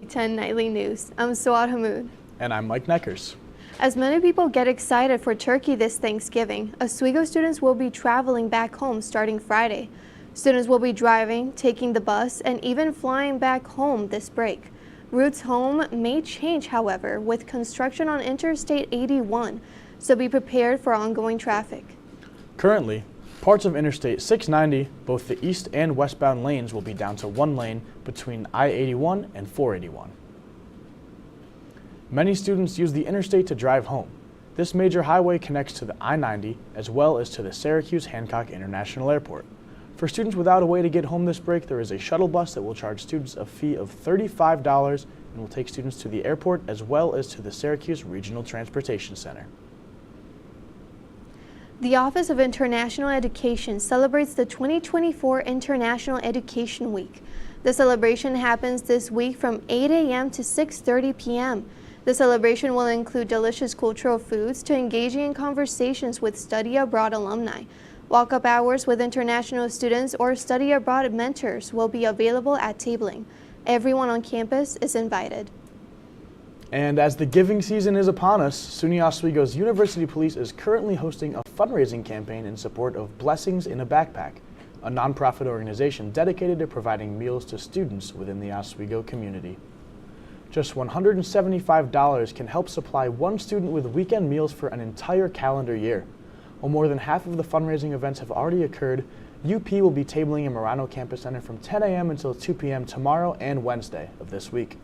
WTOP-10 Nightly News. I'm Suad Hamoud. And I'm Mike Neckers. As many people get excited for turkey this Thanksgiving, Oswego students will be traveling back home starting Friday. Students will be driving, taking the bus, and even flying back home this break. Routes home may change, however, with construction on Interstate 81, so be prepared for ongoing traffic. Currently, parts of Interstate 690, both the east and westbound lanes, will be down to one lane between I-81 and 481. Many students use the interstate to drive home. This major highway connects to the I-90 as well as to the Syracuse-Hancock International Airport. For students without a way to get home this break, there is a shuttle bus that will charge students a fee of $35 and will take students to the airport as well as to the Syracuse Regional Transportation Center. The Office of International Education celebrates the 2024 International Education Week. The celebration happens this week from 8 a.m. to 6:30 p.m. The celebration will include delicious cultural foods to engaging in conversations with study abroad alumni. Walk-up hours with international students or study abroad mentors will be available at tabling. Everyone on campus is invited. And as the giving season is upon us, SUNY Oswego's University Police is currently hosting a fundraising campaign in support of Blessings in a Backpack, a nonprofit organization dedicated to providing meals to students within the Oswego community. Just $175 can help supply one student with weekend meals for an entire calendar year. While more than half of the fundraising events have already occurred, UP will be tabling in Marano Campus Center from 10 a.m. until 2 p.m. tomorrow and Wednesday of this week.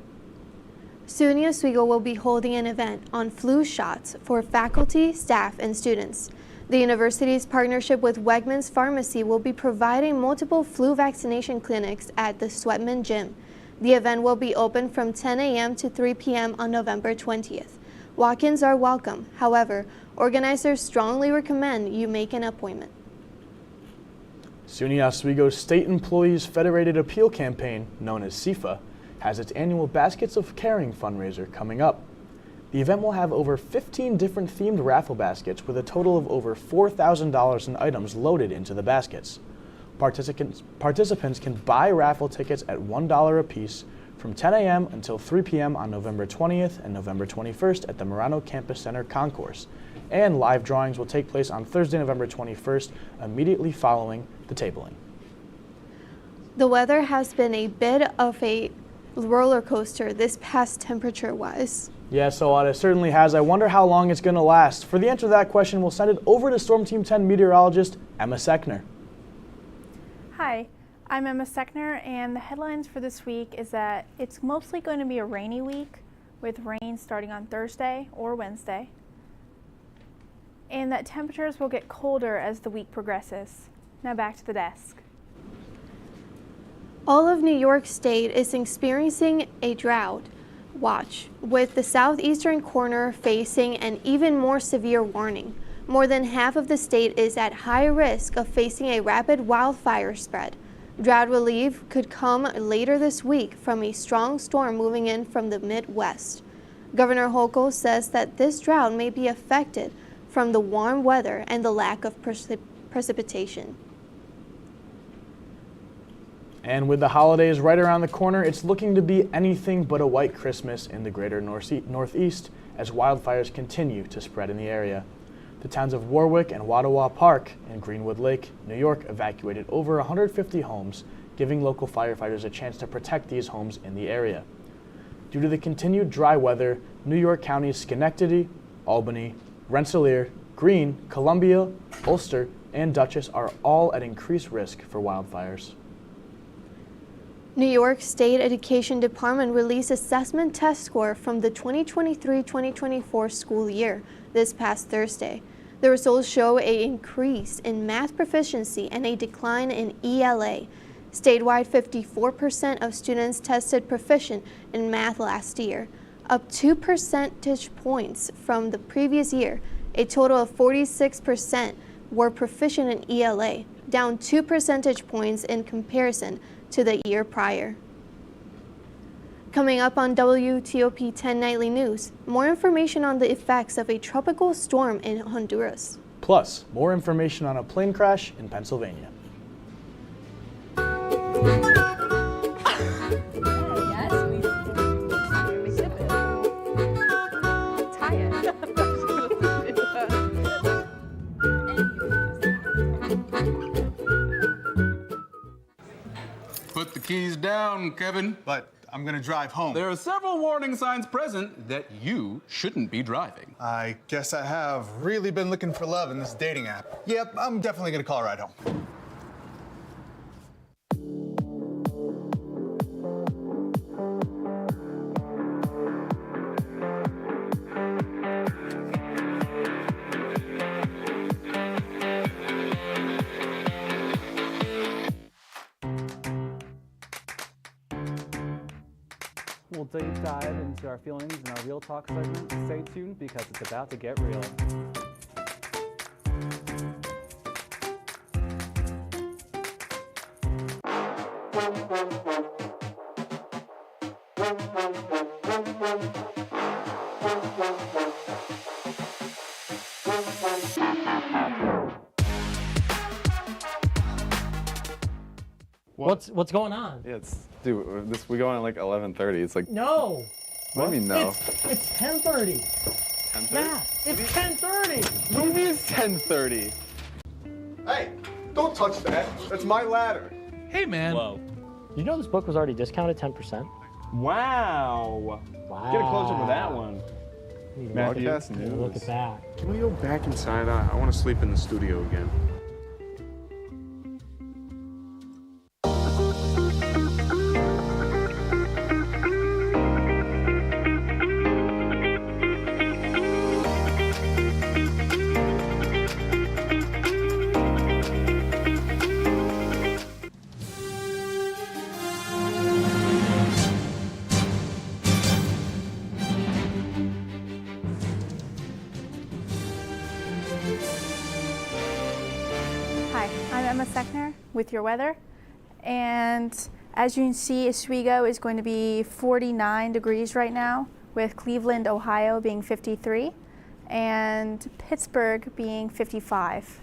SUNY Oswego will be holding an event on flu shots for faculty, staff, and students. The university's partnership with Wegmans Pharmacy will be providing multiple flu vaccination clinics at the Sweatman Gym. The event will be open from 10 a.m. to 3 p.m. on November 20th. Walk-ins are welcome. However, organizers strongly recommend you make an appointment. SUNY Oswego's State Employees Federated Appeal Campaign, known as SEFA, has its annual Baskets of Caring fundraiser coming up. The event will have over 15 different themed raffle baskets with a total of over $4,000 in items loaded into the baskets. Participants can buy raffle tickets at $1 apiece from 10 a.m. until 3 p.m. on November 20th and November 21st at the Marano Campus Center Concourse. And live drawings will take place on Thursday, November 21st, immediately following the tabling. The weather has been a bit of a roller coaster this past temperature-wise. Yeah, so it certainly has. I wonder how long it's going to last. For the answer to that question, we'll send it over to Storm Team 10 meteorologist Emma Sechner. Hi, I'm Emma Sechner, and the headlines for this week is that it's mostly going to be a rainy week with rain starting on Thursday or Wednesday, and that temperatures will get colder as the week progresses. Now back to the desk. All of New York State is experiencing a drought watch, with the southeastern corner facing an even more severe warning. More than half of the state is at high risk of facing a rapid wildfire spread. Drought relief could come later this week from a strong storm moving in from the Midwest. Governor Hochul says that this drought may be affected from the warm weather and the lack of precipitation. And with the holidays right around the corner, it's looking to be anything but a white Christmas in the greater Northeast as wildfires continue to spread in the area. The towns of Warwick and Wattawa Park and Greenwood Lake, New York, evacuated over 150 homes, giving local firefighters a chance to protect these homes in the area. Due to the continued dry weather, New York County's Schenectady, Albany, Rensselaer, Greene, Columbia, Ulster, and Dutchess are all at increased risk for wildfires. New York State Education Department released assessment test score from the 2023-2024 school year this past Thursday. The results show an increase in math proficiency and a decline in ELA. Statewide, 54% of students tested proficient in math last year, up 2 percentage points from the previous year. A total of 46% were proficient in ELA, down 2 percentage points in comparison to the year prior. Coming up on WTOP-10 Nightly News, more information on the effects of a tropical storm in Honduras. Plus, more information on a plane crash in Pennsylvania. Put the keys down, Kevin. But I'm gonna drive home. There are several warning signs present that you shouldn't be driving. I guess I have really been looking for love in this dating app. Yep, I'm definitely gonna call a ride home. We'll deep dive into our feelings in our Real Talk segment. Stay tuned because it's about to get real. What's going on? Yeah, dude, we go on at like 11:30. It's like No. What do you mean no? It's 10:30. 10:30? Yeah, it's 10:30. What do you mean it's 10:30? Hey, don't touch that. That's my ladder. Hey, man. Whoa. You know this book was already discounted 10%? Wow. Get a close up with that one. Matthew, Broadcast news. look at that. Can we go back inside? I want to sleep in the studio again. Hi, I'm Emma Sechner with your weather, and as you can see, Oswego is going to be 49 degrees right now, with Cleveland, Ohio being 53 and Pittsburgh being 55.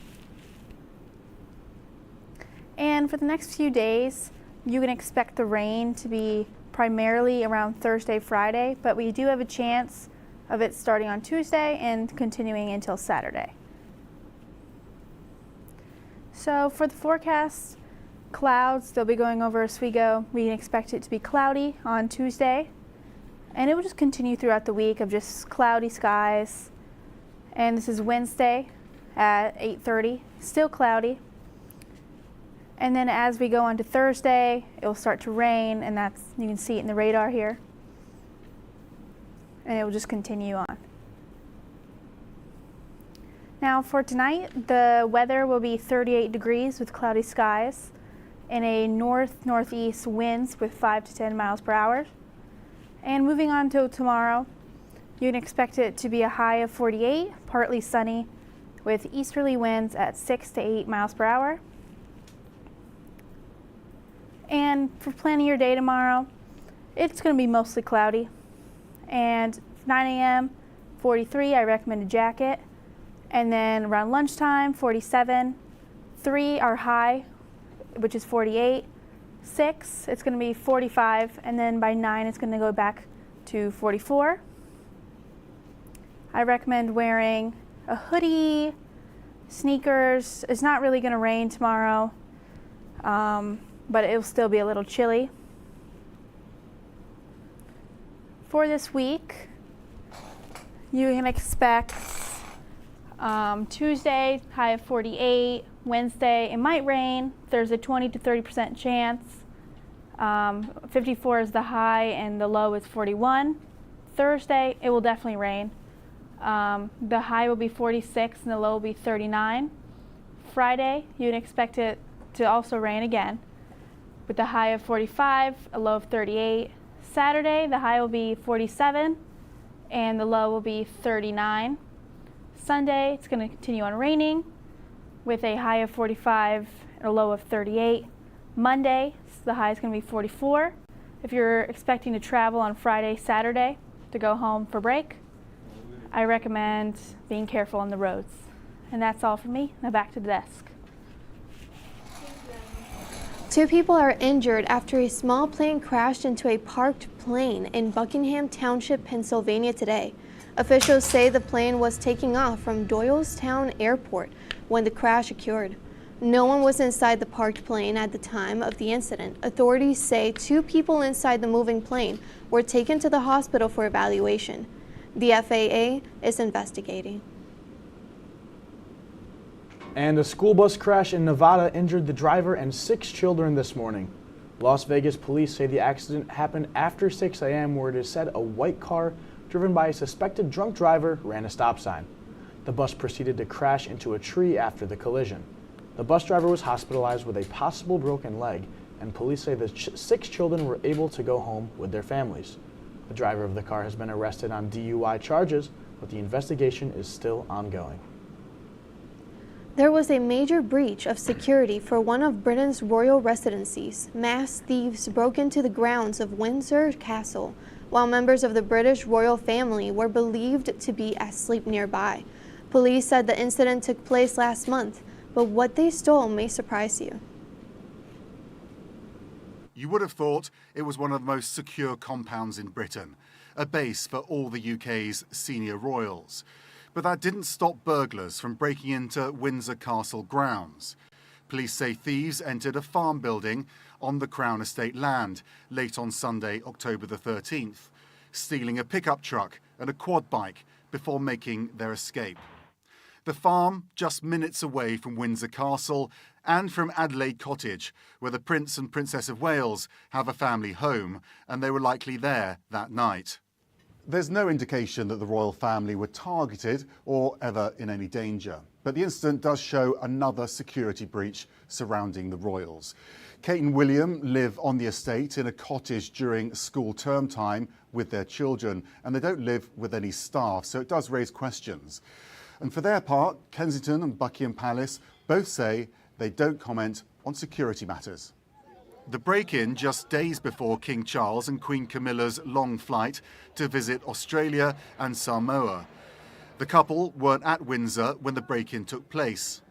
And for the next few days, you can expect the rain to be primarily around Thursday, Friday, but we do have a chance of it starting on Tuesday and continuing until Saturday. So for the forecast, clouds, they'll be going over Oswego. We can expect it to be cloudy on Tuesday, and it will just continue throughout the week of just cloudy skies. And this is Wednesday at 8:30, still cloudy. And then as we go on to Thursday, it will start to rain, and you can see it in the radar here. And it will just continue on. Now for tonight, the weather will be 38 degrees with cloudy skies and a north-northeast winds with 5 to 10 miles per hour. And moving on to tomorrow, you can expect it to be a high of 48, partly sunny, with easterly winds at 6 to 8 miles per hour. And for planning your day tomorrow, it's going to be mostly cloudy. And 9 a.m., 43, I recommend a jacket. And then around lunchtime, 47. 3, our high, which is 48. 6, it's going to be 45. And then by 9, it's going to go back to 44. I recommend wearing a hoodie, sneakers. It's not really going to rain tomorrow, but it will still be a little chilly. For this week, you can expect Tuesday, high of 48. Wednesday, it might rain. There's a 20 to 30% chance. 54 is the high and the low is 41. Thursday, it will definitely rain. The high will be 46 and the low will be 39. Friday, you can expect it to also rain again, with the high of 45, a low of 38. Saturday, the high will be 47 and the low will be 39. Sunday, it's going to continue on raining with a high of 45 and a low of 38. Monday, the high is going to be 44. If you're expecting to travel on Friday, Saturday to go home for break, I recommend being careful on the roads. And that's all from me. Now back to the desk. 2 people are injured after a small plane crashed into a parked plane in Buckingham Township, Pennsylvania today. Officials say the plane was taking off from Doylestown Airport when the crash occurred. No one was inside the parked plane at the time of the incident. Authorities say 2 people inside the moving plane were taken to the hospital for evaluation. The FAA is investigating. And a school bus crash in Nevada injured the driver and 6 children this morning. Las Vegas police say the accident happened after 6 a.m. where it is said a white car driven by a suspected drunk driver ran a stop sign. The bus proceeded to crash into a tree after the collision. The bus driver was hospitalized with a possible broken leg, and police say the 6 children were able to go home with their families. The driver of the car has been arrested on DUI charges, but the investigation is still ongoing. There was a major breach of security for one of Britain's royal residencies. Mass thieves broke into the grounds of Windsor Castle, while members of the British royal family were believed to be asleep nearby. Police said the incident took place last month, but what they stole may surprise you. You would have thought it was one of the most secure compounds in Britain, a base for all the UK's senior royals. But that didn't stop burglars from breaking into Windsor Castle grounds. Police say thieves entered a farm building on the Crown Estate land late on Sunday, October the 13th, stealing a pickup truck and a quad bike before making their escape. The farm just minutes away from Windsor Castle and from Adelaide Cottage, where the Prince and Princess of Wales have a family home, and they were likely there that night. There's no indication that the royal family were targeted or ever in any danger. But the incident does show another security breach surrounding the royals. Kate and William live on the estate in a cottage during school term time with their children, and they don't live with any staff, so it does raise questions. And for their part, Kensington and Buckingham Palace both say they don't comment on security matters. The break-in just days before King Charles and Queen Camilla's long flight to visit Australia and Samoa. The couple weren't at Windsor when the break-in took place.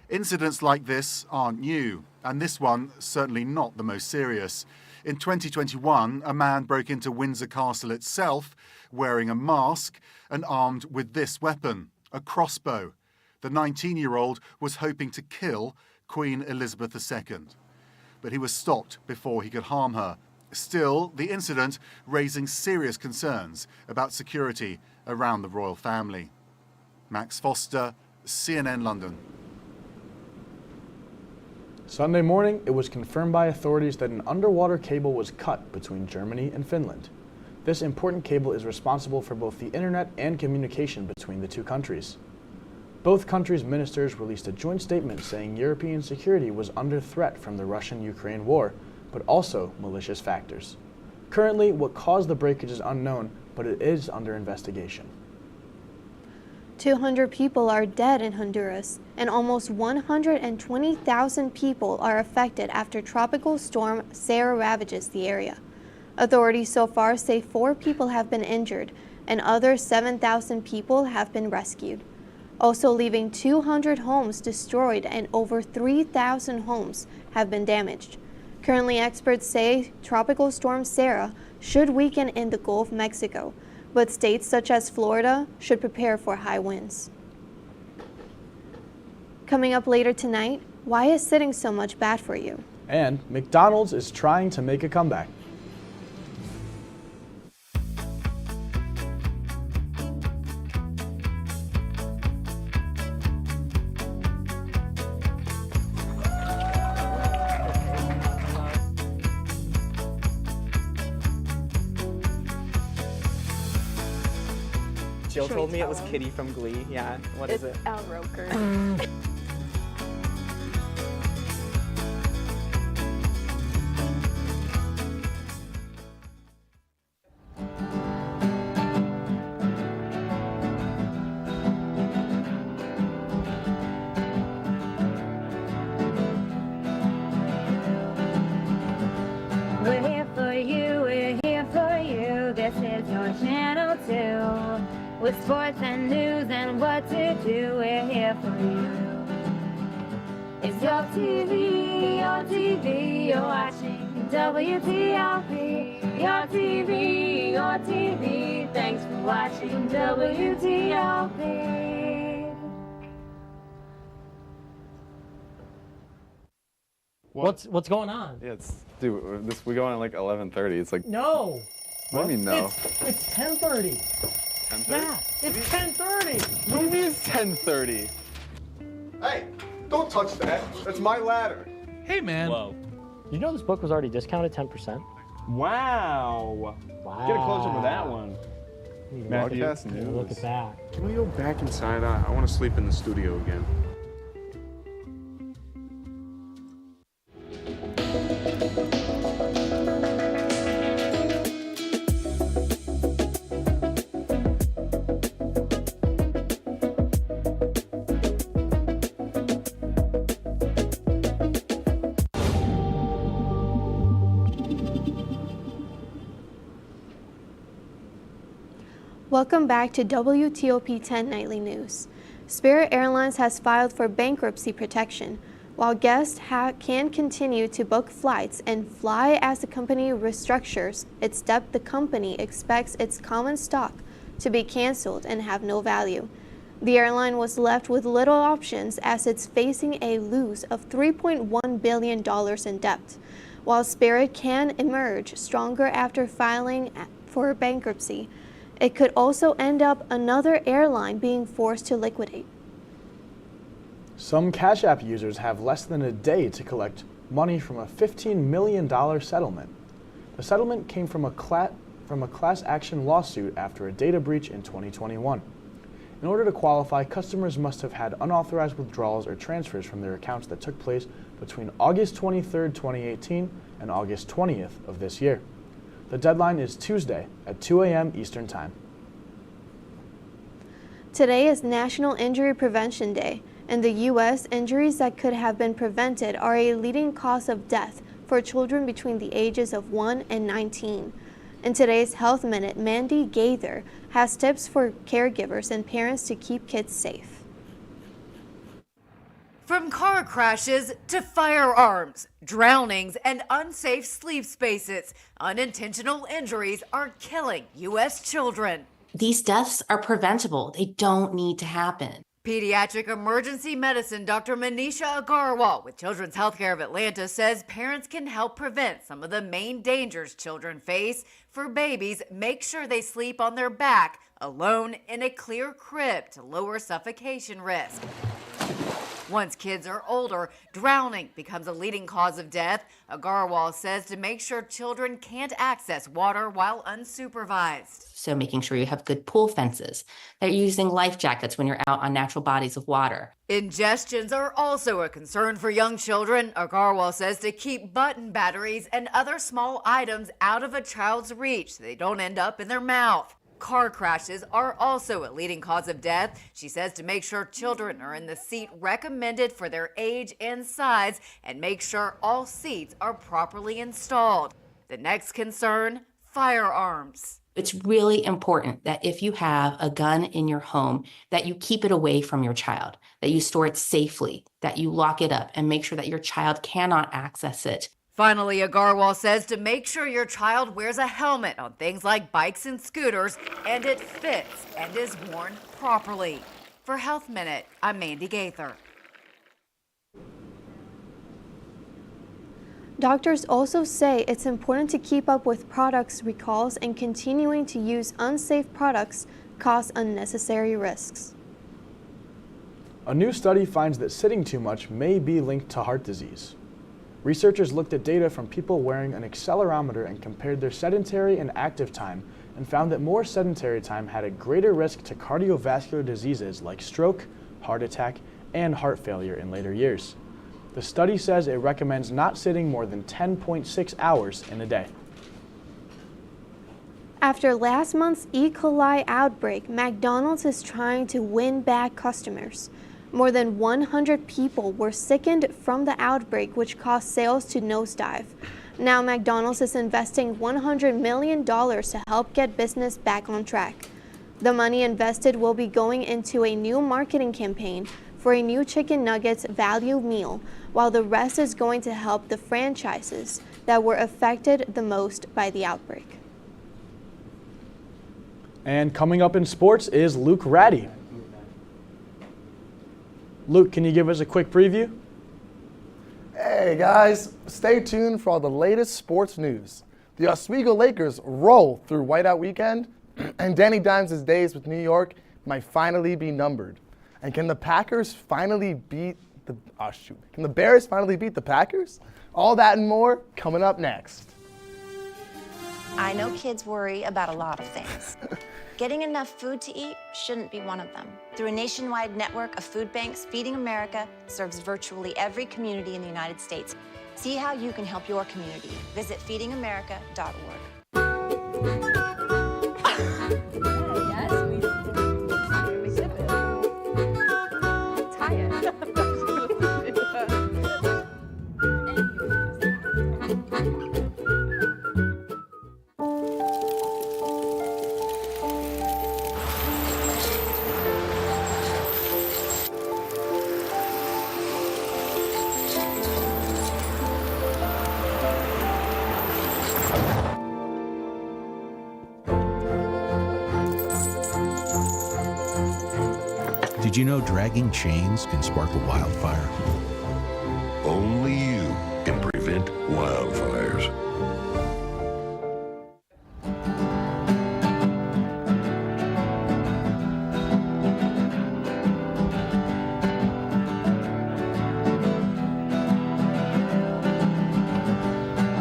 Incidents like this aren't new, and this one certainly not the most serious. In 2021, a man broke into Windsor Castle itself, wearing a mask and armed with this weapon, a crossbow. The 19-year-old was hoping to kill Queen Elizabeth II. But he was stopped before he could harm her. Still, the incident raising serious concerns about security around the royal family. Max Foster, CNN London. Sunday morning, it was confirmed by authorities that an underwater cable was cut between Germany and Finland. This important cable is responsible for both the internet and communication between the 2 countries. Both countries' ministers released a joint statement saying European security was under threat from the Russian-Ukraine war, but also malicious factors. Currently, what caused the breakage is unknown, but it is under investigation. 200 people are dead in Honduras, and almost 120,000 people are affected after Tropical Storm Sarah ravages the area. Authorities so far say 4 people have been injured, and other 7,000 people have been rescued, also leaving 200 homes destroyed and over 3,000 homes have been damaged. Currently, experts say Tropical Storm Sarah should weaken in the Gulf of Mexico, but states such as Florida should prepare for high winds. Coming up later tonight, why is sitting so much bad for you? And McDonald's is trying to make a comeback. Jill told me it was Kitty from Glee. Yeah, what is it? It's Al Roker. with sports and news and what to do. We're here for you. It's your TV, you're watching WTOP. Your TV, thanks for watching WTOP. What's going on? Yeah, dude, we go on at like 11:30. It's like No. What do you mean no? It's 10:30. 10:30? Yeah, it's 10:30. What do you mean it's 10:30? Hey, don't touch that. That's my ladder. Hey, man. Whoa. You know this book was already discounted 10%? Wow. Get a close up with that one. Matthew, Look at that. Can we go back inside? I want to sleep in the studio again. Welcome back to WTOP-10 Nightly News. Spirit Airlines has filed for bankruptcy protection, while guests can continue to book flights and fly as the company restructures its debt. The company expects its common stock to be canceled and have no value. The airline was left with little options as it's facing a loss of $3.1 billion in debt. While Spirit can emerge stronger after filing for bankruptcy, it could also end up another airline being forced to liquidate. Some Cash App users have less than a day to collect money from a $15 million settlement. The settlement came from a class action lawsuit after a data breach in 2021. In order to qualify, customers must have had unauthorized withdrawals or transfers from their accounts that took place between August 23, 2018 and August 20th of this year. The deadline is Tuesday at 2 a.m. Eastern Time. Today is National Injury Prevention Day. In the U.S., injuries that could have been prevented are a leading cause of death for children between the ages of 1 and 19. In today's Health Minute, Mandy Gaither has tips for caregivers and parents to keep kids safe. From car crashes to firearms, drownings, and unsafe sleep spaces, unintentional injuries are killing U.S. children. These deaths are preventable. They don't need to happen. Pediatric emergency medicine Dr. Manisha Agarwal with Children's Healthcare of Atlanta says parents can help prevent some of the main dangers children face. For babies, make sure they sleep on their back, alone in a clear crib to lower suffocation risk. Once kids are older, drowning becomes a leading cause of death. Agarwal says to make sure children can't access water while unsupervised. So making sure you have good pool fences, that you're using life jackets when you're out on natural bodies of water. Ingestions are also a concern for young children. Agarwal says to keep button batteries and other small items out of a child's reach so they don't end up in their mouth. Car crashes are also a leading cause of death. She says to make sure children are in the seat recommended for their age and size and make sure all seats are properly installed. The next concern, firearms. It's really important that if you have a gun in your home, that you keep it away from your child, that you store it safely, that you lock it up and make sure that your child cannot access it. Finally, Agarwal says to make sure your child wears a helmet on things like bikes and scooters and it fits and is worn properly. For Health Minute, I'm Mandy Gaither. Doctors also say it's important to keep up with products recalls, and continuing to use unsafe products cause unnecessary risks. A new study finds that sitting too much may be linked to heart disease. Researchers looked at data from people wearing an accelerometer and compared their sedentary and active time and found that more sedentary time had a greater risk to cardiovascular diseases like stroke, heart attack, and heart failure in later years. The study says it recommends not sitting more than 10.6 hours in a day. After last month's E. coli outbreak, McDonald's is trying to win back customers. More than 100 people were sickened from the outbreak, which caused sales to nosedive. Now McDonald's is investing $100 million to help get business back on track. The money invested will be going into a new marketing campaign for a new chicken nuggets value meal, while the rest is going to help the franchises that were affected the most by the outbreak. And coming up in sports is Luke Ratty. Luke, can you give us a quick preview? Hey guys, stay tuned for all the latest sports news. The Oswego Lakers roll through whiteout weekend, and Danny Dimes' days with New York might finally be numbered. And can the Packers finally beat the, can the Bears finally beat the Packers? All that and more coming up next. I know kids worry about a lot of things. Getting enough food to eat shouldn't be one of them. Through a nationwide network of food banks, Feeding America serves virtually every community in the United States. See how you can help your community. Visit feedingamerica.org. Did you know dragging chains can spark a wildfire? Only you can prevent wildfires.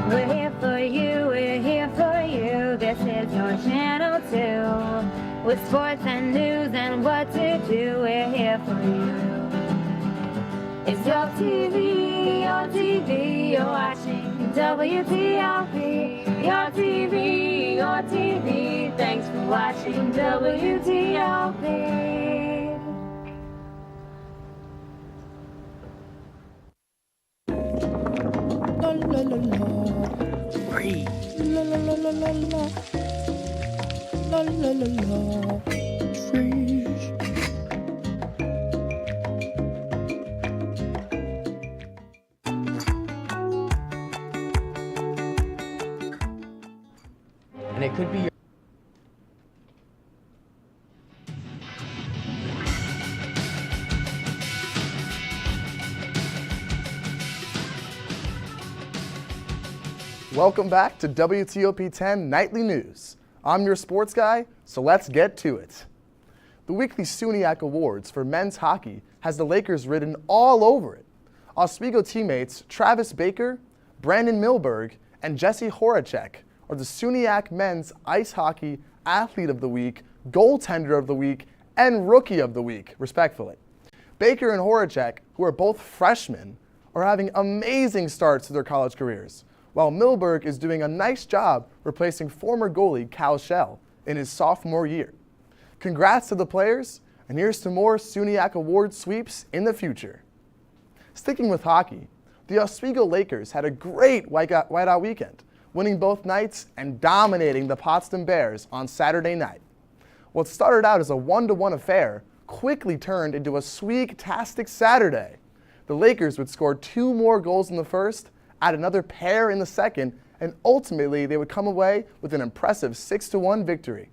We're here for you, we're here for you. This is your channel 2. With sports and news and what to do, we're here for you. It's your TV, you're watching WTOP. Your TV, thanks for watching WTOP. La la la la. Free. La la la la la la. La la la la. Freeze. And it could be your Welcome back to WTOP-10 Nightly News. I'm your sports guy, so let's get to it. The weekly SUNY Awards for men's hockey has the Lakers written all over it. Oswego teammates Travis Baker, Brandon Milberg, and Jesse Horacek are the SUNY Men's Ice Hockey Athlete of the Week, Goaltender of the Week, and Rookie of the Week, respectfully. Baker and Horacek, who are both freshmen, are having amazing starts to their college careers, while Milberg is doing a nice job replacing former goalie Cal Shell in his sophomore year. Congrats to the players, and here's to more SUNY Award sweeps in the future. Sticking with hockey, the Oswego Lakers had a great whiteout weekend, winning both nights and dominating the Potsdam Bears on Saturday night. What started out as a 1-1 affair quickly turned into a sweet-tastic Saturday. The Lakers would score 2 more goals in the first, add another pair in the second, and ultimately they would come away with an impressive 6-1 victory.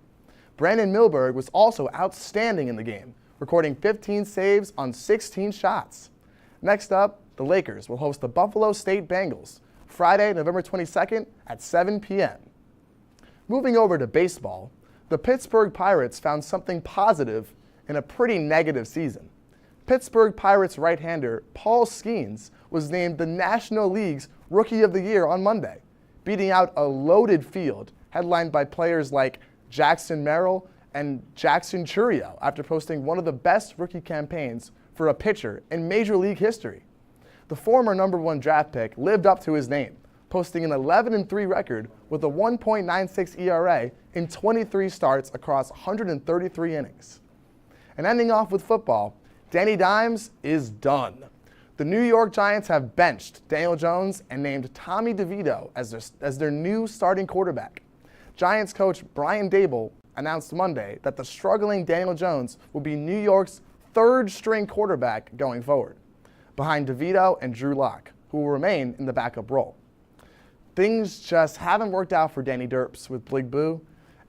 Brandon Milberg was also outstanding in the game, recording 15 saves on 16 shots. Next up, the Lakers will host the Buffalo State Bengals Friday, November 22nd at 7 p.m. Moving over to baseball, the Pittsburgh Pirates found something positive in a pretty negative season. Pittsburgh Pirates right-hander Paul Skeens was named the National League's Rookie of the Year on Monday, beating out a loaded field headlined by players like Jackson Merrill and Jackson Churio after posting one of the best rookie campaigns for a pitcher in Major League history. The former #1 draft pick lived up to his name, posting an 11-3 record with a 1.96 ERA in 23 starts across 133 innings. And ending off with football, Danny Dimes is done. The New York Giants have benched Daniel Jones and named Tommy DeVito as their new starting quarterback. Giants coach Brian Daboll announced Monday that the struggling Daniel Jones will be New York's third-string quarterback going forward, behind DeVito and Drew Lock, who will remain in the backup role. Things just haven't worked out for Danny Derps with Big Boo,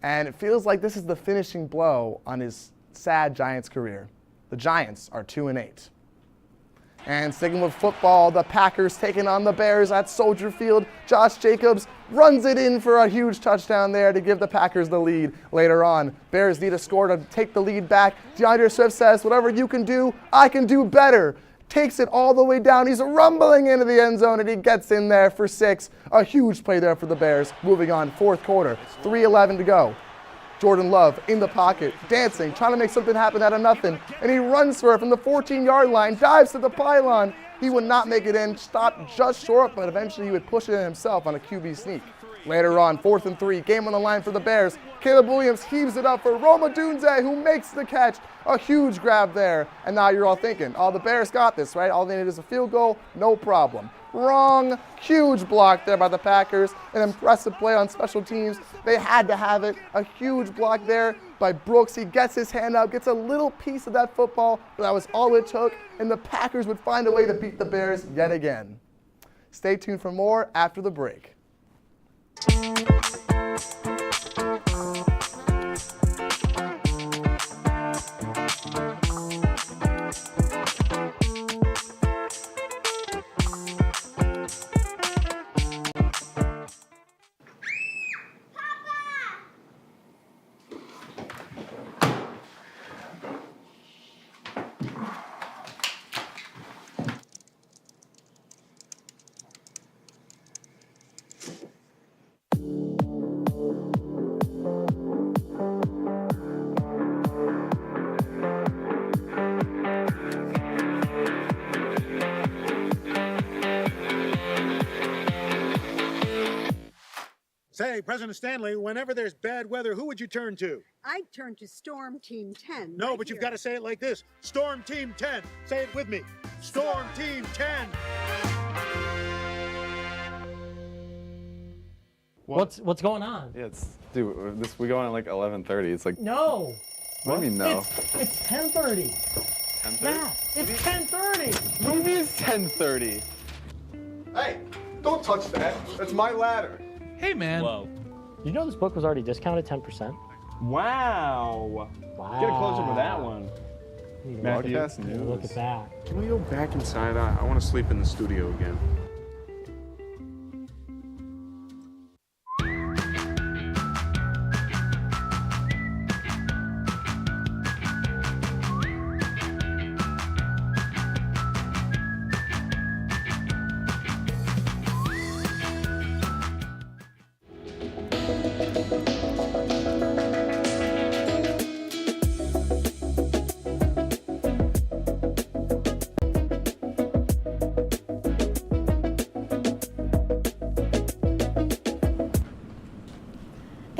and it feels like this is the finishing blow on his sad Giants career. The Giants are 2-8. And sticking with football, the Packers taking on the Bears at Soldier Field. Josh Jacobs runs it in for a huge touchdown there to give the Packers the lead later on. Bears need a score to take the lead back. DeAndre Swift says, whatever you can do, I can do better. Takes it all the way down. He's rumbling into the end zone, and he gets in there for 6. A huge play there for the Bears. Moving on, fourth quarter, 3:11 to go. Jordan Love in the pocket, dancing, trying to make something happen out of nothing. And he runs for it from the 14-yard line, dives to the pylon. He would not make it in, stopped just short, but eventually he would push it in himself on a QB sneak. Later on, 4th and 3, game on the line for the Bears. Caleb Williams heaves it up for Roma Dunze, who makes the catch. A huge grab there. And now you're all thinking, oh, the Bears got this, right? All they need is a field goal, no problem. Wrong. Huge block there by the Packers. An impressive play on special teams. They had to have it. A huge block there by Brooks. He gets his hand up, gets a little piece of that football, but that was all it took, and the Packers would find a way to beat the Bears yet again. Stay tuned for more after the break. Say, President Stanley, whenever there's bad weather, who would you turn to? I'd turn to Storm Team 10. No, right but you've here. got to say it like this. Storm Team 10. Say it with me. Storm Team 10. What's going on? Yeah, dude, we go on at like 11:30. It's like No. What do you mean no? It's 10:30. 10:30? Yeah, it's 10:30. What do you mean it's 10:30? Hey, don't touch that. That's my ladder. Hey, man. Whoa. You know this book was already discounted 10%? Wow. Get a close up with that one. Broadcast Look news. at that. Can we go back inside? I want to sleep in the studio again.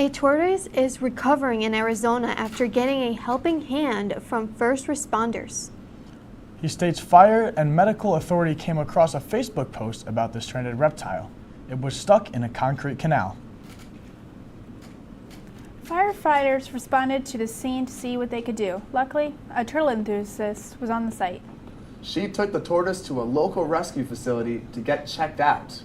A tortoise is recovering in Arizona after getting a helping hand from first responders. He states fire and medical authority came across a Facebook post about this stranded reptile. It was stuck in a concrete canal. Firefighters responded to the scene to see what they could do. Luckily, a turtle enthusiast was on the site. She took the tortoise to a local rescue facility to get checked out.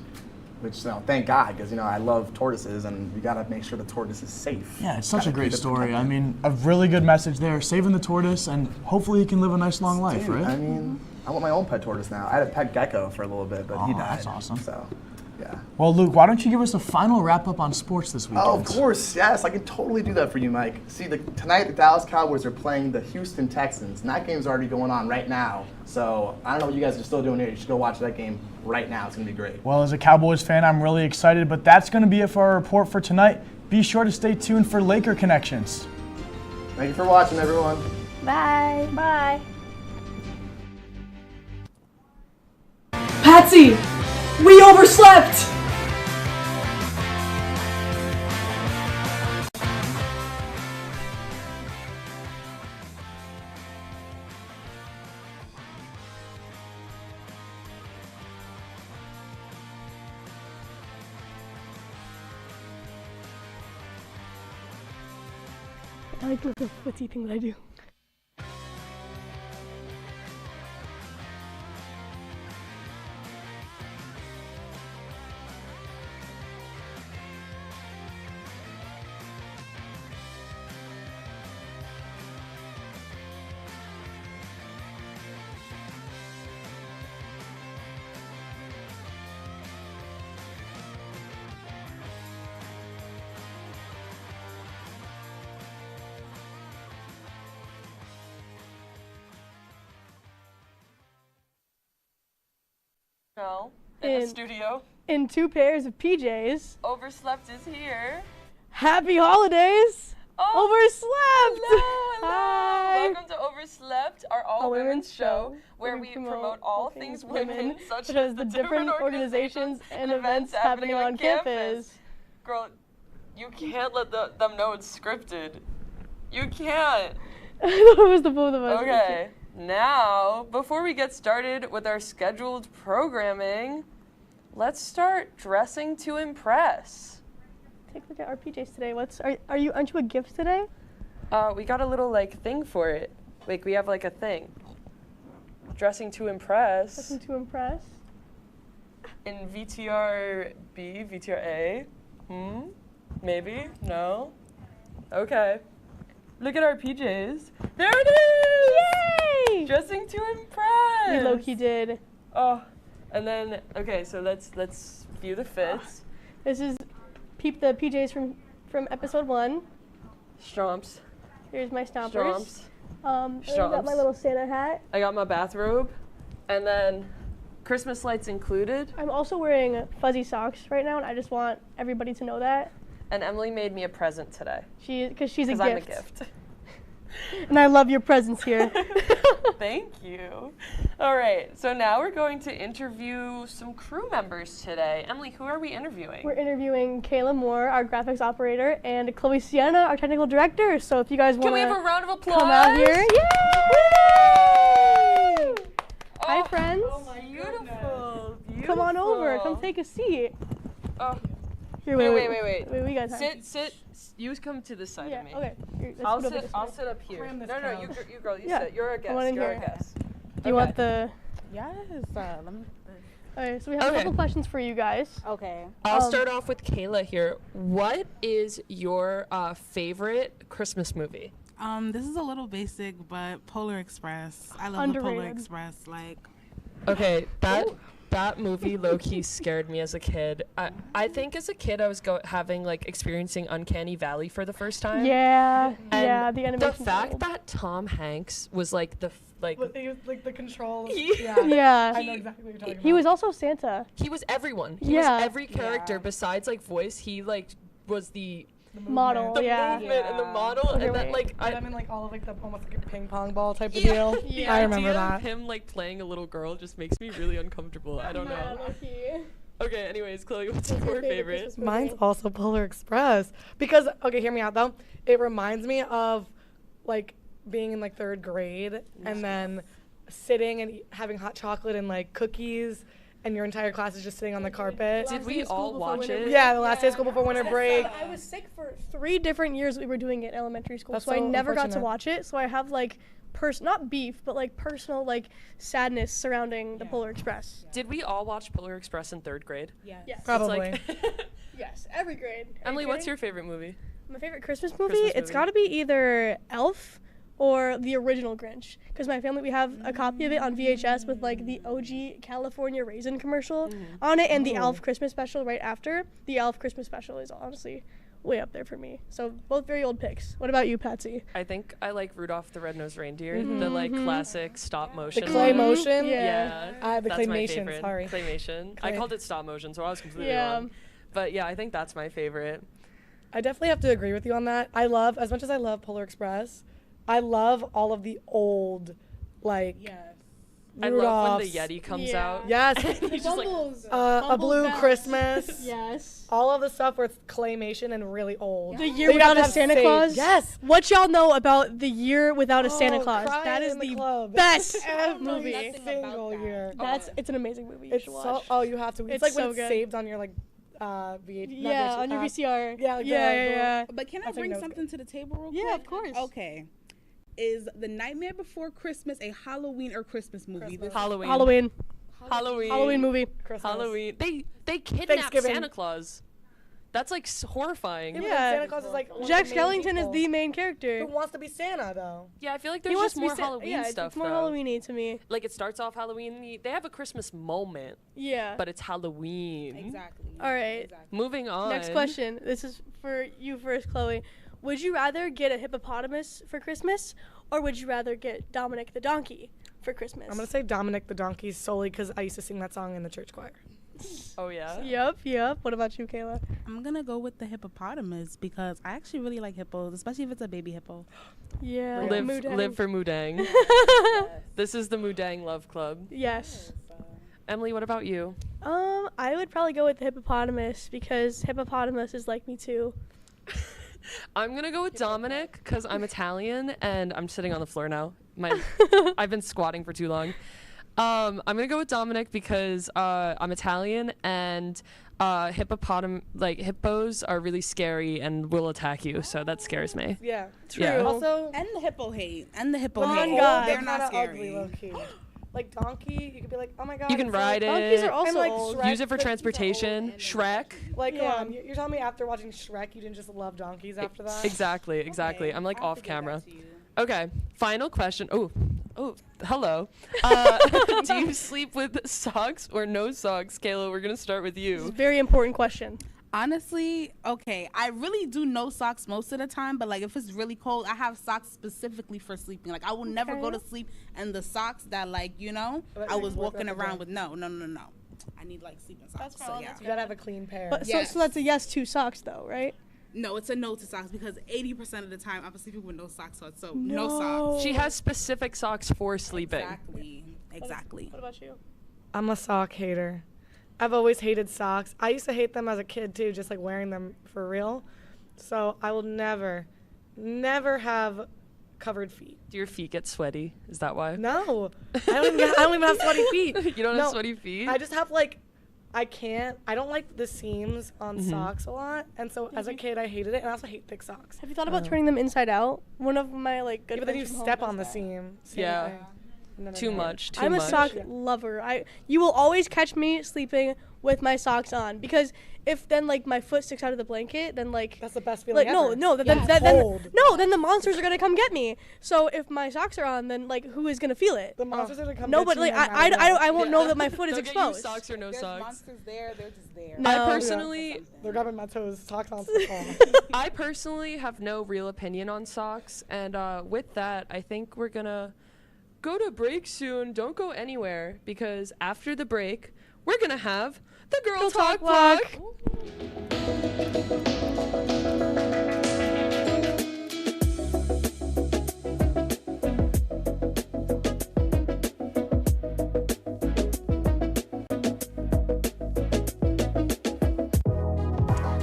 Which, thank God, because, I love tortoises, and we got to make sure the tortoise is safe. Yeah, it's such a Gotta great keep it story. protected. I mean, a really good message there, saving the tortoise, and hopefully he can live a nice long life, Dude, right? I mean, I want my own pet tortoise now. I had a pet gecko for a little bit, but he Oh, died. that's awesome. So, yeah. Well, Luke, why don't you give us a final wrap-up on sports this weekend? Oh, of course, yes, I can totally do that for you, Mike. See, tonight the Dallas Cowboys are playing the Houston Texans, and that game's already going on right now. So I don't know what you guys are still doing here. You should go watch that game right now. It's going to be great. Well, as a Cowboys fan, I'm really excited, but that's going to be it for our report for tonight. Be sure to stay tuned for Laker Connections. Thank you for watching, everyone. Bye. Bye. Patsy, we overslept! I like the footsie thing that I do. No, in the studio. In 2 pairs of PJs. Overslept is here. Happy holidays! Overslept! Hello. Hi! Welcome to Overslept, our all-women's show, where we promote all things women, such as the different organizations and events happening on campus. Girl, you can't let them know it's scripted. You can't. I thought it was the both of us. Okay. Now, before we get started with our scheduled programming, let's start dressing to impress. Take a look at our PJs today. Aren't you a gift today? We got a little thing for it. We have a thing. Dressing to impress. Dressing to impress. In VTR B, VTR A. Maybe? No? Okay. Look at our PJs. There it is! Yay! Dressing to impress. We low-key did. Oh, and then so let's view the fits. This is the PJs from episode 1. Stromps. Here's my stompers. Stromps. I got my little Santa hat. I got my bathrobe, and then Christmas lights included. I'm also wearing fuzzy socks right now, and I just want everybody to know that. And Emily made me a present today. Because she's a gift. I'm a gift. And I love your presence here. Thank you. All right, so now we're going to interview some crew members today. Emily, who are we interviewing? We're interviewing Kayla Moore, our graphics operator, and Chloe Sienna, our technical director. So if you guys want to Can we have a round of applause? Come out here. Yay! Hi, friends. Oh, my beautiful. Come on over. Come take a seat. Oh. Here, wait. We got time. Sit. You come to this side of me. Okay. Here, I'll sit up here. No, you girl, you sit. You're a guest. You're a guest. Do you want the? Yes. Okay, so we have a couple questions for you guys. Okay. I'll start off with Kayla here. What is your favorite Christmas movie? This is a little basic, but Polar Express. I love Underrated. the Polar Express. Okay, that movie low-key scared me as a kid. I think as a kid I was experiencing Uncanny Valley for the first time. Yeah, and the animation. The fact that Tom Hanks was He was the controls. Yeah. I know exactly what you're talking about. He was also Santa. He was everyone. He was every character besides voice. He was the model, the movement and the model, and that I'm in all of the almost a ping pong ball type of deal. Yeah. I remember that. Him playing a little girl just makes me really uncomfortable. I don't know. Okay, anyways, Chloe, what's your favorite? Mine's also Polar Express because hear me out though. It reminds me of being in 3rd grade and then sitting and having hot chocolate and cookies. And your entire class is just sitting on the carpet. Did we all watch it? Yeah, the last day of school before winter break. I was sick for 3 different years we were doing it in elementary school, That's so I so never got to unfortunate. watch it. So I have not beef, but personal sadness surrounding the Polar Express. Did we all watch Polar Express in 3rd grade? Yes. Probably. Yes, every grade. Emily, what's your favorite movie? My favorite Christmas movie? It's got to be either Elf or the original Grinch, because my family, we have a copy of it on VHS with the OG California Raisin commercial on it, and the Elf Christmas special right after. The Elf Christmas special is honestly way up there for me. So both very old picks. What about you, Patsy? I think I like Rudolph the Red-Nosed Reindeer, the classic stop motion. The clay motion? Yeah. The that's claymation, my favorite. sorry. Claymation. I called it stop motion, so I was completely wrong. But yeah, I think that's my favorite. I definitely have to agree with you on that. As much as I love Polar Express, I love all of the old, I love when the Yeti comes out. Yes. He's just A Blue Christmas. Yes. All of the stuff where it's claymation and really old. The Year Without a Santa Claus? Yes. What y'all know about The Year Without a Santa Claus? Crying That is in the club. best Every movie. single year. It's an amazing movie. You It's should watch. you have to. It's It's when so it's good. saved on your Yeah, on your VCR. Yeah, like yeah. But can I bring something to the table real quick? Yeah, of course. Okay. Is The Nightmare Before Christmas a Halloween or Christmas movie? Halloween. Halloween movie. Christmas. Halloween. They kidnapped Thanksgiving. Santa Claus. That's like horrifying. Yeah. Santa Claus is like Jack Skellington is the main character. Who wants to be Santa though? Yeah, I feel like He there's wants just to be more Halloween stuff. It's more though. Halloween-y to me. Like it starts off Halloween. They have a Christmas moment. Yeah. But it's Halloween. Exactly. All right. Moving on. Next question. This is for you first, Chloe. Would you rather get a hippopotamus for Christmas, or would you rather get Dominic the donkey for Christmas? I'm gonna say Dominic the Donkey solely because I used to sing that song in the church choir. Oh yeah. Yep. What about you, Kayla? I'm gonna go with the hippopotamus because I actually really like hippos, especially if it's a baby hippo. Yeah. Live for Mudang. This is the Mudang Love Club. Yes. Emily, what about you? I would probably go with the hippopotamus because hippopotamus is like me too. I'm gonna go with Dominic because I'm Italian and I'm sitting on the floor now. I've been squatting for too long. I'm gonna go with Dominic because I'm Italian and hippos are really scary and will attack you, so that scares me. Yeah, true. Yeah. Also, And the hippo hate. They're they're not scary. ugly, low key. Like donkey, you could be like, oh my god. You can it's ride like, it. Donkeys are also and like old. Shrek, Use it for donkeys are transportation. old. Shrek. Like, Yeah. come on, you're telling me after watching Shrek, you didn't just love donkeys after that? Exactly. I'm like off camera. Okay, final question. Oh, hello. Do you sleep with socks or no socks? Kayla, we're gonna start with This is you. a very important question. Honestly, okay, I really do no socks most of the time, but like if it's really cold, I have socks specifically for sleeping. Like I will never go to sleep and the socks that like, I was walking around with. No. I need like sleeping socks. So yeah. You gotta have a clean pair. But so that's a yes to socks though, right? No, it's a no to socks because 80% of the time I'm sleeping with no socks, so no socks. She has specific socks for sleeping. Exactly. What about you? I'm a sock hater. I've always hated socks. I used to hate them as a kid too, just like wearing them for real. So I will never have covered feet. Do your feet get sweaty? Is that why? No, I don't even have sweaty feet. You don't have sweaty feet? I just have like, I don't like the seams on socks a lot, and so as a kid I hated it, and I also hate thick socks. Have you thought about turning them inside out? One of my like good Yeah, but then you friends from step home on the does that. seam. Yeah. Thing. No. Too much. I'm a sock lover. You will always catch me sleeping with my socks on because if then like my foot sticks out of the blanket, then like that's the best feeling ever. Then the monsters are gonna come get me. So if my socks are on, then like who is gonna feel it? The monsters are gonna come. Nobody. Get you Like no matter what. I won't know that my foot is They'll exposed. Get you socks or no There's socks. monsters there, they're just there. No. I personally, they're grabbing my toes. Socks on the phone. I personally have no real opinion on socks, and with that, I think we're gonna go to break soon. Don't go anywhere because after the break, we're gonna have the Girl Talk Block.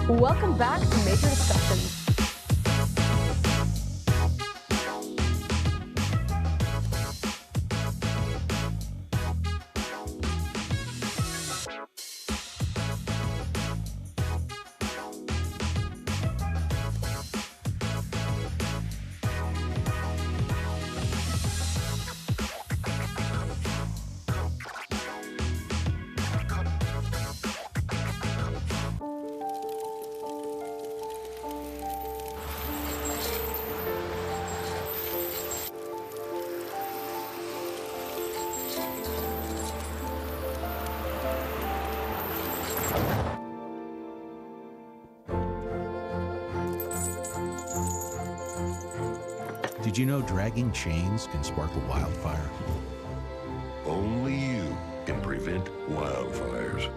Welcome back to Major Discussions. Did you know dragging chains can spark a wildfire? Only you can prevent wildfires.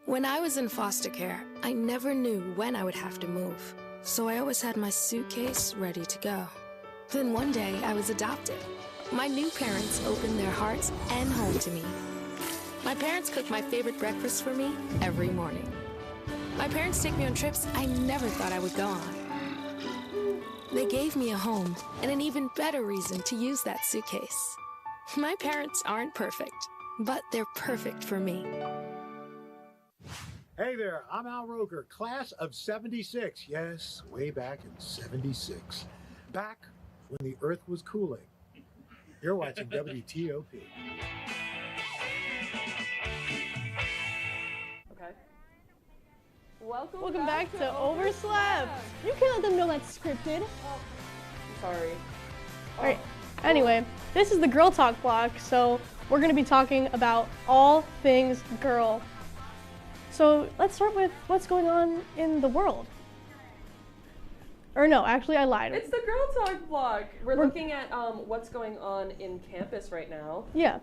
When I was in foster care, I never knew when I would have to move. So I always had my suitcase ready to go. Then one day I was adopted. My new parents opened their hearts and home to me. My parents cook my favorite breakfast for me every morning. My parents take me on trips I never thought I would go on. They gave me a home and an even better reason to use that suitcase. My parents aren't perfect, but they're perfect for me. Hey there, I'm Al Roker, class of 76. Yes, way back in 76. Back when the earth was cooling. You're watching WTOP. Okay. Welcome back to Overslept. You can't let them know that's scripted. I'm sorry. All right. Anyway, this is the Girl Talk block, so we're going to be talking about all things girl. So let's start with what's going on in the world. Or no, actually I lied. It's the Girl Talk block. We're looking at what's going on in campus right now. Yeah.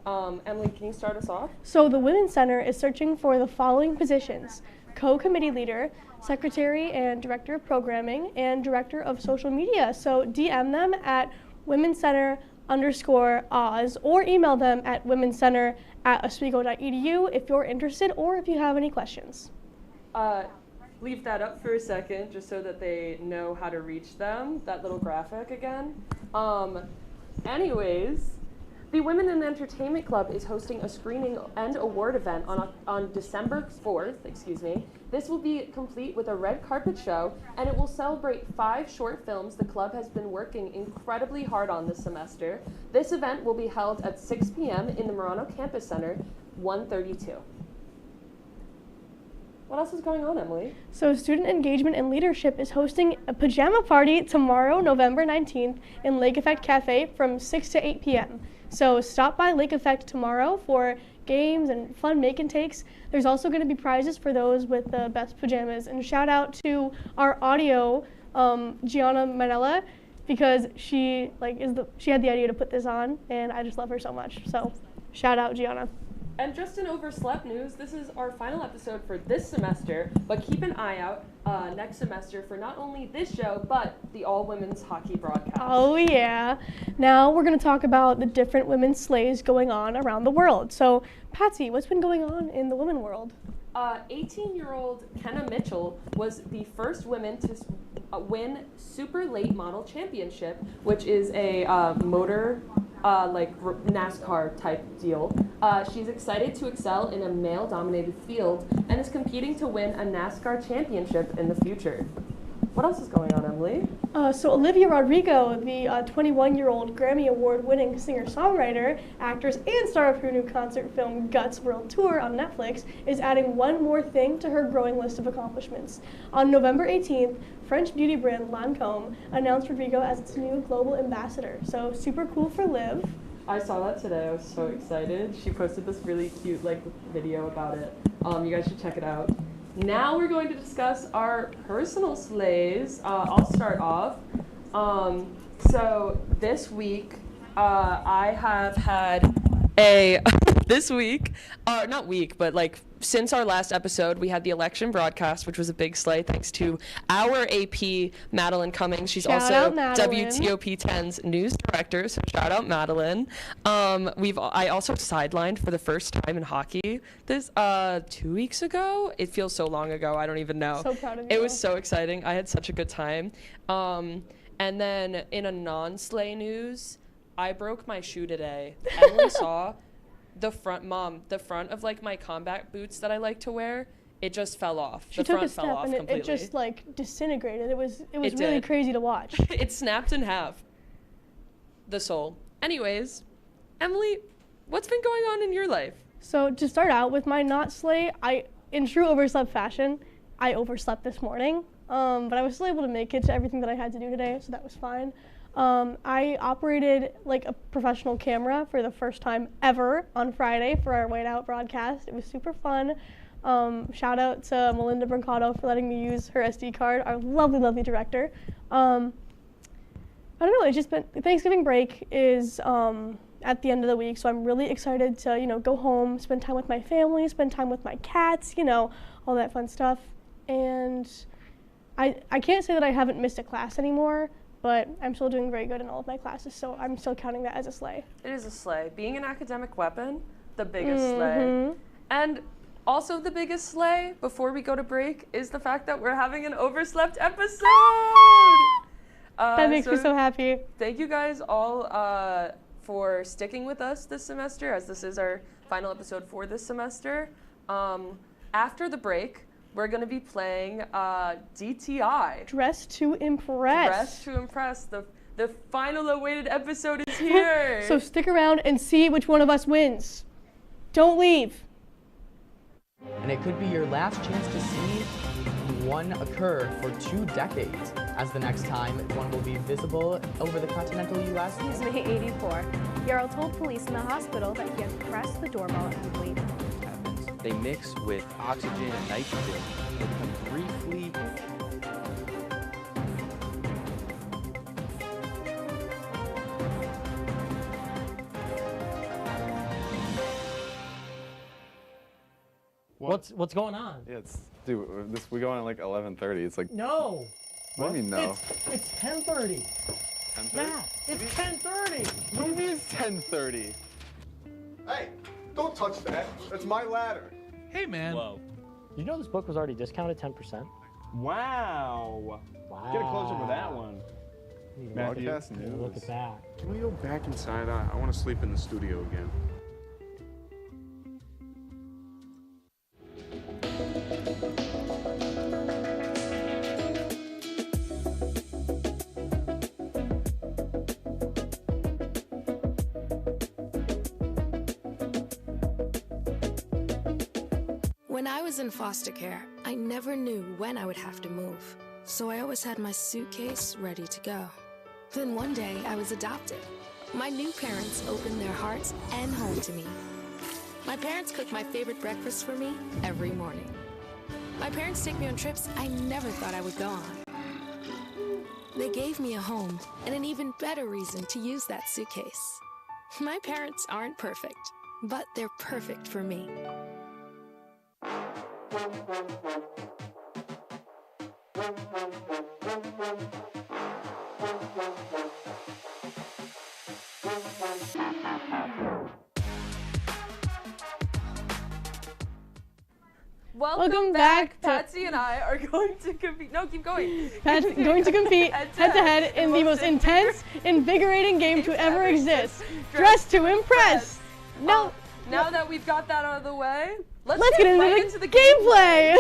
Emily, can you start us off? So the Women's Center is searching for the following positions: co-committee leader, secretary and director of programming, and director of social media. So DM them at womencenter_Oz or email them at womencenter@oswego.edu if you're interested or if you have any questions. Leave that up for a second just so that they know how to reach them, that little graphic again. Anyways, the Women in Entertainment Club is hosting a screening and award event on December 4th, This will be complete with a red carpet show, and it will celebrate 5 short films the club has been working incredibly hard on this semester. This event will be held at 6 p.m. in the Murano Campus Center, 132. What else is going on, Emily? So Student Engagement and Leadership is hosting a pajama party tomorrow, November 19th, in Lake Effect Cafe from 6 to 8 p.m. So stop by Lake Effect tomorrow for games and fun make and takes. There's also going to be prizes for those with the best pajamas. And shout out to our audio, Gianna Manella, because she had the idea to put this on, and I just love her so much. So shout out, Gianna. And just in Overslept news, this is our final episode for this semester, but keep an eye out next semester for not only this show, but the all-women's hockey broadcast. Oh yeah. Now we're going to talk about the different women's sleighs going on around the world. So Patsy, what's been going on in the women world? 18-year-old Kenna Mitchell was the first woman to win Super Late Model Championship, which is a motor NASCAR type deal. She's excited to excel in a male-dominated field and is competing to win a NASCAR championship in the future. What else is going on, Emily? So Olivia Rodrigo, the 21-year-old Grammy Award-winning singer-songwriter, actress, and star of her new concert film Guts World Tour on Netflix, is adding one more thing to her growing list of accomplishments. On November 18th, French beauty brand Lancôme announced Rodrigo as its new global ambassador. So super cool for Liv. I saw that today. I was so excited. She posted this really cute video about it. You guys should check it out. Now we're going to discuss our personal sleighs. I'll start off. So this week, I have had since our last episode, we had the election broadcast, which was a big sleigh, thanks to our AP, Madeline Cummings. She's also WTOP-10's news director, so shout out Madeline. I also sidelined for the first time in hockey this 2 weeks ago. It feels so long ago, I don't even know. So proud of you. It was so exciting. I had such a good time. And then in a non-sleigh news, I broke my shoe today. Emily saw the front of my combat boots that I like to wear. It just fell off. She took a step and it just disintegrated. It was really crazy to watch. It snapped in half. The sole. Anyways, Emily, what's been going on in your life? So to start out with my not sleigh, in true overslept fashion, I overslept this morning, but I was still able to make it to everything that I had to do today, so that was fine. I operated a professional camera for the first time ever on Friday for our Whiteout broadcast. It was super fun. Shout out to Melinda Brancato for letting me use her SD card, our lovely, lovely director. I don't know, it's just been, Thanksgiving break is at the end of the week, so I'm really excited to, go home, spend time with my family, spend time with my cats, all that fun stuff. And I can't say that I haven't missed a class anymore, but I'm still doing very good in all of my classes, so I'm still counting that as a sleigh. It is a sleigh. Being an academic weapon, the biggest sleigh. And also the biggest sleigh, before we go to break, is the fact that we're having an Overslept episode! That makes me so happy. Thank you guys all for sticking with us this semester, as this is our final episode for this semester. After the break, we're going to be playing DTI. Dress to Impress. Dress to Impress. The final awaited episode is here. So stick around and see which one of us wins. Don't leave. And it could be your last chance to see one occur for 2 decades, as the next time one will be visible over the continental U.S. He's May 84. Yarrow told police in the hospital that he had pressed the doorbell and waited. They mix with oxygen and nitrogen and can briefly What's going on? Yeah, dude, we go on at like 11:30. It's like No. What do you mean no? It's 10:30. 10:30? Matt, it's 10:30. What do you mean it's 10:30? Hey, don't touch that. That's my ladder. Hey, man. Whoa. Did you know this book was already discounted 10%? Wow. Get a closer with that one. Broadcast news. Look at that. Can we go back inside? I want to sleep in the studio again. When I was in foster care, I never knew when I would have to move, so I always had my suitcase ready to go. Then one day, I was adopted. My new parents opened their hearts and home to me. My parents cook my favorite breakfast for me every morning. My parents take me on trips I never thought I would go on. They gave me a home and an even better reason to use that suitcase. My parents aren't perfect, but they're perfect for me. Welcome back. Patsy and I are going to compete. No, keep going. Patsy going to compete head-to-head in the most intense, invigorating game to ever exist. Dress to Impress. Now that we've got that out of the way, let's get into the gameplay.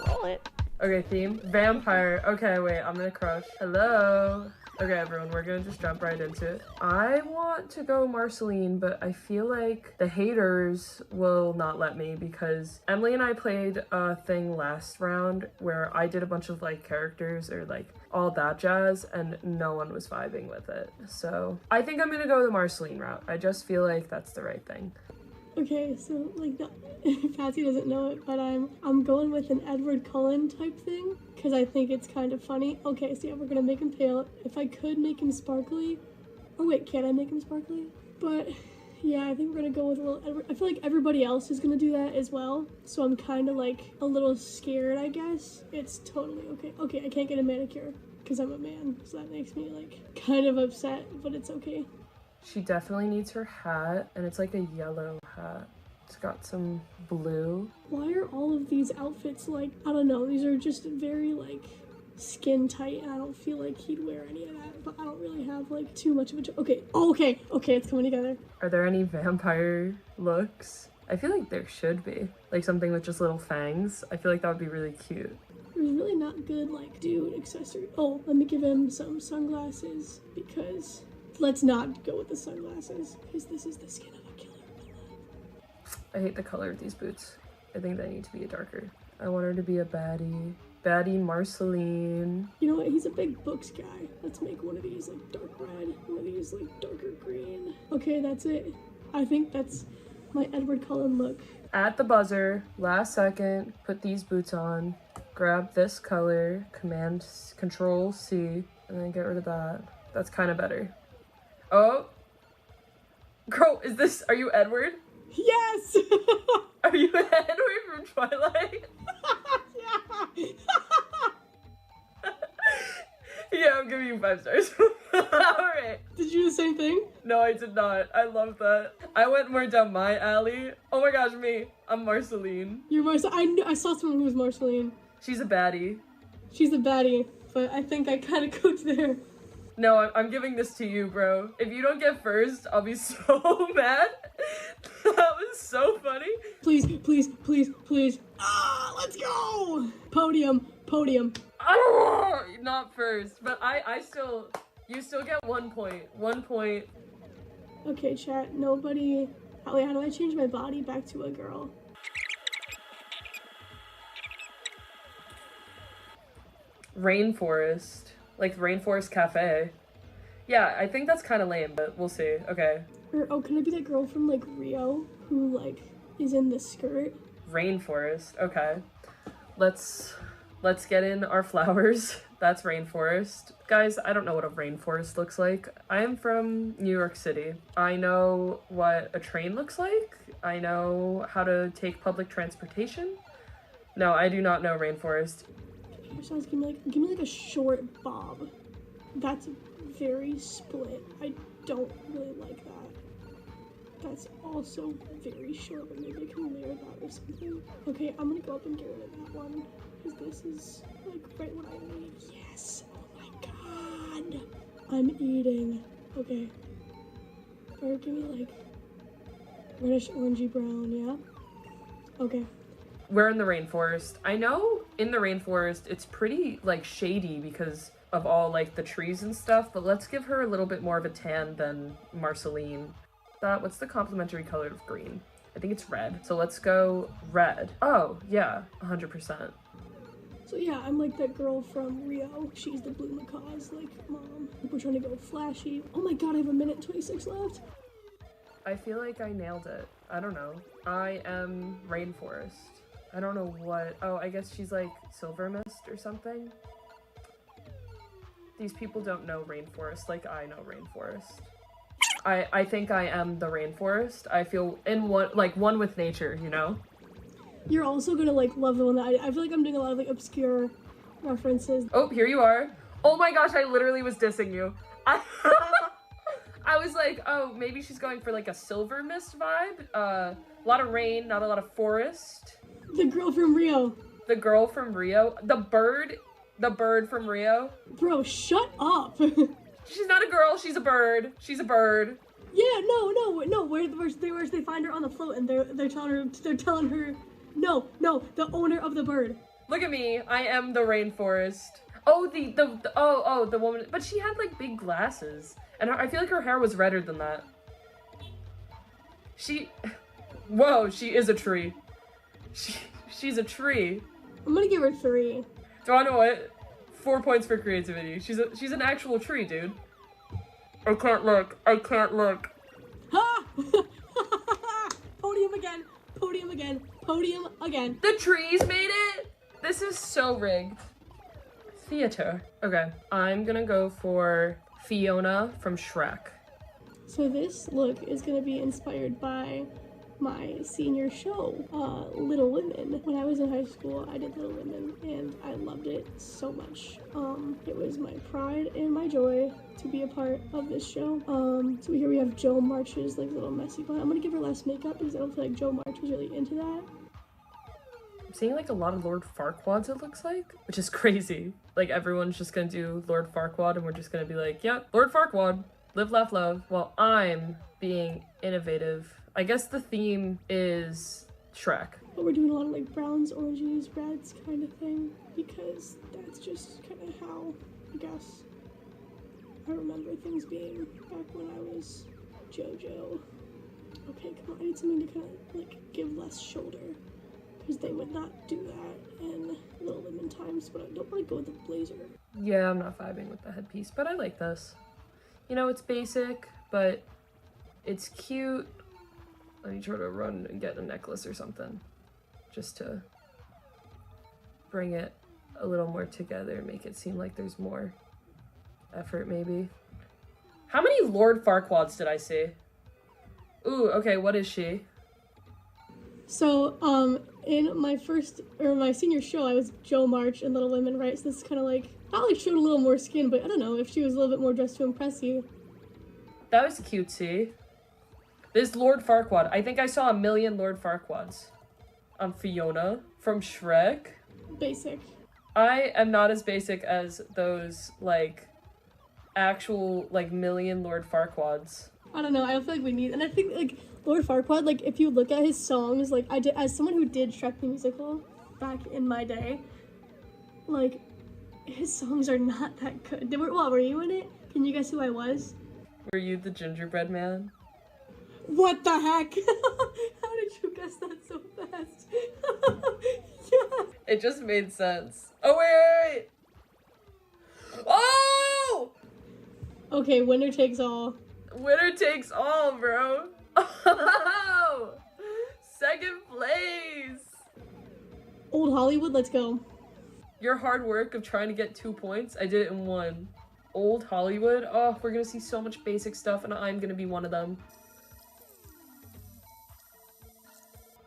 Roll it. Okay, theme. Vampire. Okay, wait, I'm gonna crush. Hello. Okay, everyone, we're gonna just jump right into it. I want to go Marceline, but I feel like the haters will not let me because Emily and I played a thing last round where I did a bunch of like characters or like all that jazz and no one was vibing with it. So I think I'm gonna go the Marceline route. I just feel like that's the right thing. Okay, so like Patsy doesn't know it, but I'm going with an Edward Cullen type thing because I think it's kind of funny. Okay, so yeah, we're gonna make him pale. If I could make him sparkly, oh wait, can I make him sparkly? But yeah, I think we're gonna go with a little Edward. I feel like everybody else is gonna do that as well, so I'm kind of like a little scared, I guess. It's totally okay. Okay, I can't get a manicure because I'm a man, so that makes me like kind of upset, but it's okay. She definitely needs her hat, and it's like a yellow hat. It's got some blue. Why are all of these outfits like, I don't know, these are just very like skin tight, and I don't feel like he'd wear any of that, but I don't really have like too much of a, okay, it's coming together. Are there any vampire looks? I feel like there should be. Like something with just little fangs. I feel like that would be really cute. There's really not good like dude accessory. Oh, let me give him some sunglasses because let's not go with the sunglasses because this is the skin of a killer. I hate the color of these boots. I think they need to be darker. I want her to be a baddie. Baddie Marceline. You know what? He's a big books guy. Let's make one of these like dark red, one of these like darker green. Okay, that's it. I think that's my Edward Cullen look. At the buzzer, last second, put these boots on. Grab this color, Control C, and then get rid of that. That's kind of better. Oh, girl, are you Edward? Yes! Are you Edward from Twilight? Yeah! Yeah, I'm giving you 5 stars. Alright. Did you do the same thing? No, I did not. I love that. I went more down my alley. Oh my gosh, me. I'm Marceline. You're Marceline. I saw someone who was Marceline. She's a baddie. She's a baddie, but I think I kind of cooked there. No, I'm giving this to you, bro. If you don't get first, I'll be so mad. That was so funny. Please, please, please, please. Ah, let's go! Podium, podium. Oh, not first, but you still get 1 point. 1 point. Okay, chat, nobody. Oh, wait, how do I change my body back to a girl? Rainforest. Like Rainforest Cafe. Yeah, I think that's kind of lame, but we'll see. Okay. Or, oh, can I be that girl from, like, Rio who, like, is in the skirt? Rainforest. Okay. Let's get in our flowers. That's rainforest. Guys, I don't know what a rainforest looks like. I am from New York City. I know what a train looks like. I know how to take public transportation. No, I do not know rainforest. Sounds give me like a short bob. That's very split. I don't really like that. That's also very short, but maybe I can layer that or something. Okay, I'm gonna go up and get rid of that one, because this is like right what I need. Yes! Oh my god! I'm eating. Okay. Or give me like reddish orangey brown, yeah? Okay. We're in the rainforest. I know in the rainforest it's pretty like shady because of all like the trees and stuff, but let's give her a little bit more of a tan than Marceline. What's the complementary color of green? I think it's red. So let's go red. Oh, yeah, 100%. So yeah, I'm like that girl from Rio. She's the blue macaws, like mom. We're trying to go flashy. Oh my god, I have 1:26 left. I feel like I nailed it. I don't know. I am rainforest. I don't know what. Oh, I guess she's like silver mist or something. These people don't know rainforest like I know rainforest. I think I am the rainforest. I feel one with nature, you know? You're also gonna like love the one that I feel like I'm doing a lot of like obscure references. Oh, here you are. Oh my gosh, I literally was dissing you. I was like, oh, maybe she's going for like a silver mist vibe. A lot of rain, not a lot of forest. The girl from Rio. The girl from Rio. The bird from Rio. Bro, shut up. She's not a girl, she's a bird. She's a bird. Yeah, no. Where they find her on the float and they're telling her no, the owner of the bird. Look at me, I am the rainforest. Oh, the woman, but she had like big glasses. And I feel like her hair was redder than that. Whoa, she is a tree. She's a tree. I'm gonna give her 3. Do I know what? 4 points for creativity. She's an actual tree, dude. I can't look. Ha! Podium again. The trees made it? This is so rigged. Theater. Okay, I'm gonna go for Fiona from Shrek. So this look is gonna be inspired by my senior show, Little Women. When I was in high school, I did Little Women, and I loved it so much. It was my pride and my joy to be a part of this show. So here we have Jo March's like little messy bun. I'm gonna give her less makeup because I don't feel like Jo March was really into that. I'm seeing like a lot of Lord Farquaads, it looks like, which is crazy. Like everyone's just gonna do Lord Farquaad and we're just gonna be like, yeah, Lord Farquaad, live, laugh, love. Well, I'm being innovative. I guess the theme is Shrek. But we're doing a lot of like browns, oranges, reds kind of thing because that's just kind of how, I guess, I remember things being back when I was JoJo. Okay, come on, I need something to kind of like give less shoulder because they would not do that in Little Women times, but I don't want to go with the blazer. Yeah, I'm not vibing with the headpiece, but I like this. You know, it's basic, but it's cute. Let me try to run and get a necklace or something just to bring it a little more together, make it seem like there's more effort maybe. How many Lord Farquaads did I see? Ooh, okay, what is she? So, in my senior show, I was Jo March in Little Women, right? So this is kind of like, not like showed a little more skin, but I don't know if she was a little bit more dressed to impress you. That was cutesy. This Lord Farquaad. I think I saw 1 million Lord Farquaads. I'm Fiona from Shrek. Basic. I am not as basic as those, like, actual, like, 1 million Lord Farquaads. I don't know, I feel like we need, and I think, like, Lord Farquaad, like, if you look at his songs, like, I did, as someone who did Shrek the Musical back in my day, like, his songs are not that good. What, were you in it? Can you guess who I was? Were you the gingerbread man? What the heck? How did you guess that so fast? Yeah. It just made sense. Oh, wait! Oh! Okay, winner takes all. Winner takes all, bro. Oh! Second place! Old Hollywood, let's go. Your hard work of trying to get 2 points, I did it in 1. Old Hollywood, oh, we're gonna see so much basic stuff and I'm gonna be one of them.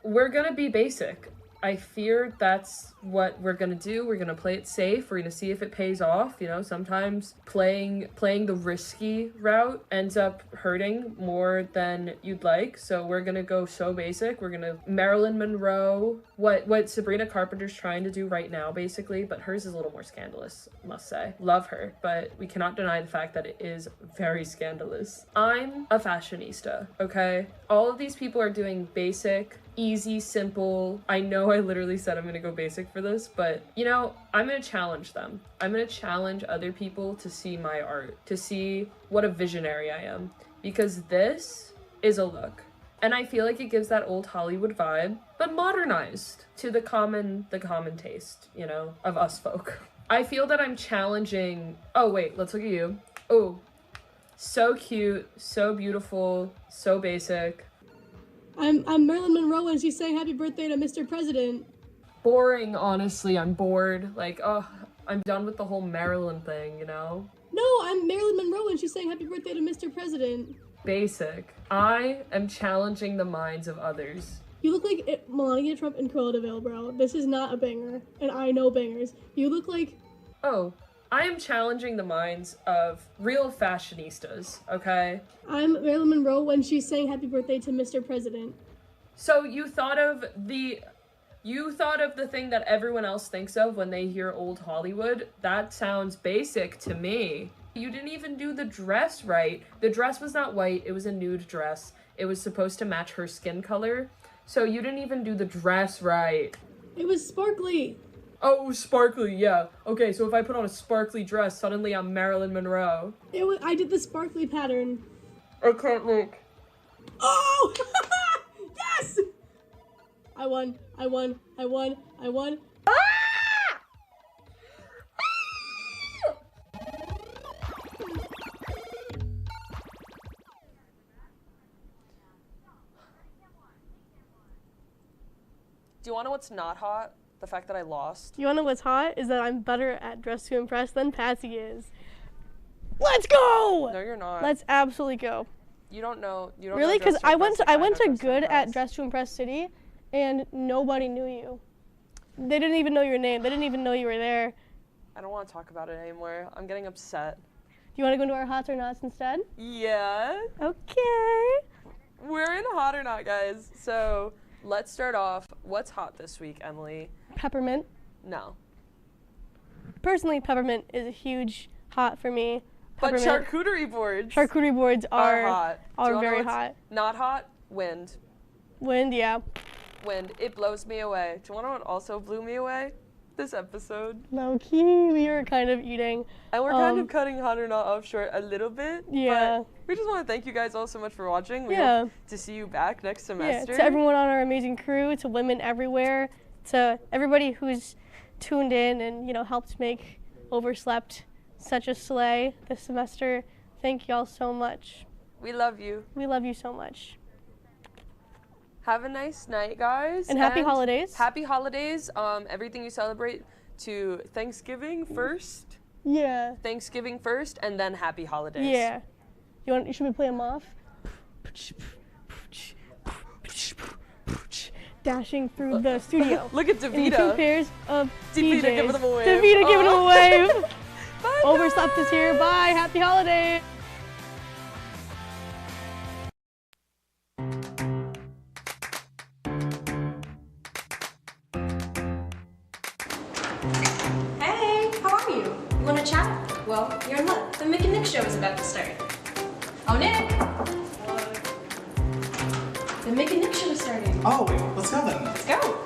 We're gonna be basic. I fear that's what we're gonna do. We're gonna play it safe. We're gonna see if it pays off. You know, sometimes playing the risky route ends up hurting more than you'd like. So we're gonna go so basic. We're gonna Marilyn Monroe, what Sabrina Carpenter's trying to do right now, basically, but hers is a little more scandalous, must say. Love her, but we cannot deny the fact that it is very scandalous. I'm a fashionista, okay? All of these people are doing basic, easy, simple. I know I literally said I'm gonna go basic for this, but you know, I'm gonna challenge them. I'm gonna challenge other people to see my art, to see what a visionary I am, because this is a look. And I feel like it gives that old Hollywood vibe, but modernized to the common taste, you know, of us folk. I feel that I'm challenging, oh wait, let's look at you. Oh, so cute, so beautiful, so basic. I'm Marilyn Monroe and she's saying happy birthday to Mr. President. Boring, honestly. I'm bored. Like, oh, I'm done with the whole Marilyn thing, you know? No, I'm Marilyn Monroe and she's saying happy birthday to Mr. President. Basic. I am challenging the minds of others. You look like Melania Trump and Cruella de Vil, bro. This is not a banger, and I know bangers. You look like... Oh, I am challenging the minds of real fashionistas, okay? I'm Marilyn Monroe when she's saying happy birthday to Mr. President. So you thought of the thing that everyone else thinks of when they hear old Hollywood? That sounds basic to me. You didn't even do the dress right. The dress was not white, it was a nude dress. It was supposed to match her skin color. So you didn't even do the dress right. It was sparkly. Oh, sparkly, yeah. Okay, so if I put on a sparkly dress, suddenly I'm Marilyn Monroe. I did the sparkly pattern. I can't look. Oh! Yes! I won. Ah! Do you want to know what's not hot? The fact that I lost. You wanna know what's hot? Is that I'm better at Dress to Impress than Patsy is. Let's go! No, you're not. Let's absolutely go. You don't know. You don't really? know Because I went to good at Dress to Impress City, and nobody knew you. They didn't even know your name. They didn't even know you were there. I don't want to talk about it anymore. I'm getting upset. Do you want to go into our hots or nots instead? Yeah. Okay. We're in hot or not, guys. So let's start off. What's hot this week, Emily? Peppermint. No. Personally, peppermint is a huge hot for me. But charcuterie boards. Charcuterie boards are hot. Are very hot. Not hot? Wind. Wind, yeah. Wind. It blows me away. Do you want to know what also blew me away? This episode. Low key, we were kind of eating. And we're kind of cutting hot or not off short a little bit. Yeah. But we just want to thank you guys all so much for watching. We hope to see you back next semester. Yeah, to everyone on our amazing crew, to women everywhere, to everybody who's tuned in and, you know, helped make Overslept such a slay this semester. Thank y'all so much. We love you. We love you so much. Have a nice night, guys. And happy holidays. Happy holidays. Everything you celebrate to Thanksgiving first. Yeah. Thanksgiving first, and then happy holidays. Yeah. Should we play them off? Dashing through the studio. Look at Davida. In 2 pairs of Davida PJs. giving them a wave. Davida giving them a wave. Bye, Overslept is here. Bye. Happy holidays. Hey, how are you? You want to chat? Well, you're in luck. The Mick and Nick show is about to start. Oh, Nick! The Mick and Nick show is starting. Oh, wait, let's go then. Let's go.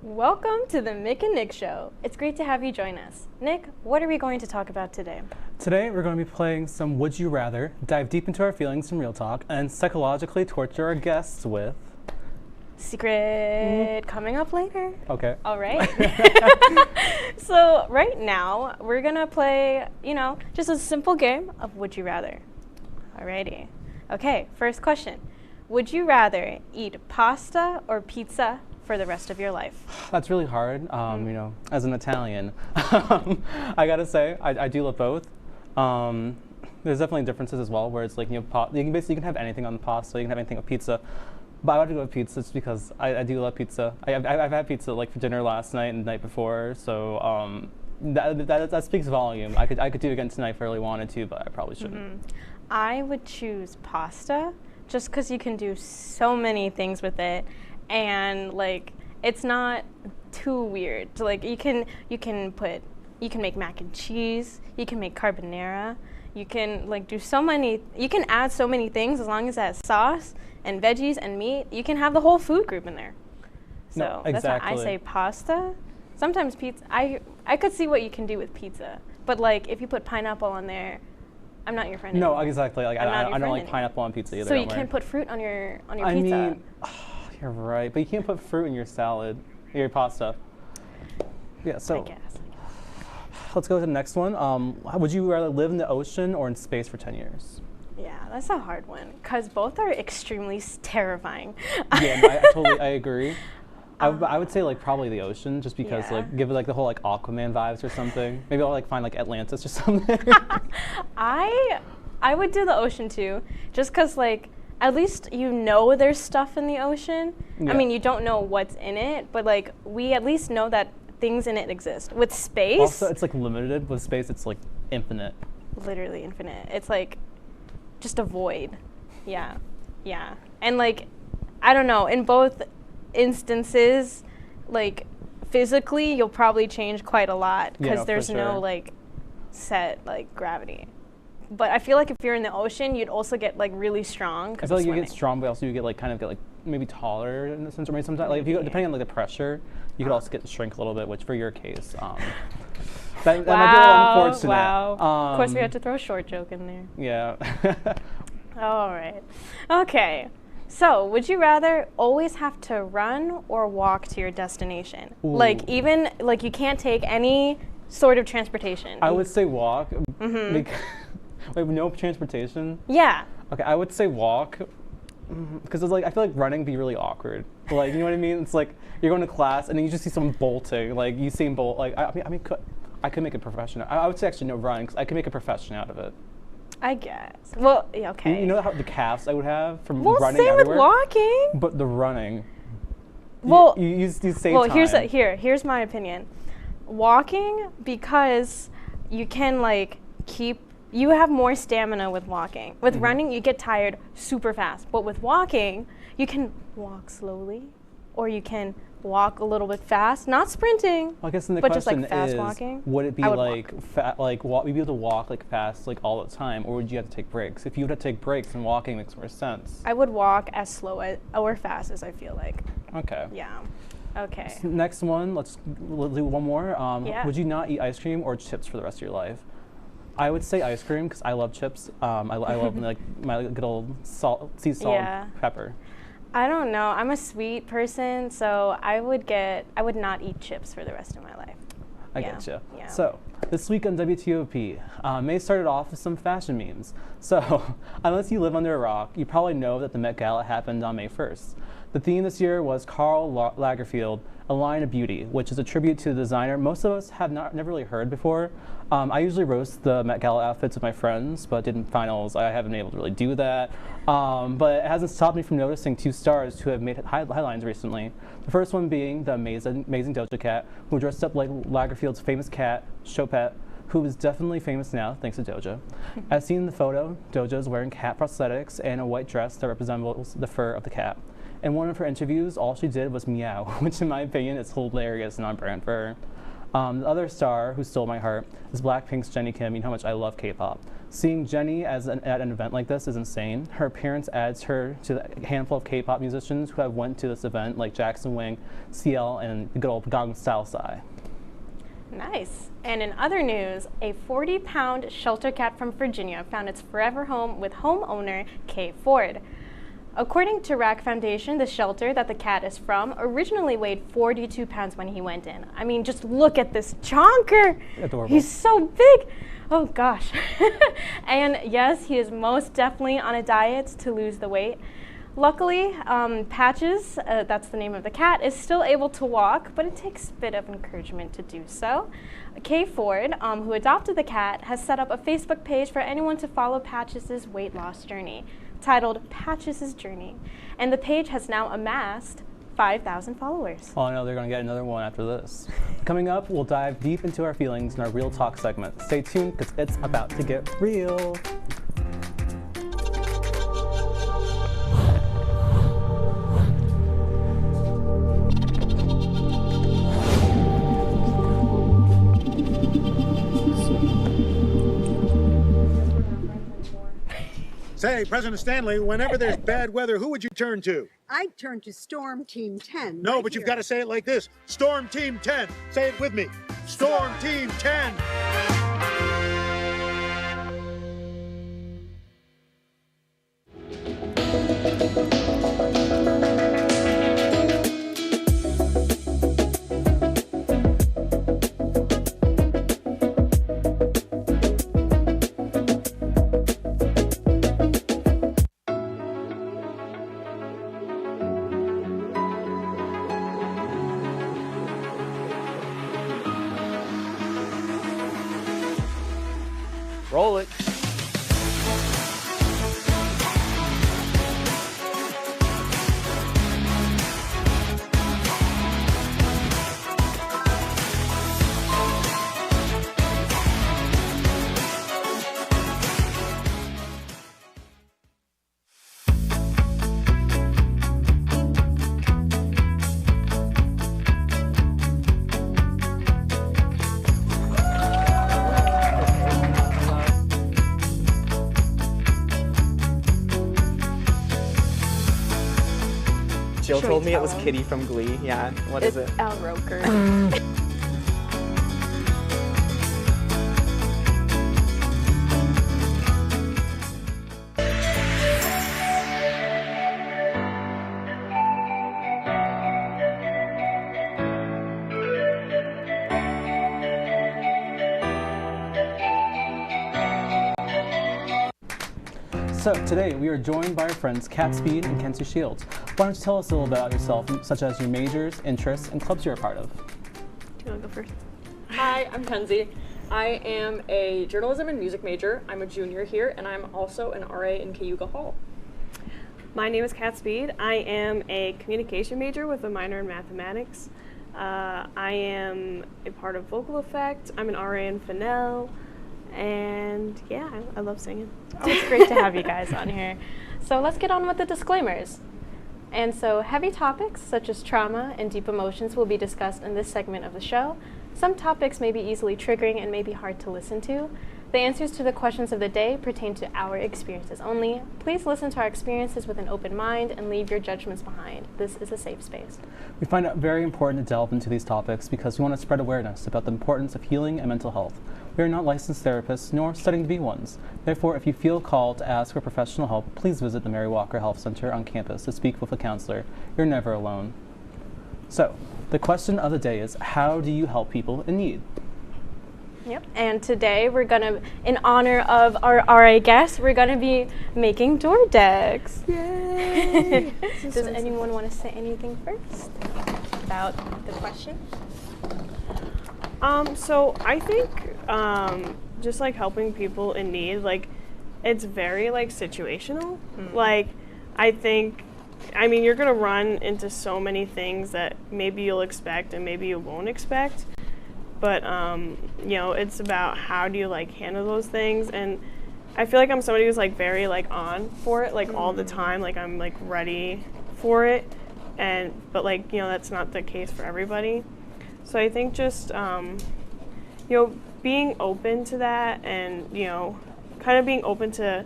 Welcome to the Mick and Nick Show. It's great to have you join us. Nick, what are we going to talk about today? Today, we're going to be playing some Would You Rather, dive deep into our feelings in real talk, and psychologically torture our guests with... Secret coming up later. Okay. All right. So right now, we're going to play, just a simple game of Would You Rather. Alrighty. Okay, first question. Would you rather eat pasta or pizza for the rest of your life? That's really hard, as an Italian. I gotta say, I do love both. There's definitely differences as well, where it's like, you can have anything on the pasta, you can have anything with pizza. But I want to go with pizza just because I do love pizza. I've had pizza like for dinner last night and the night before, so that speaks volume. I could do it again tonight if I really wanted to, but I probably shouldn't. I would choose pasta just because you can do so many things with it, and like it's not too weird. So, like you can make mac and cheese, you can make carbonara, you can you can add so many things as long as it has sauce and veggies and meat. You can have the whole food group in there. So No, exactly. That's why I say pasta. Sometimes pizza, I could see what you can do with pizza, but like if you put pineapple on there, I'm not your friend No, anymore. exactly. Like I'm not I your don't friend like anymore. pineapple on pizza either. So you don't worry. can't put fruit on your I pizza. mean, you're right, but you can't put fruit in your salad, your pasta. Yeah, so I guess. let's go to the next one. Would you rather live in the ocean or in space for 10 years? Yeah, that's a hard one because both are extremely terrifying. Yeah, no, I agree. I would say like probably the ocean, just because Yeah. like give it like the whole like Aquaman vibes or something. Maybe I'll like find like Atlantis or something. I would do the ocean too, just because like at least there's stuff in the ocean. Yeah. I mean, you don't know what's in it, but like we at least know that things in it exist. With space, Also, it's like limited. With space, it's like infinite. literally infinite. It's like just a void. Yeah. And like I don't know, in both instances, like physically you'll probably change quite a lot Yeah, because no, for there's no sure. like set like gravity. But I feel like if you're in the ocean, you'd also get like really strong I because feel of like you swimming. get strong, but also you get like maybe taller in a sense, or maybe sometimes like if you go, depending on like the pressure, you could also get shrink a little bit, which for your case, that might be a little unfortunate. Wow. Of course, we had to throw a short joke in there. Yeah. All right. Okay. So, would you rather always have to run or walk to your destination? Ooh. Like even like you can't take any sort of transportation. I would say walk. Mhm. Wait, no transportation? Yeah. Okay, I would say walk. Because it's like I feel like running would be really awkward. Like, you know what I mean? It's like you're going to class and then you just see someone bolting. Like you see Bolt. Like I mean, I could make a profession. I would say actually no running because I could make a profession out of it. I guess. Well, yeah, okay. You know how the calves I would have from Well, running same with everywhere? walking. But the running. Well, you save well, time. here's my opinion. Walking, because you can like you have more stamina with walking. With running, you get tired super fast. But with walking, you can walk slowly, or you can walk a little bit fast, not sprinting, Well, I guess then the but question just like fast is, walking. would it be I would like would you be able to walk like fast like all the time, or would you have to take breaks? If you would have to take breaks, then walking makes more sense. I would walk as slow or fast as I feel like. Okay. Yeah. Okay. Next one, we'll do one more. Yeah. Would you not eat ice cream or chips for the rest of your life? I would say ice cream because I love chips. I love like my good old sea salt, Yeah. pepper. I don't know. I'm a sweet person, so I would not eat chips for the rest of my life. I Yeah. getcha. Yeah. So, this week on WTOP, May started off with some fashion memes. So, unless you live under a rock, you probably know that the Met Gala happened on May 1st. The theme this year was Karl Lagerfeld, A Line of Beauty, which is a tribute to the designer most of us have never really heard before. I usually roast the Met Gala outfits with my friends, but in finals I haven't been able to really do that. But it hasn't stopped me from noticing two stars who have made headlines recently. The first one being the amazing Doja Cat, who dressed up like Lagerfeld's famous cat, Chopette, who is definitely famous now thanks to Doja. As seen in the photo, Doja is wearing cat prosthetics and a white dress that resembles the fur of the cat. In one of her interviews, all she did was meow, which in my opinion is hilarious and on brand for her. The other star who stole my heart is Blackpink's Jennie Kim. You know how much I love K-pop. Seeing Jennie at an event like this is insane. Her appearance adds her to the handful of K-pop musicians who have went to this event, like Jackson Wang, CL, and the good old Gangnam Style Psy. Nice. And in other news, a 40-pound shelter cat from Virginia found its forever home with homeowner Kay Ford. According to Rack Foundation, the shelter that the cat is from originally weighed 42 pounds when he went in. I mean, just look at this chonker. Adorable. He's so big. Oh gosh. And yes, he is most definitely on a diet to lose the weight. Luckily, Patches, that's the name of the cat, is still able to walk, but it takes a bit of encouragement to do so. Kay Ford, who adopted the cat, has set up a Facebook page for anyone to follow Patches' weight loss journey, titled Patches' Journey, and the page has now amassed 5,000 followers. Oh, I know they're going to get another one after this. Coming up, we'll dive deep into our feelings in our Real Talk segment. Stay tuned, because it's about to get real. Say, President Stanley, whenever there's bad weather, who would you turn to? I'd turn to Storm Team 10. No, right but you've here. got to say it like this. Storm Team 10. Say it with me. Storm Team 10. Roll it. Jill told me it was Kitty from Glee. Yeah, what is it? Al Roker. So today we are joined by our friends Kat Speed and Kenzie Shields. Why don't you tell us a little about yourself, such as your majors, interests, and clubs you're a part of? Do you want to go first? Hi, I'm Kenzie. I am a journalism and music major. I'm a junior here, and I'm also an RA in Cayuga Hall. My name is Kat Speed. I am a communication major with a minor in mathematics. I am a part of Vocal Effect. I'm an RA in Fennell. And yeah, I love singing. Oh, it's great to have you guys on here. So let's get on with the disclaimers. And so heavy topics such as trauma and deep emotions will be discussed in this segment of the show. Some topics may be easily triggering and may be hard to listen to. The answers to the questions of the day pertain to our experiences only. Please listen to our experiences with an open mind and leave your judgments behind. This is a safe space. We find it very important to delve into these topics because we want to spread awareness about the importance of healing and mental health. We are not licensed therapists nor studying to be ones. Therefore, if you feel called to ask for professional help, please visit the Mary Walker Health Center on campus to speak with a counselor. You're never alone. So, the question of the day is, how do you help people in need? Yep. And today we're gonna, in honor of our RA guest, we're gonna be making door decks. Yay! Does anyone want to say anything first about the question? So I think just like helping people in need, like it's very like situational. Like I think, I mean, you're gonna run into so many things that maybe you'll expect and maybe you won't expect. But, you know, it's about how do you, like, handle those things. And I feel like I'm somebody who's, like, very, like, on for it, like, all the time. Like, I'm, like, ready for it. But, like, you know, that's not the case for everybody. So I think just, you know, being open to that and, you know, kind of being open to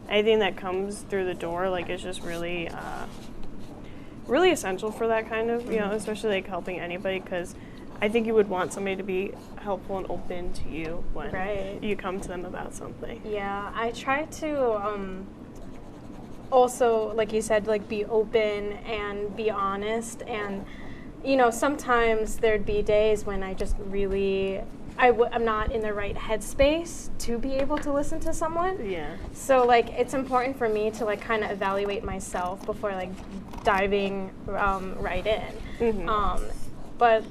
anything that comes through the door, like, is just really, really essential for that kind of, you know, especially, like, helping anybody, because I think you would want somebody to be helpful and open to you when you come to them about something. Yeah, I try to also, like you said, like be open and be honest. And, you know, sometimes there'd be days when I just really, I'm not in the right headspace to be able to listen to someone. Yeah. So, like, it's important for me to, like, kind of evaluate myself before, like, diving right in. But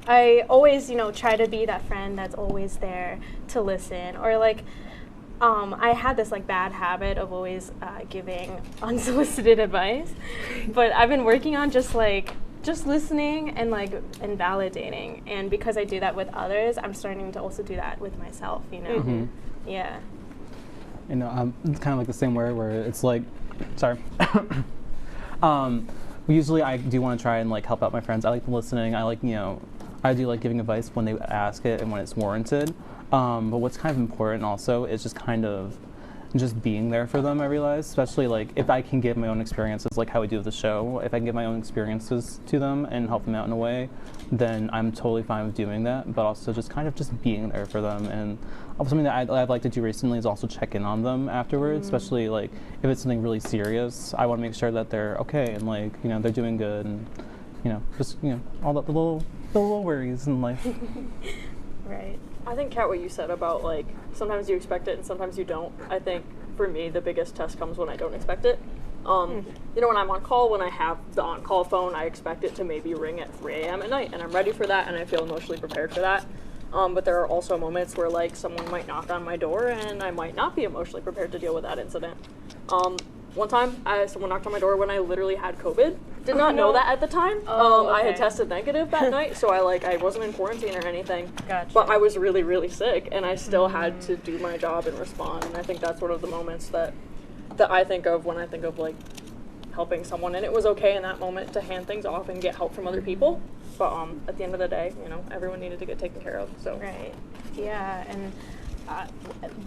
I always, you know, try to be that friend that's always there to listen. Or, like, I had this, like, bad habit of always giving unsolicited advice. But I've been working on just listening and, like, and validating. And because I do that with others, I'm starting to also do that with myself, you know? Yeah. You know, it's kind of like the same way where it's like, sorry. Usually I do want to try and like help out my friends. I like listening. I like, you know, I do like giving advice when they ask it and when it's warranted. But what's kind of important also is just kind of just being there for them, I realize. Especially like if I can give my own experiences, like how we do with the show, if I can give my own experiences to them and help them out in a way, then I'm totally fine with doing that. But also just kind of just being there for them. And something that I've liked to do recently is also check in on them afterwards, especially like if it's something really serious. I want to make sure that they're okay and like, you know, they're doing good and, you know, just, you know, all the little worries in life. Right. I think, Kat, what you said about, like, sometimes you expect it and sometimes you don't. I think, for me, the biggest test comes when I don't expect it. You know, when I'm on call, when I have the on-call phone, I expect it to maybe ring at 3 a.m. at night, and I'm ready for that, and I feel emotionally prepared for that. But there are also moments where, like, someone might knock on my door, and I might not be emotionally prepared to deal with that incident. One time, someone knocked on my door when I literally had COVID. Did not know that at the time. I had tested negative that night, so I wasn't in quarantine or anything. Gotcha. But I was really, really sick, and I still had to do my job and respond. And I think that's one of the moments that I think of when I think of, like, helping someone. And it was okay in that moment to hand things off and get help from other people. But at the end of the day, you know, everyone needed to get taken care of. So. Right. Yeah, and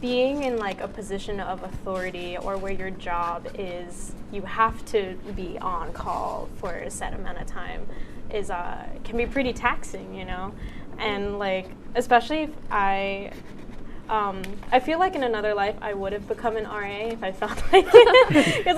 being in like a position of authority or where your job is, you have to be on call for a set amount of time, is can be pretty taxing, you know. And like, especially if I feel like in another life I would have become an RA if I felt like it, because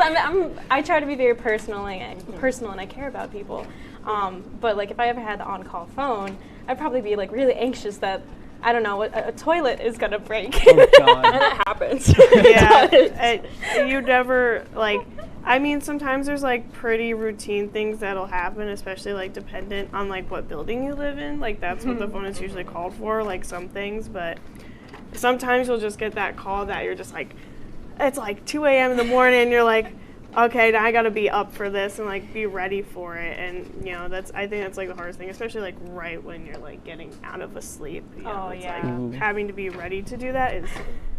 I try to be very personal and I care about people. But like if I ever had the on-call phone, I'd probably be like really anxious that, I don't know, a toilet is gonna break. Oh, God. And it happens. Yeah, you never, like, I mean, sometimes there's like pretty routine things that'll happen, especially like dependent on like what building you live in. Like that's what the phone is usually called for, like some things, but sometimes you'll just get that call that you're just like, it's like 2 a.m. in the morning and you're like, okay, now I gotta be up for this and like be ready for it. And you know, I think that's like the hardest thing, especially like right when you're like getting out of a sleep. You know, it's like having to be ready to do that is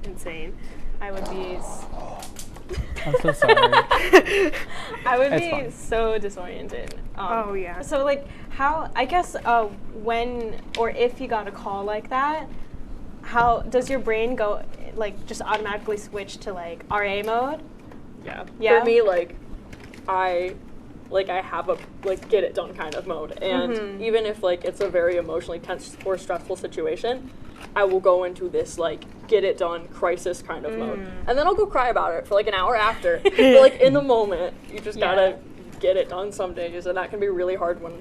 insane. I would be I'm so sorry. I would be so disoriented. Oh yeah. So like how, I guess when or if you got a call like that, how does your brain go, like just automatically switch to like RA mode? Yeah. For me, like I have a like get it done kind of mode, and even if like it's a very emotionally tense or stressful situation, I will go into this like get it done crisis kind of mode, and then I'll go cry about it for like an hour after. But like in the moment, you just gotta get it done some days, and that can be really hard when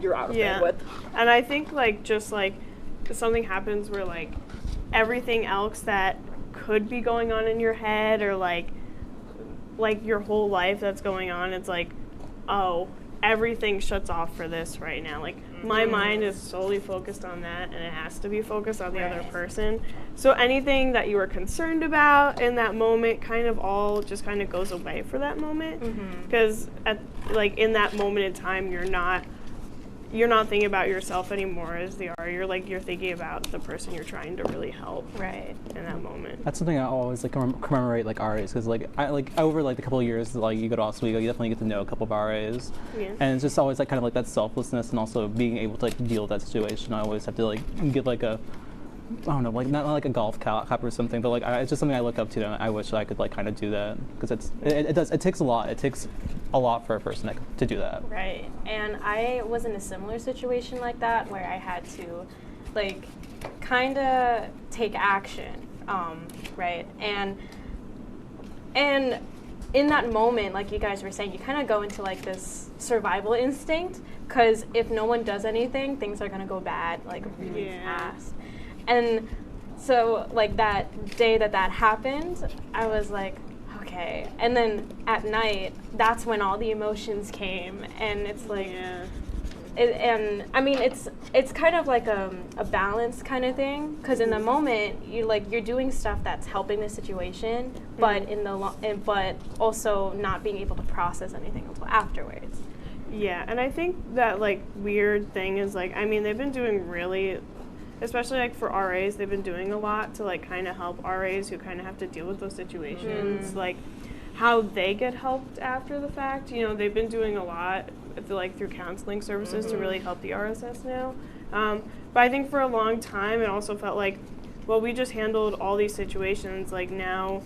you're out of bandwidth. And I think like just like something happens where like everything else that could be going on in your head or like your whole life that's going on, it's like, oh, everything shuts off for this right now. Like my mind is solely focused on that, and it has to be focused on the other person. So anything that you were concerned about in that moment kind of all just kind of goes away for that moment, because in that moment in time you're not thinking about yourself anymore as the art. You're thinking about the person you're trying to really help in that moment. That's something I always like commemorate like RAs, because like I over like the couple of years like you go to Oswego, you definitely get to know a couple of RAs, and it's just always like kind of like that selflessness and also being able to like deal with that situation. I always have to like give like a, I don't know, like not like a golf cap or something, but like it's just something I look up to, and I wish I could like kind of do that, because it takes a lot. It takes a lot for a person to do that. Right. And I was in a similar situation like that where I had to like kind of take action, right? And in that moment, like you guys were saying, you kind of go into like this survival instinct, because if no one does anything, things are going to go bad like really fast. And so like that day that happened, I was like, okay. And then at night, that's when all the emotions came, and it's like, and I mean, it's kind of like a balance kind of thing, because in the moment you're doing stuff that's helping the situation, but but also not being able to process anything until afterwards. Yeah, and I think that like weird thing is like, I mean, they've been doing really, especially like for RAs, they've been doing a lot to like kind of help RAs who kind of have to deal with those situations, like how they get helped after the fact. You know, they've been doing a lot through counseling services to really help the RSS now. But I think for a long time it also felt like, well, we just handled all these situations, like now,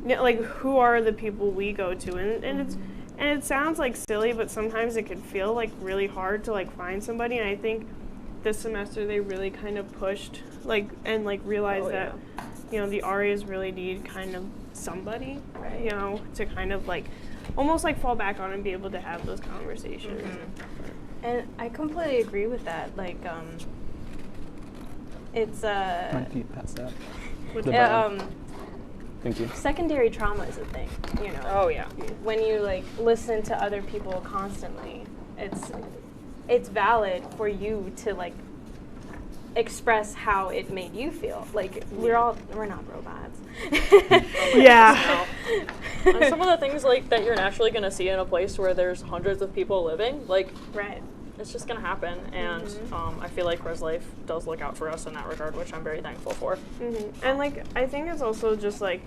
like who are the people we go to? And it sounds like silly, but sometimes it can feel like really hard to like find somebody. And I think this semester they really kind of pushed and realized that the RAs really need kind of somebody, to kind of like almost like fall back on and be able to have those conversations. And I completely agree with that. Like it's Might be past that. Thank you. Secondary trauma is a thing, Oh yeah. When you like listen to other people constantly, it's valid for you to like express how it made you feel. Like we're not robots. Yeah. And some of the things like that you're naturally going to see in a place where there's hundreds of people living, like it's just going to happen. And I feel like Res Life does look out for us in that regard, which I'm very thankful for. And like I think it's also just like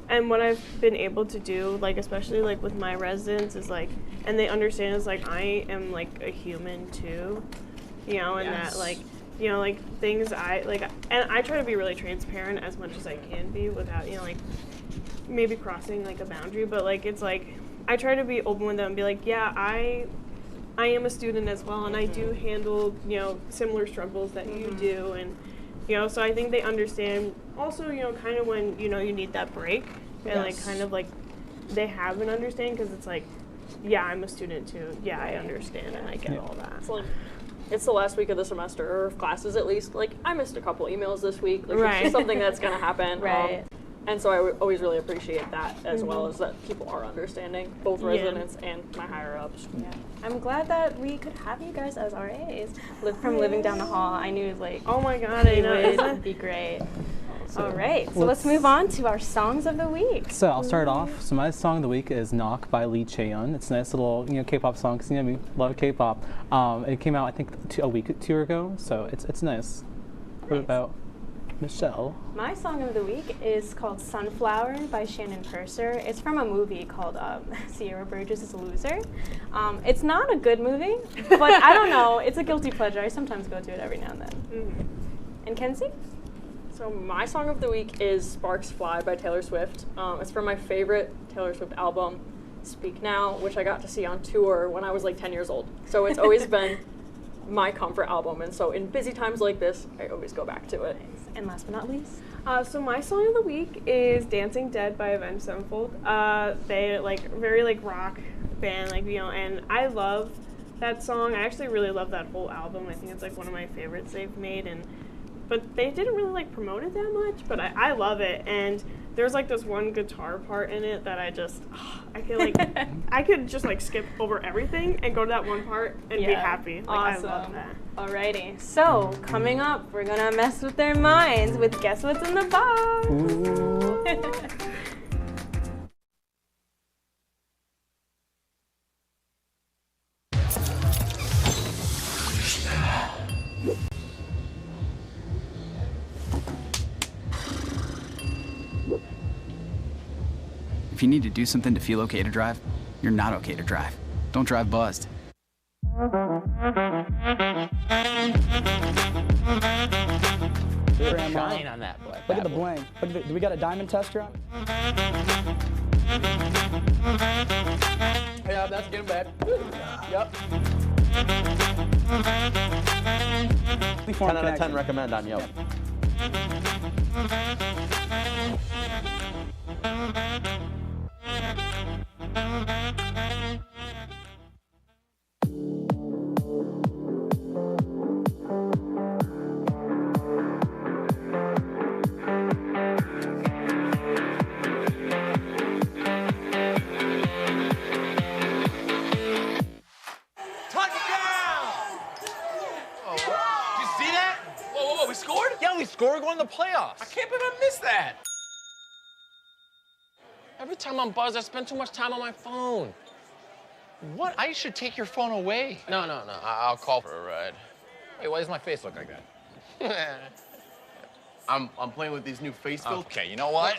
and what I've been able to do, like especially like with my residents, is like, and they understand is like I am like a human too, and that like like things I like, and I try to be really transparent as much as I can be without like maybe crossing like a boundary, but like it's like I try to be open with them and be like, yeah, I am a student as well, and I do handle similar struggles that you do, and so I think they understand also kind of when you need that break, and like kind of like they have an understanding, because it's like, yeah, I'm a student too, yeah, I understand and I get all that. It's the last week of the semester, or of classes at least. Like I missed a couple emails this week. Like it's just something that's gonna happen. And so I always really appreciate that, as well as that people are understanding, both residents and my higher ups. Yeah, I'm glad that we could have you guys as RAs. From living down the hall, I knew like, oh my god, I know, it would be great. All right, so let's move on to our songs of the week. So I'll start off. So my song of the week is "Knock" by Lee Chaeyoung. It's a nice little K-pop song, because we love K-pop. It came out I think a week or two ago, so it's nice. What about Michelle? My song of the week is called "Sunflower" by Shannon Purser. It's from a movie called Sierra Burgess is a Loser. It's not a good movie, but I don't know. It's a guilty pleasure. I sometimes go to it every now and then. And Kenzie? So my song of the week is "Sparks Fly" by Taylor Swift. It's from my favorite Taylor Swift album, Speak Now, which I got to see on tour when I was like 10 years old. So it's always been my comfort album, and so in busy times like this, I always go back to it. And last but not least, so my song of the week is "Dancing Dead" by Avenged Sevenfold. They very rock band, and I love that song. I actually really love that whole album. I think it's like one of my favorites they've made, but they didn't really like promote it that much. But I love it, and there's like this one guitar part in it that I could just like skip over everything and go to that one part and be happy. Like, Awesome. I love that. Alrighty, so coming up, we're gonna mess with their minds with Guess What's in the Box. If you need to do something to feel okay to drive, you're not okay to drive. Don't drive buzzed. Shine on that boy. Look at the bling. Look at do we got a diamond tester on? Yeah, that's getting bad. Yep. 10 out of 10 recommend on Yelp. We're going to the playoffs. I can't believe I missed that. Every time I'm buzzed, I spend too much time on my phone. What? I should take your phone away. No. I'll call for a ride. Wait, why does my face look like that? I'm playing with these new face filters. Okay, you know what?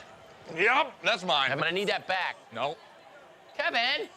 Yep, that's mine. But I need that back. No. Kevin!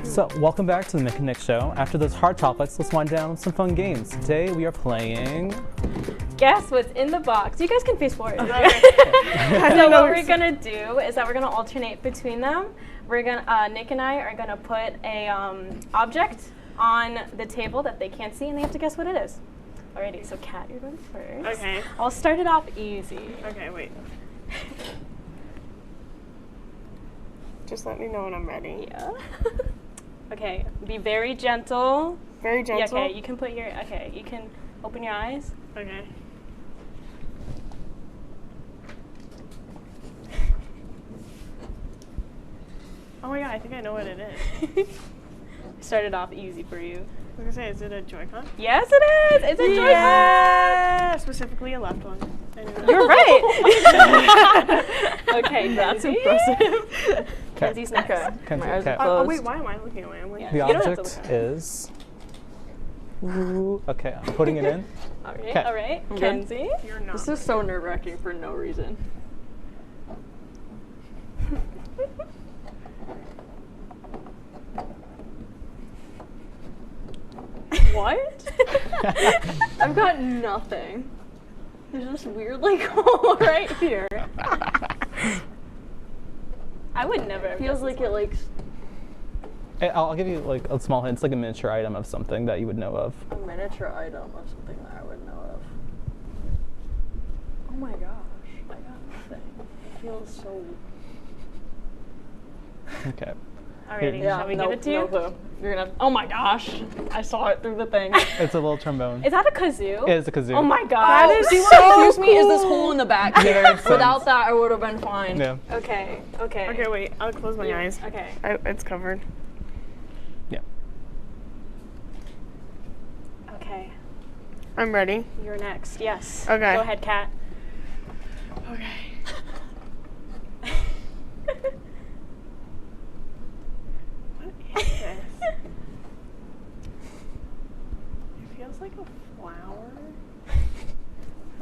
So, welcome back to the Mick and Nick Show. After those hard topics, let's wind down with some fun games. Today we are playing... Guess What's in the Box. You guys can face forward. So what we're gonna do is that we're gonna alternate between them. We're gonna, Nick and I are gonna put a object on the table that they can't see, and they have to guess what it is. Alrighty, so Kat, you're going first. Okay. I'll start it off easy. Okay, wait. Just let me know when I'm ready. Yeah. Okay, be very gentle. Very gentle? Yeah, okay, you can put your, you can open your eyes. Okay. Oh my god, I think I know what it is. Started off easy for you. I was gonna say, is it a Joy-Con? Yes, it is! It's a Joy-Con! Yeah! Specifically a left one. Anyway. You're right! Okay, That's Kenzie. impressive. Kenzie's next. Kenzie, My eyes are okay. closed. Oh, wait, why am I looking away? I'm like, The object is... Ooh, okay, I'm putting it in. All right, Kenzie. You're not. This is so nerve-wracking for no reason. What? I've got nothing. There's this weird like hole right here. I would never have Feels guessed like this it one. like I'll give you like a small hint. It's like a miniature item of something that you would know of. a miniature item of something that I would know of. Oh my gosh, I got nothing. It feels so. Okay. Alrighty, Yeah, shall we no, give it to you? no clue. You're gonna. Oh my gosh, I saw it through the thing. It's a little trombone. Is that a kazoo? It is a kazoo. Oh my god. That is so excuse me, is this hole in the back Yeah, here? that makes Without sense. that, I would have been fine. Yeah. Okay. Okay, wait, I'll close my eyes. Okay. It's covered. Yeah. Okay. I'm ready. You're next. Yes. Okay. Go ahead, Kat. Okay. What is this? It feels like a flower.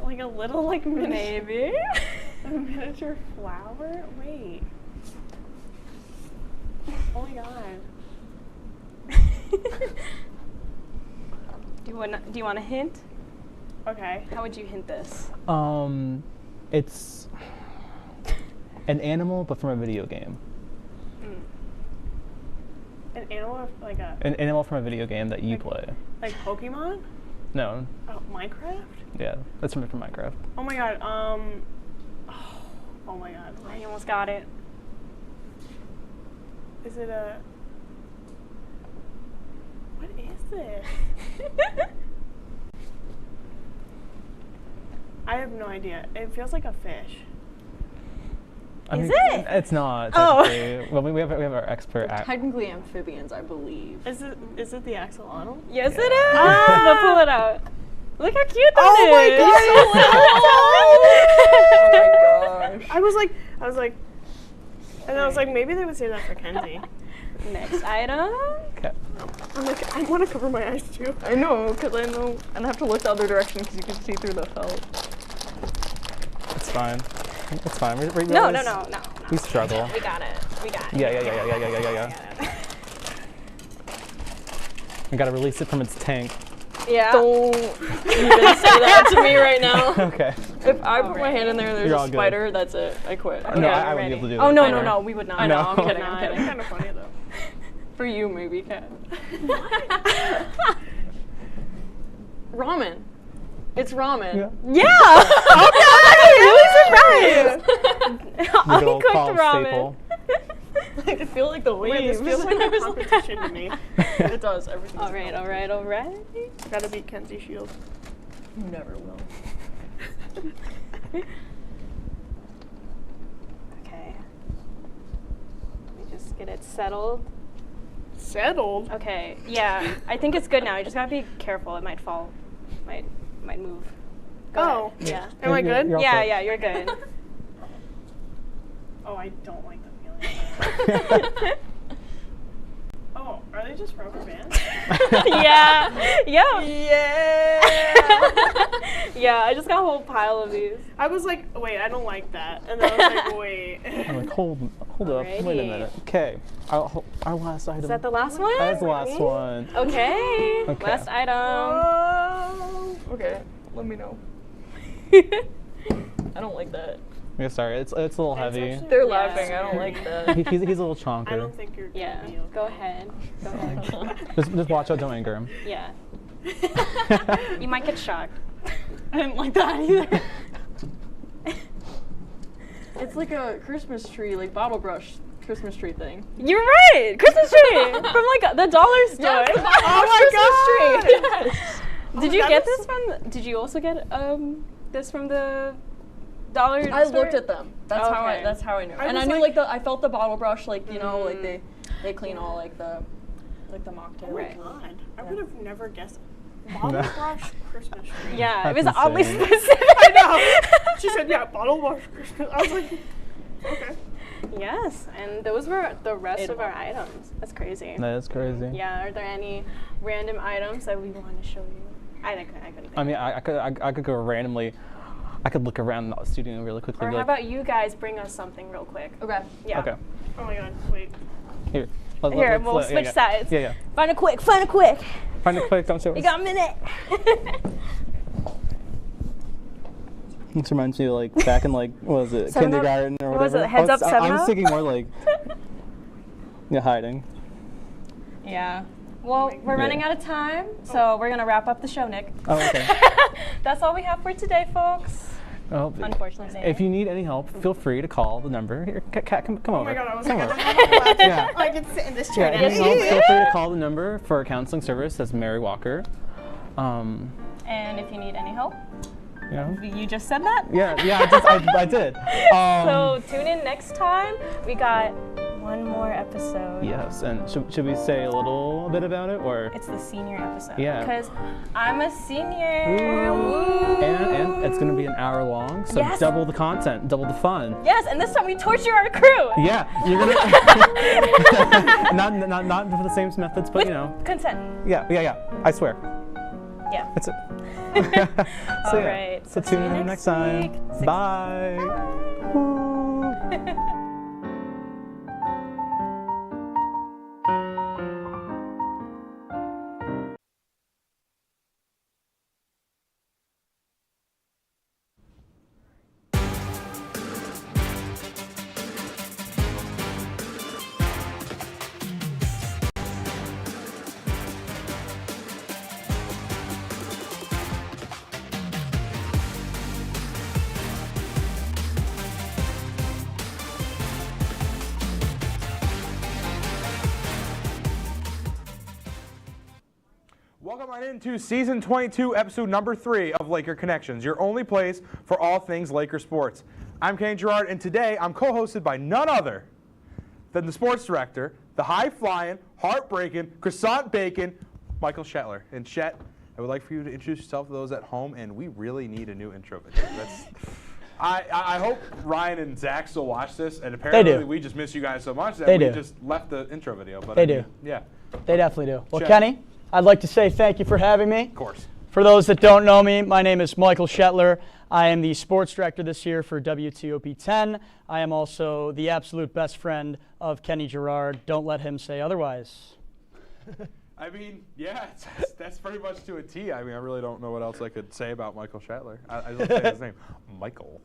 Like a little like Maybe. a miniature flower? Wait. Oh my god. Do you want a hint? Okay. How would you hint this? It's an animal, but from a video game. An animal, like a... An animal from a video game that you play. Like Pokemon? No. Oh, Minecraft? Yeah, that's from Minecraft. Oh my god, oh my god. You almost got it. Is it a... What is this? I have no idea. It feels like a fish. I mean, it? It's not. Oh. Well, we have our expert. Technically amphibians, I believe. Is it the axolotl? Yes, it is. Ah, pull it out. Look how cute that Oh my is. Oh my gosh. I was like, and I was like, maybe they would say that for Kenzie. Next item. Okay. I'm like, I want to cover my eyes too. I know, because I know, and I have to look the other direction because you can see through the felt. It's fine. It's fine. No. We struggle. We got it. Yeah. We gotta release it from its tank. Yeah. Don't even say that to me right now. Okay. If I put my hand in there and there's You're a all good. spider, that's it. I quit. No, I wouldn't be able to do that. Oh no, we would not. I know, No. I'm kidding. It's kind of funny though. For you, maybe, Kat. Ramen. It's ramen. Yeah. Okay. Really surprised. Uncooked ramen. I feel like the Wait, this feels like a competition to me. It does. Everything. All right. Gotta beat Kenzie Shields. You never will. Okay. Let me just get it settled. Settled? Okay. Yeah. I think it's good now. You just gotta be careful. It might fall. Might move. Go ahead. Yeah. Am I good? Yeah. You're good. Oh, I don't like the feeling of that. Oh, are they just rubber bands? Yeah. Yeah, I just got a whole pile of these. I was like, wait, I don't like that. And then I was like, wait. I'm like, hold up, wait a minute. Okay, our last item. Is that the last one? That's the last one. Okay. Last item. Okay, let me know. I don't like that. Yeah, sorry, it's a little heavy. They're laughing. I don't like that. He's a little chonker. I don't think you're Yeah. Go ahead. Just watch out, don't anger him. Yeah. You might get shocked. I didn't like that either. It's like a Christmas tree, like bottle brush Christmas tree thing. You're right. Christmas tree from like the dollar store. Yes, oh my Christmas tree. Yes. Did you get this from? Did you also get this from the dollar store? I looked at them. That's Okay. how I knew. And I knew like I felt the bottle brush, like you know, like they clean all like the mocktail. Oh my god. I would have never guessed. Bottle brush Christmas tree. Yeah, it was That's oddly insane. specific. I know. She said, yeah, bottle brush Christmas. I was like, okay. Yes, and those were the rest of our items. That's crazy. That is crazy. Yeah, are there any random items that we want to show you? I couldn't think. I mean, I could go randomly. I could look around the studio really quickly. Or and be how like, about you guys bring us something real quick? Okay. Yeah. Okay. Oh my god, wait. Here. Here, we'll switch sides. Yeah. Find it quick. Find it quick. Don't show us. You got a minute. This reminds me of like back in like what was it, Seven kindergarten or What whatever. was it, Heads Up, Seven I was Up? thinking more like hiding. Yeah. Well, we're running out of time, so we're gonna wrap up the show, Nick. Oh, okay. That's all we have for today, folks. Oh, Unfortunately. if you need any help, feel free to call the number. Here, Kat, come over. Oh my god, I was come like, over. I don't have a laptop. Yeah. I can sit in this chair Yeah, now. if you need help, feel free to call the number for counseling service. That's Mary Walker. And if you need any help, You know? you just said that? Yeah, I did. So tune in next time. We got one more episode. Yes, and should we say a little bit about it, or? It's the senior episode. Yeah. Because I'm a senior. Woo. And it's gonna be an hour long, so Yes. double the content, double the fun. Yes, and this time we torture our crew. Yeah, you're gonna not for the same methods, but you know. Consent. Yeah. I swear. Yeah. That's it. All right. So tune in next time. Bye. Welcome on into Season 22, Episode number 3 of Laker Connections, your only place for all things Laker sports. I'm Kenny Gerard, and today I'm co-hosted by none other than the sports director, the high-flying, heartbreaking, croissant bacon, Michael Shetler. And Shet, I would like for you to introduce yourself to those at home, and we really need a new intro video. I hope Ryan and Zach still watch this, and apparently we just miss you guys so much that we just left the intro video. But They do. Yeah. They definitely do. Well, Shet. Kenny, I'd like to say thank you for having me. Of course. For those that don't know me, my name is Michael Shetler. I am the sports director this year for WTOP-10. I am also the absolute best friend of Kenny Gerard. Don't let him say otherwise. I mean, yeah, that's pretty much to a T. I mean, I really don't know what else I could say about Michael Shetler. I don't say his name. Michael.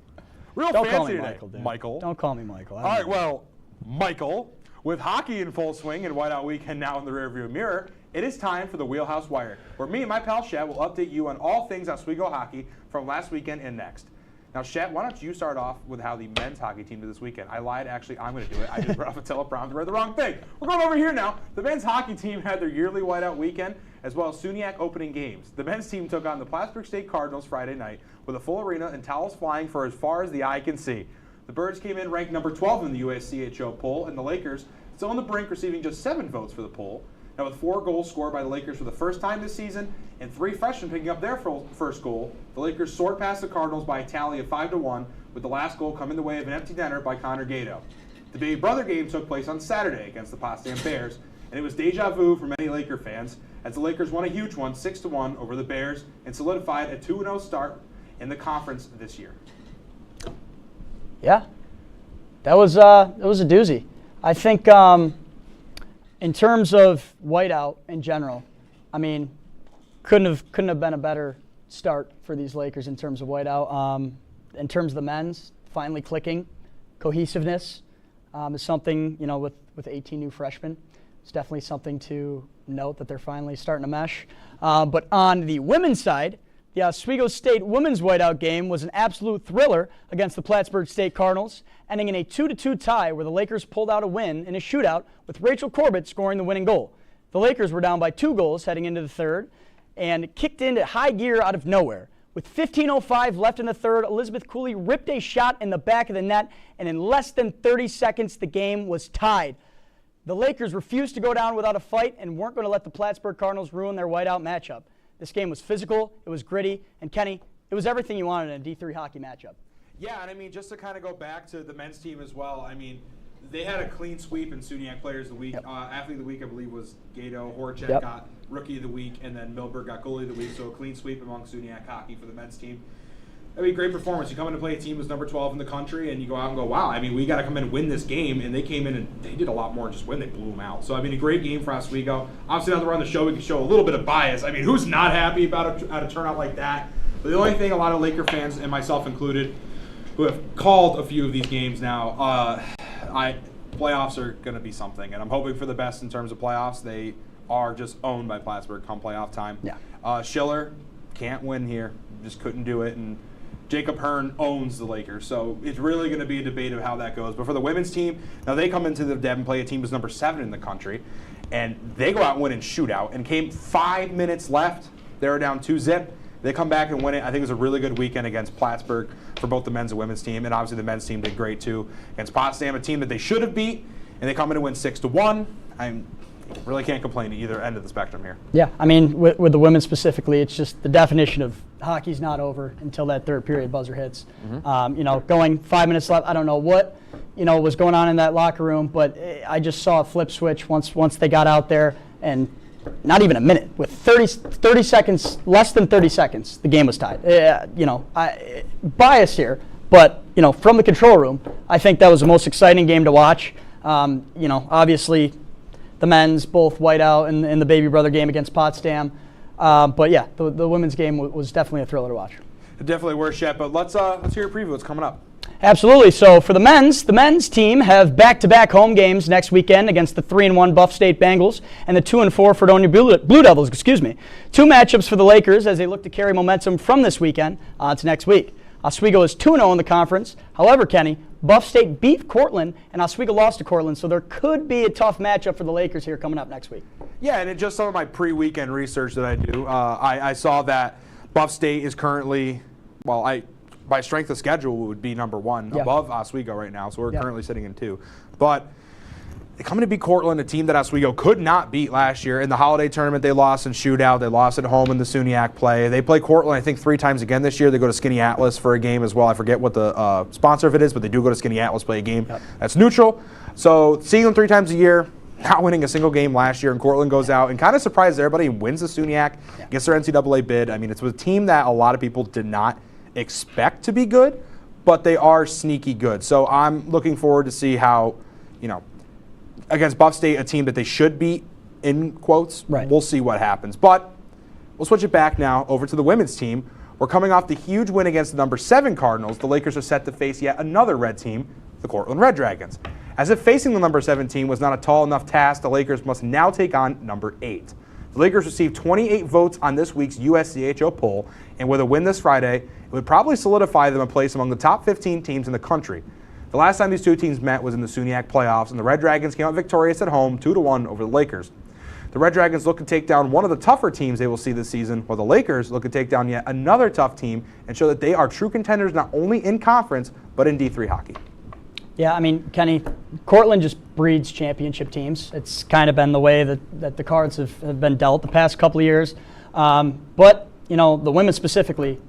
Real Don't fancy call me today. Michael, dude. Michael. Don't call me Michael. All right, well, Michael, with hockey in full swing and Whiteout Weekend now in the rearview mirror, it is time for the Wheelhouse Wire, where me and my pal Shet will update you on all things Oswego hockey from last weekend and next. Now, Shet, why don't you start off with how the men's hockey team did this weekend? I lied. Actually, I'm going to do it. I just read off a teleprompter, read the wrong thing. We're going over here now. The men's hockey team had their yearly Whiteout Weekend, as well as SUNY opening games. The men's team took on the Plattsburgh State Cardinals Friday night with a full arena and towels flying for as far as the eye can see. The Birds came in ranked number 12 in the USCHO poll, and the Lakers still on the brink, receiving just 7 votes for the poll. Now, with 4 goals scored by the Lakers for the first time this season and 3 freshmen picking up their first goal, the Lakers soared past the Cardinals by a tally of 5-1, with the last goal coming the way of an empty netter by Connor Gato. The baby brother game took place on Saturday against the Potsdam Bears, and it was deja vu for many Laker fans as the Lakers won a huge one, 6-1 over the Bears, and solidified a 2-0 start in the conference this year. Yeah, that was a doozy. I think in terms of whiteout in general, I mean, couldn't have been a better start for these Lakers in terms of whiteout. In terms of the men's, finally clicking, cohesiveness is something, you know, with 18 new freshmen. It's definitely something to note that they're finally starting to mesh. But on the women's side, the Oswego State women's whiteout game was an absolute thriller against the Plattsburgh State Cardinals, ending in a 2-2 tie where the Lakers pulled out a win in a shootout with Rachel Corbett scoring the winning goal. The Lakers were down by 2 goals heading into the third and kicked into high gear out of nowhere. With 15:05 left in the third, Elizabeth Cooley ripped a shot in the back of the net, and in less than 30 seconds, the game was tied. The Lakers refused to go down without a fight and weren't going to let the Plattsburgh Cardinals ruin their whiteout matchup. This game was physical, it was gritty, and Kenny, it was everything you wanted in a D3 hockey matchup. Yeah, and I mean, just to kind of go back to the men's team as well, I mean, they had a clean sweep in SUNY Players of the Week. Athlete of the Week, I believe, was Gato. Horchak got Rookie of the Week, and then Milberg got Goalie of the Week, so a clean sweep among SUNY hockey for the men's team. I mean, great performance. You come in to play a team who's number 12 in the country, and you go out and go, wow, I mean, we got to come in and win this game, and they came in and they did a lot more than just win. They blew them out. So, I mean, a great game for Oswego. Obviously, now that we're on the show, we can show a little bit of bias. I mean, who's not happy about a turnout like that? But the only thing a lot of Laker fans, and myself included, who have called a few of these games now, playoffs are going to be something, and I'm hoping for the best in terms of playoffs. They are just owned by Plattsburgh come playoff time. Yeah. Schiller can't win here, just couldn't do it, and Jacob Hearn owns the Lakers, so it's really going to be a debate of how that goes. But for the women's team, now they come into the Deb and play a team who's number 7 in the country, and they go out and win in shootout, and came 5 minutes left. They were down 2-0. They come back and win it. I think it was a really good weekend against Plattsburgh for both the men's and women's team, and obviously the men's team did great too against Potsdam, a team that they should have beat, and they come in and win 6-1. I really can't complain at either end of the spectrum here. Yeah, I mean, with the women specifically, it's just the definition of hockey's not over until that third period buzzer hits. You know, going 5 minutes left, I don't know what, you know, was going on in that locker room, but I just saw a flip switch once they got out there, and not even a minute, with 30 seconds, less than 30 seconds, the game was tied. You know, bias here, but, you know, from the control room, I think that was the most exciting game to watch. You know, obviously, the men's, both whiteout and the baby brother game against Potsdam. But yeah, the women's game was definitely a thriller to watch. Definitely worth Shet, but let's hear your preview. What's coming up? Absolutely. So for the men's team have back-to-back home games next weekend against the 3-1 Buff State Bengals and the 2-4 Fredonia Blue Devils. 2 matchups for the Lakers as they look to carry momentum from this weekend to next week. Oswego is 2-0 in the conference. However, Kenny, Buff State beat Cortland, and Oswego lost to Cortland, so there could be a tough matchup for the Lakers here coming up next week. Yeah, and just some of my pre-weekend research that I do, I saw that Buff State is currently, by strength of schedule, would be number 1 above Oswego right now, so we're currently sitting in 2. But they come to beat Cortland, a team that Oswego could not beat last year. In the holiday tournament, they lost in shootout. They lost at home in the SUNY play. They play Cortland, I think, 3 times again this year. They go to Skinny Atlas for a game as well. I forget what the sponsor of it is, but they do go to Skinny Atlas, play a game that's neutral. So seeing them 3 times a year, not winning a single game last year, and Cortland goes out and kind of surprises everybody and wins the SUNY, gets their NCAA bid. I mean, it's a team that a lot of people did not expect to be good, but they are sneaky good. So I'm looking forward to see how, against Buff State, a team that they should beat, in quotes, we'll see what happens. But we'll switch it back now over to the women's team. We're coming off the huge win against the number 7 Cardinals. The Lakers are set to face yet another red team, the Cortland Red Dragons. As if facing the number 7 team was not a tall enough task, the Lakers must now take on number 8. The Lakers received 28 votes on this week's USCHO poll, and with a win this Friday, it would probably solidify them a place among the top 15 teams in the country. The last time these 2 teams met was in the SUNY playoffs, and the Red Dragons came out victorious at home 2-1 over the Lakers. The Red Dragons look to take down one of the tougher teams they will see this season, while the Lakers look to take down yet another tough team and show that they are true contenders not only in conference, but in D3 hockey. Yeah, I mean, Kenny, Cortland just breeds championship teams. It's kind of been the way that the cards have been dealt the past couple of years. But, the women specifically,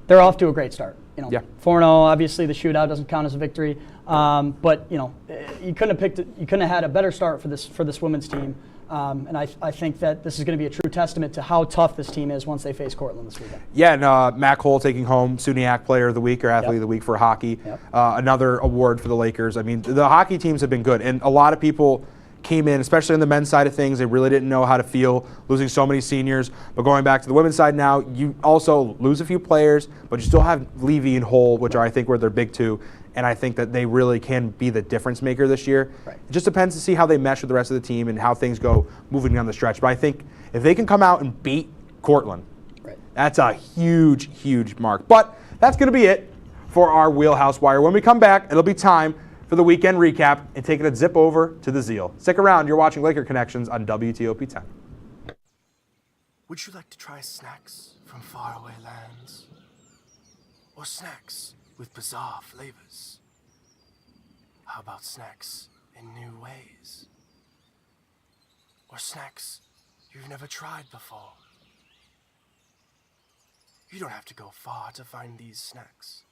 they're off to a great start. 4-0, obviously the shootout doesn't count as a victory. But you couldn't have had a better start for this women's team. And I think that this is going to be a true testament to how tough this team is once they face Cortland this weekend. Yeah, and Mac Cole taking home SUNY Player of the Week or Athlete of the Week for hockey. Another award for the Lakers. I mean, the hockey teams have been good, and a lot of people came in, especially on the men's side of things. They really didn't know how to feel losing so many seniors. But going back to the women's side now, you also lose a few players, but you still have Levy and Hull, which are, I think, were their big 2. And I think that they really can be the difference maker this year. It just depends to see how they mesh with the rest of the team and how things go moving down the stretch. But I think if they can come out and beat Cortland, that's a huge, huge mark. But that's going to be it for our Wheelhouse Wire. When we come back, it'll be time for the weekend recap and taking a zip over to the Zeal. Stick around. You're watching Laker Connections on WTOP-10. Would you like to try snacks from faraway lands? Or snacks with bizarre flavors? How about snacks in new ways? Or snacks you've never tried before? You don't have to go far to find these snacks.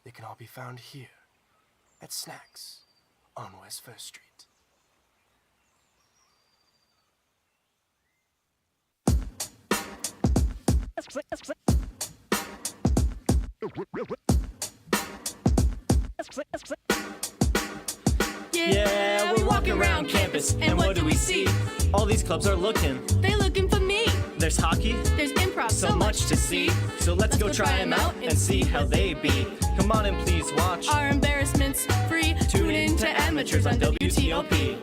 They can all be found here at Snacks on West 1st Street. Yeah, we're walking around campus, and what do we see? All these clubs are looking. They're looking for me. There's hockey. There's improv. So much to see. So let's go try them out and see how they be. Come on and please watch. Our embarrassments free. Tune in to Amateurs on WTOP.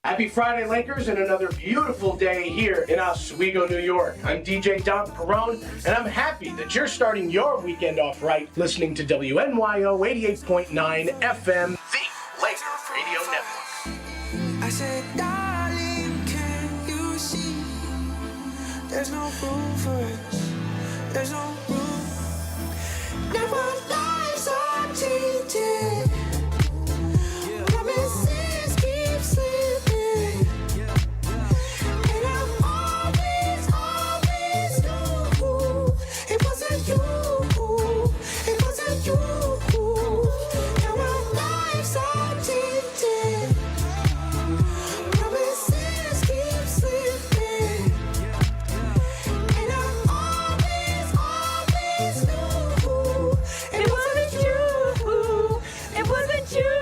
Happy Friday, Lakers, and another beautiful day here in Oswego, New York. I'm DJ Don Perone, and I'm happy that you're starting your weekend off right listening to WNYO 88.9 FM, the Laker Radio Network. I said, darling, can you see? There's no room for us. There's no room. Never lives are tainted. Promises keep slipping. And I always knew it wasn't you. It wasn't you. Now our lives are tainted. Promises keep slipping. And I always knew it wasn't you. It wasn't you.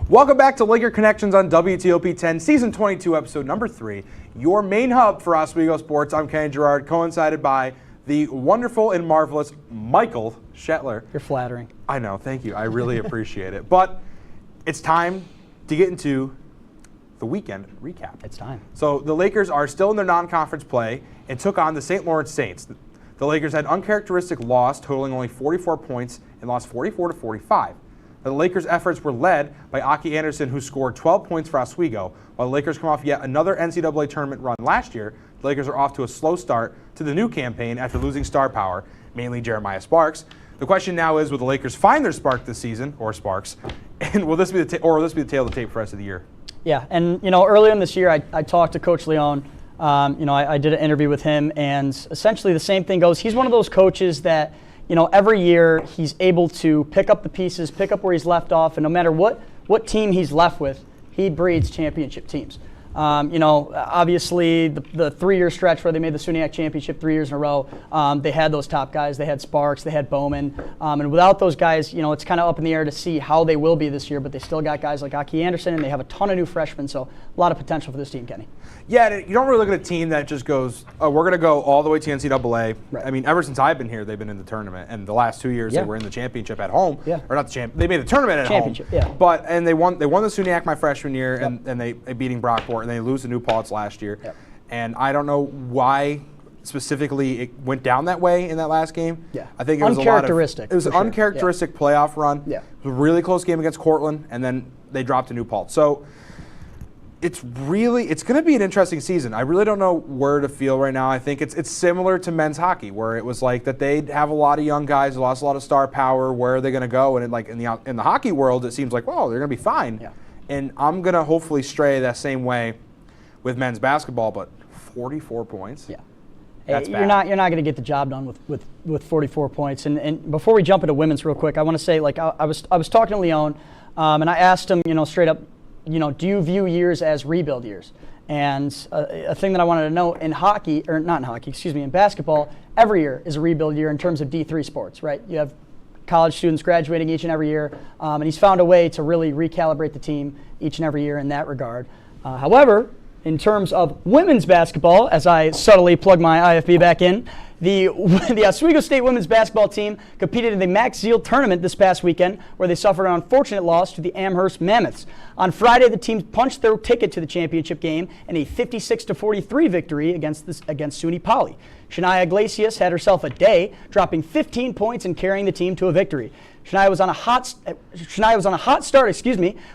Welcome back to Laker Connections on WTOP-10, Season 22, Episode number 3, your main hub for Oswego sports. I'm Kenny Gerard, coincided by the wonderful and marvelous Michael Shetler. You're flattering. I know, thank you. I really appreciate it. But it's time to get into the weekend recap. It's time. So the Lakers are still in their non-conference play and took on the St. Lawrence Saints. The Lakers had uncharacteristic loss, totaling only 44 points, and lost 44-45. The Lakers' efforts were led by Aki Anderson, who scored 12 points for Oswego. While the Lakers come off yet another NCAA tournament run last year, the Lakers are off to a slow start to the new campaign after losing star power, mainly Jeremiah Sparks. The question now is, will the Lakers find their spark this season, or Sparks, and will this be the tale of the tape for the rest of the year? Yeah, and earlier in this year, I talked to Coach Leone. I did an interview with him, and essentially the same thing goes. He's one of those coaches that, every year he's able to pick up the pieces, pick up where he's left off, and no matter what team he's left with, he breeds championship teams. Obviously the 3-year stretch where they made the SUNY championship 3 years in a row, they had those top guys. They had Sparks, they had Bowman, and without those guys, it's kind of up in the air to see how they will be this year. But they still got guys like Aki Anderson, and they have a ton of new freshmen. So a lot of potential for this team, Kenny. Yeah, you don't really look at a team that just goes, oh, we're going to go all the way to NCAA. Right. I mean, ever since I've been here, they've been in the tournament, and the last 2 years they were in the championship at home. Yeah. Or not the champ. They made the tournament at home. Yeah. But and they won the SUNY my freshman year, and they beating Brockport, and they lose to New Paltz last year. Yep. And I don't know why specifically it went down that way in that last game. Yeah. I think it was uncharacteristic. It was an uncharacteristic playoff run. Yeah. It was a really close game against Cortland, and then they dropped to New Paltz. So it's going to be an interesting season. I really don't know where to feel right now. I think it's similar to men's hockey, where it was like that they'd have a lot of young guys, they lost a lot of star power. Where are they going to go? And in the hockey world, it seems like, well, they're going to be fine. Yeah. And I'm going to hopefully stray that same way with men's basketball, but 44 points. Yeah. That's you're bad. not going to get the job done with 44 points. And before we jump into women's real quick, I want to say, I was talking to Leon, and I asked him, straight up, do you view years as rebuild years? And a thing that I wanted to know in basketball, every year is a rebuild year in terms of D3 sports, right? You have college students graduating each and every year, and he's found a way to really recalibrate the team each and every year in that regard. However, in terms of women's basketball, as I subtly plug my IFB back in, the Oswego State women's basketball team competed in the Max Zeal tournament this past weekend, where they suffered an unfortunate loss to the Amherst Mammoths. On Friday, the team punched their ticket to the championship game in a 56-43 victory against SUNY Poly. Shania Iglesias had herself a day, dropping 15 points and carrying the team to a victory. Shania was on a hot start,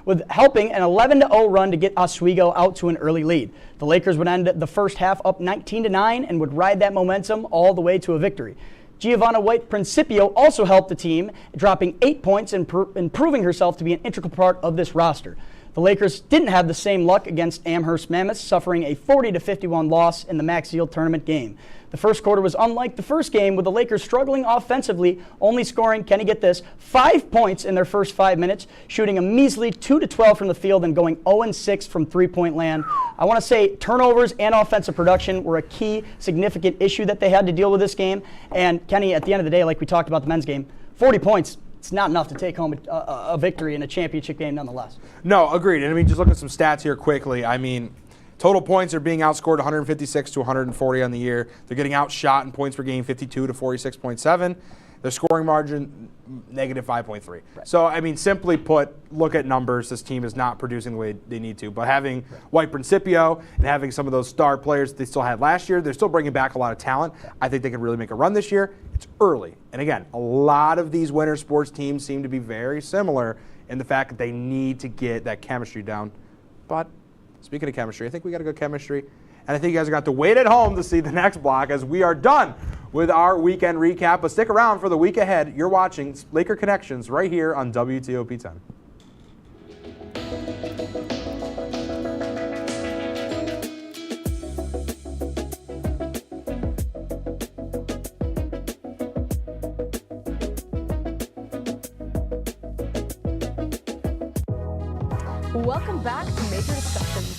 with helping an 11-0 run to get Oswego out to an early lead. The Lakers would end the first half up 19-9 and would ride that momentum all the way to a victory. Giovanna White-Principio also helped the team, dropping 8 points and proving herself to be an integral part of this roster. The Lakers didn't have the same luck against Amherst Mammoths, suffering a 40-51 loss in the Max Zeal tournament game. The first quarter was unlike the first game, with the Lakers struggling offensively, only scoring, can you get this, 5 points in their first 5 minutes, shooting a measly 2-12 from the field and going 0-6 from three-point land. I want to say turnovers and offensive production were a key significant issue that they had to deal with this game. And Kenny, at the end of the day, like we talked about the men's game, 40 points, it's not enough to take home a victory in a championship game nonetheless. No, agreed. And just look at some stats here quickly. Total points are being outscored 156-140 on the year. They're getting outshot in points per game 52-46.7. Their scoring margin, negative 5.3. Right. So, simply put, look at numbers. This team is not producing the way they need to. But having White-Principio and having some of those star players they still had last year, they're still bringing back a lot of talent. Yeah. I think they can really make a run this year. It's early. And again, a lot of these winter sports teams seem to be very similar in the fact that they need to get that chemistry down. But speaking of chemistry, I think we got a good chemistry. And I think you guys are going to have to wait at home to see the next block, as we are done with our weekend recap. But stick around for the week ahead. You're watching Laker Connections right here on WTOP-10. Welcome back to Major Discussions.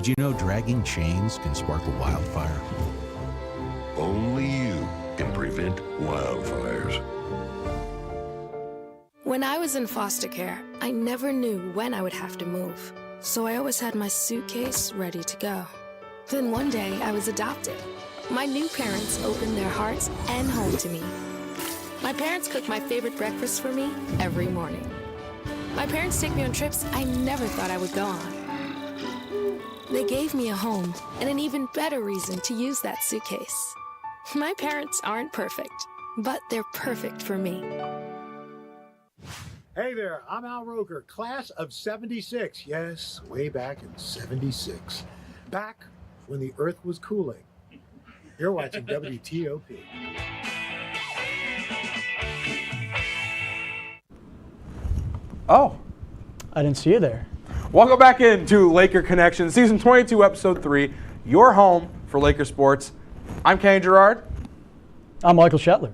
Did you know dragging chains can spark a wildfire? Only you can prevent wildfires. When I was in foster care, I never knew when I would have to move. So I always had my suitcase ready to go. Then one day, I was adopted. My new parents opened their hearts and home to me. My parents cook my favorite breakfast for me every morning. My parents take me on trips I never thought I would go on. They gave me a home and an even better reason to use that suitcase. My parents aren't perfect, but they're perfect for me. Hey there, I'm Al Roker, class of 76. Yes, way back in 76. Back when the earth was cooling. You're watching WTOP. Oh. I didn't see you there. Welcome back into Laker Connection, Season 22, Episode 3, your home for Laker sports. I'm Kenny Gerard. I'm Michael Shetler.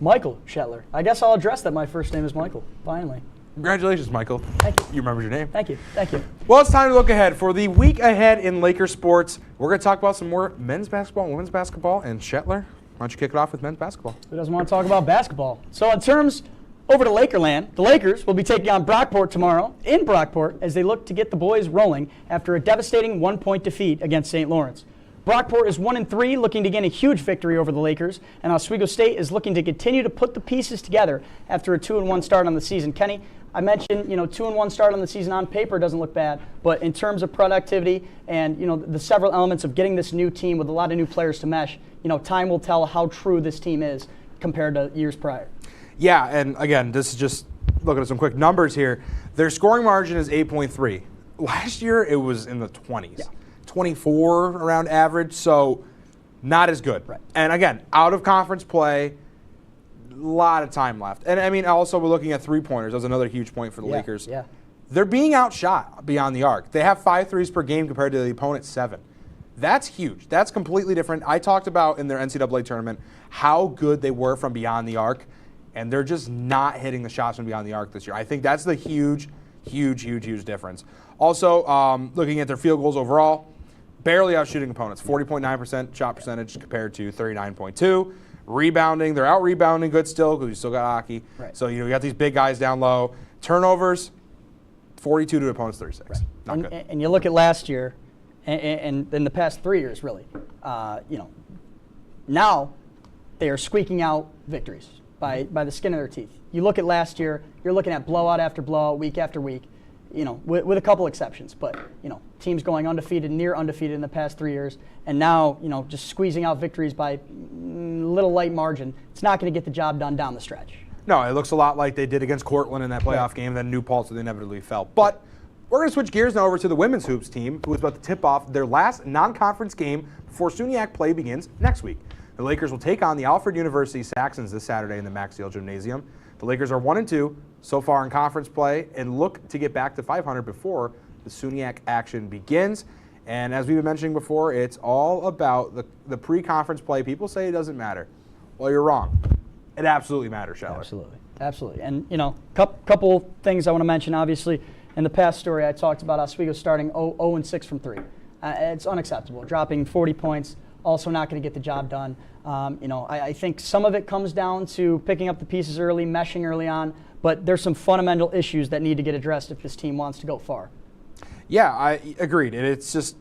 Michael Shetler. I guess I'll address that my first name is Michael, finally. Congratulations, Michael. Thank you. You remembered your name. Thank you. Thank you. Well, it's time to look ahead. For the week ahead in Laker sports, we're going to talk about some more men's basketball and women's basketball. And Shetler, why don't you kick it off with men's basketball? Who doesn't want to talk about basketball? So in terms over to Lakerland, the Lakers will be taking on Brockport tomorrow in Brockport as they look to get the boys rolling after a devastating one-point defeat against St. Lawrence. Brockport is 1-3, looking to gain a huge victory over the Lakers, and Oswego State is looking to continue to put the pieces together after a 2-1 start on the season. Kenny, I mentioned, 2-1 start on the season on paper doesn't look bad, but in terms of productivity and, the several elements of getting this new team with a lot of new players to mesh, time will tell how true this team is compared to years prior. Yeah, and again, this is just looking at some quick numbers here. Their scoring margin is 8.3. Last year, it was in the 20s. Yeah. 24 around average, so not as good. Right. And again, out of conference play, a lot of time left. And I mean, also we're looking at three-pointers. That was another huge point for the Lakers. Yeah. They're being outshot beyond the arc. They have 5 threes per game compared to the opponent's 7. That's huge. That's completely different. I talked about in their NCAA tournament how good they were from beyond the arc, and they're just not hitting the shots from beyond the arc this year. I think that's the huge difference. Also, looking at their field goals overall, barely outshooting opponents, 40.9% shot percentage compared to 39.2%. Rebounding, they're out-rebounding good still because you still got Aki. Right. So you got these big guys down low. Turnovers, 42 to opponents' 36. Right. Not good. And you look at last year, and in the past 3 years, really, now they are squeaking out victories by the skin of their teeth. You look at last year, you're looking at blowout after blowout, week after week. With a couple exceptions, but, teams going undefeated, near undefeated in the past 3 years, and now, just squeezing out victories by little light margin. It's not going to get the job done down the stretch. No, it looks a lot like they did against Cortland in that playoff game, then New Paltz, they inevitably fell. But we're going to switch gears now over to the women's hoops team, who is about to tip off their last non-conference game before SUNYAC play begins next week. The Lakers will take on the Alfred University Saxons this Saturday in the Maxfield Gymnasium. The Lakers are 1-2 so far in conference play and look to get back to 500 before the SUNYAC action begins. And as we've been mentioning before, it's all about the pre-conference play. People say it doesn't matter. Well, you're wrong. It absolutely matters, Scheller. Absolutely. And, couple things I want to mention. Obviously, in the past story, I talked about Oswego starting 0-6 from 3. It's unacceptable. Dropping 40 points, also not going to get the job done. I think some of it comes down to picking up the pieces early, meshing early on, but there's some fundamental issues that need to get addressed if this team wants to go far. Yeah, I agreed. And it's just,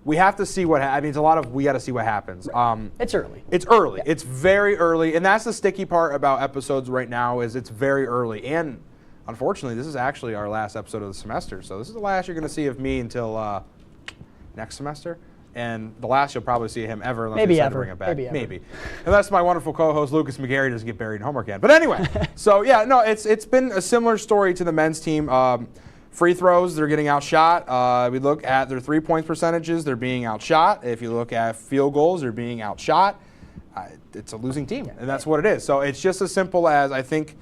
we have to see what happens. We got to see what happens. Right. It's early. It's early. Yeah. It's very early. And that's the sticky part about episodes right now is it's very early. And unfortunately, this is actually our last episode of the semester. So this is the last you're going to see of me until next semester. And the last you'll probably see him ever unless they decide to bring him back. Maybe. Unless my wonderful co-host Lucas McGarry doesn't get buried in homework again. But anyway, so yeah, no, it's been a similar story to the men's team. Free throws, they're getting outshot. We look at their 3-point percentages, they're being outshot. If you look at field goals, they're being outshot. It's a losing team, and that's what it is. So it's just as simple as I think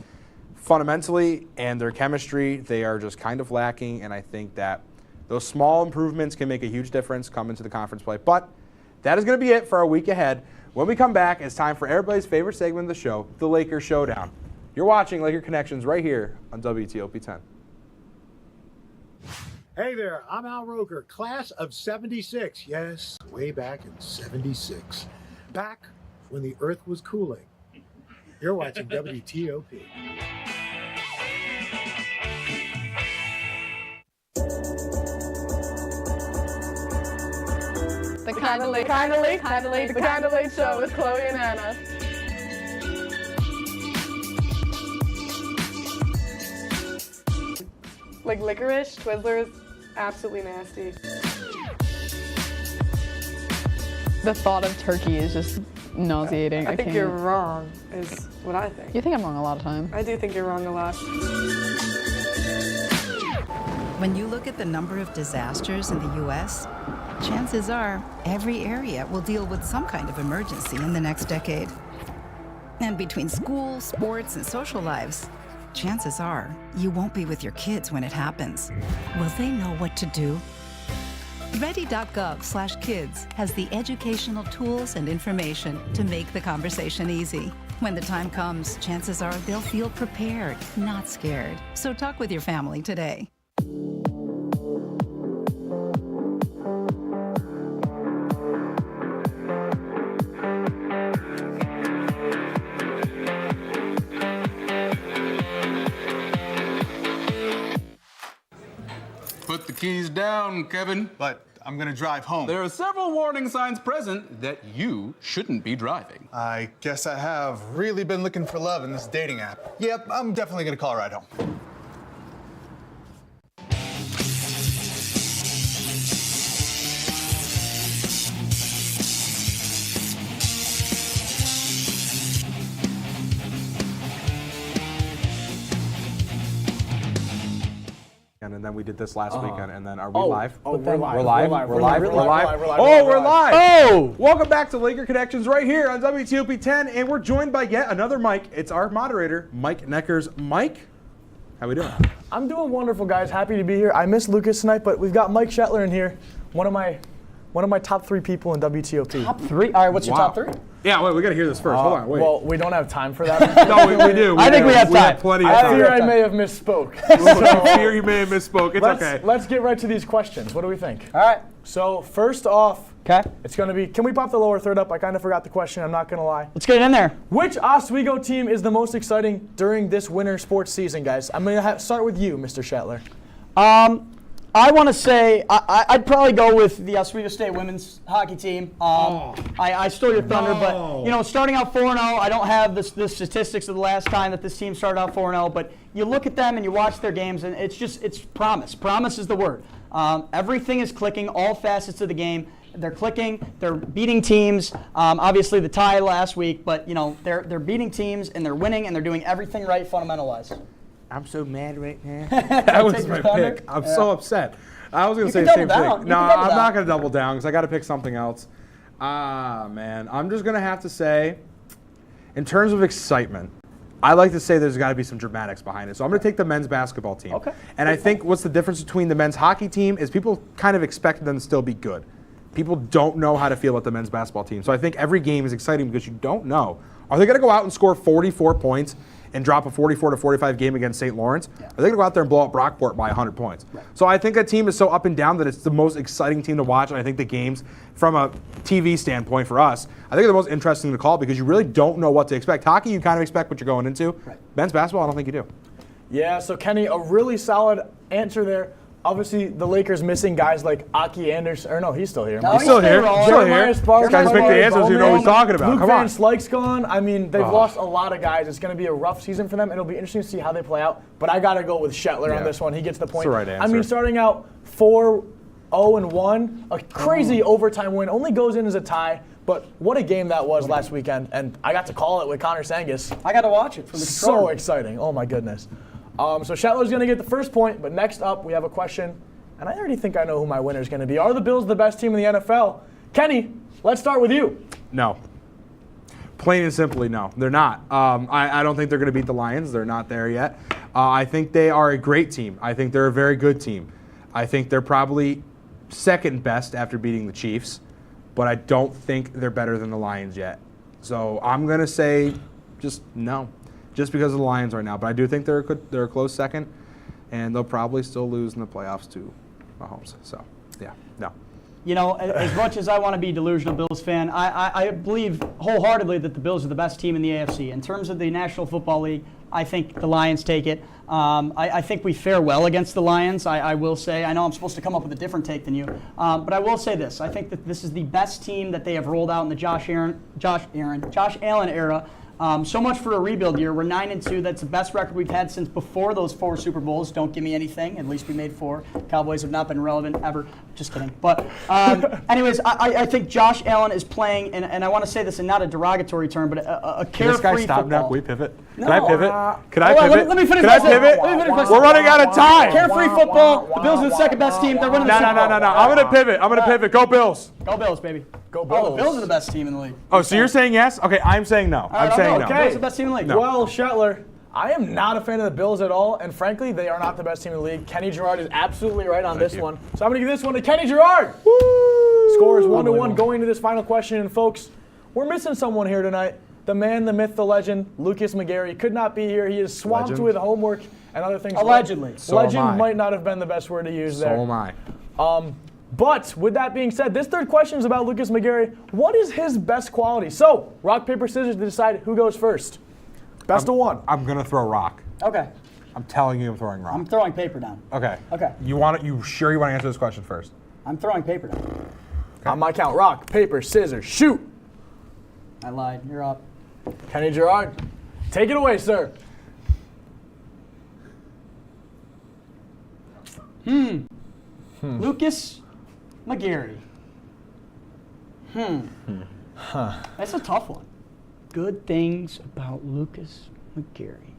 fundamentally and their chemistry, they are just kind of lacking, and I think that those small improvements can make a huge difference coming to the conference play. But that is going to be it for our week ahead. When we come back, it's time for everybody's favorite segment of the show, the Laker Showdown. You're watching Laker Connections right here on WTOP-10. Hey there, I'm Al Roker, class of 76. Yes, way back in 76. Back when the earth was cooling. You're watching WTOP. The Kinda Late Show with Chloe and Anna. Like licorice, Twizzlers, absolutely nasty. The thought of turkey is just nauseating. I think you're wrong, is what I think. You think I'm wrong a lot of time. I do think you're wrong a lot. When you look at the number of disasters in the U.S., chances are every area will deal with some kind of emergency in the next decade. And between school, sports, and social lives, chances are you won't be with your kids when it happens. Will they know what to do? Ready.gov/kids has the educational tools and information to make the conversation easy. When the time comes, chances are they'll feel prepared, not scared. So talk with your family today. Put the keys down, Kevin. But I'm gonna drive home. There are several warning signs present that you shouldn't be driving. I guess I have really been looking for love in this dating app. Yep, I'm definitely gonna call a ride home. And then we did this last weekend, and then are we live? Oh, we're live. We're live. We're We're live. live. We're live. We're live. We're live. Oh, we're live. Oh! Welcome back to Laker Connections right here on WTOP-10, and we're joined by yet another Mike. It's our moderator, Mike Neckers. Mike, how we doing? I'm doing wonderful, guys. Happy to be here. I missed Lucas tonight, but we've got Mike Shetler in here. One of my top 3 people in WTOP. Top 3? All right, what's your top 3? Yeah, wait, we got to hear this first. Hold on, wait. Well, we don't have time for that. No, we do. I think we have time. We have plenty of time. I fear I may have misspoke. I fear you may have misspoke. It's okay. Let's get right to these questions. What do we think? All right. So first off, okay, it's going to be, can we pop the lower third up? I kind of forgot the question. I'm not going to lie. Let's get it in there. Which Oswego team is the most exciting during this winter sports season, guys? I'm going to start with you, Mr. Shetler. I want to say I'd probably go with the Oswego State women's hockey team. I stole your thunder, but starting out 4-0, I don't have the statistics of the last time that this team started out 4-0, but you look at them and you watch their games, and it's promise. Promise is the word. Everything is clicking, all facets of the game. They're clicking. They're beating teams. Obviously, the tie last week, but they're beating teams and they're winning and they're doing everything right fundamental-wise. I'm so mad right now. That was my pick. I'm so upset. I was going to say the same thing. No, I'm not going to double down because I got to pick something else. Man. I'm just going to have to say, in terms of excitement, I like to say there's got to be some dramatics behind it. So I'm going to take the men's basketball team. Okay. And I think what's the difference between the men's hockey team is people kind of expect them to still be good. People don't know how to feel about the men's basketball team. So I think every game is exciting because you don't know. Are they going to go out and score 44 points and drop a 44-45 game against St. Lawrence? Yeah. Are they going to go out there and blow up Brockport by 100 points? Right. So I think that team is so up and down that it's the most exciting team to watch, and I think the games, from a TV standpoint for us, I think they're the most interesting to call because you really don't know what to expect. Hockey, you kind of expect what you're going into. Right. Men's basketball, I don't think you do. Yeah, so Kenny, a really solid answer there. Obviously, the Lakers missing guys like Aki Anderson. Or no, he's still here. No, he's still here. He's still here. This guy's picked the answers. You know what he's talking about. Luke Come Van on. Slyke's gone. I mean, they've lost a lot of guys. It's going to be a rough season for them. It'll be interesting to see how they play out. But I got to go with Shetler on this one. He gets the point. That's the right answer. I mean, starting out 4-0-1, a crazy overtime win. Only goes in as a tie. But what a game that was last weekend. And I got to call it with Connor Sangus. I got to watch it from the control room. So exciting. Oh, my goodness. So Shetler's going to get the first point. But next up, we have a question. And I already think I know who my winner is going to be. Are the Bills the best team in the NFL? Kenny, let's start with you. No. Plain and simply, no. They're not. I don't think they're going to beat the Lions. They're not there yet. I think they are a great team. I think they're a very good team. I think they're probably second best after beating the Chiefs. But I don't think they're better than the Lions yet. So I'm going to say just no. Just because of the Lions right now. But I do think they're a close second. And they'll probably still lose in the playoffs too. Mahomes. So, yeah, no. You know, as much as I want to be a delusional Bills fan, I believe wholeheartedly that the Bills are the best team in the AFC. In terms of the National Football League, I think the Lions take it. I think we fare well against the Lions, I will say. I know I'm supposed to come up with a different take than you, but I will say this. I think that this is the best team that they have rolled out in the Josh Allen era. So much for a rebuild year. We're 9-2. That's the best record we've had since before those 4 Super Bowls. Don't give me anything. At least we made 4. Cowboys have not been relevant ever. Just kidding. But anyways, I think Josh Allen is playing, and I want to say this in not a derogatory term, but a carefree Can this guy stop football. now? Can we pivot? No. Can I pivot? Can I Hold on, pivot? let me finish Can my I sentence. pivot? Let me finish my We're running out of time. Carefree football. The Bills are the second best team. They're winning the Super Bowl. No. I'm going to pivot. I'm going to pivot. Go Bills. Go Bills, baby. Go Bills. Oh, the Bills are the best team in the league. Oh, so you're saying yes? Okay, I'm saying no. I'm saying no. The Bills are the best team in the league. No. Well, Shetler, I am not a fan of the Bills at all, and frankly, they are not the best team in the league. Kenny Gerard is absolutely right on this one. So I'm going to give this one to Kenny Gerard. Woo! Score is 1-1 going to this final question, and folks, we're missing someone here tonight. The man, the myth, the legend, Lucas McGarry could not be here. He is swamped with homework and other things. Allegedly. So legend might not have been the best word to use there. So am I. But with that being said, this third question is about Lucas McGarry. What is his best quality? So, rock, paper, scissors to decide who goes first. Best of one. I'm going to throw rock. Okay. I'm telling you I'm throwing rock. I'm throwing paper down. Okay. Okay. You sure you want to answer this question first? I'm throwing paper down. Okay. On my count, rock, paper, scissors, shoot. I lied. You're up. Kenny Gerard, take it away, sir. Lucas McGarry. That's a tough one. Good things about Lucas McGarry.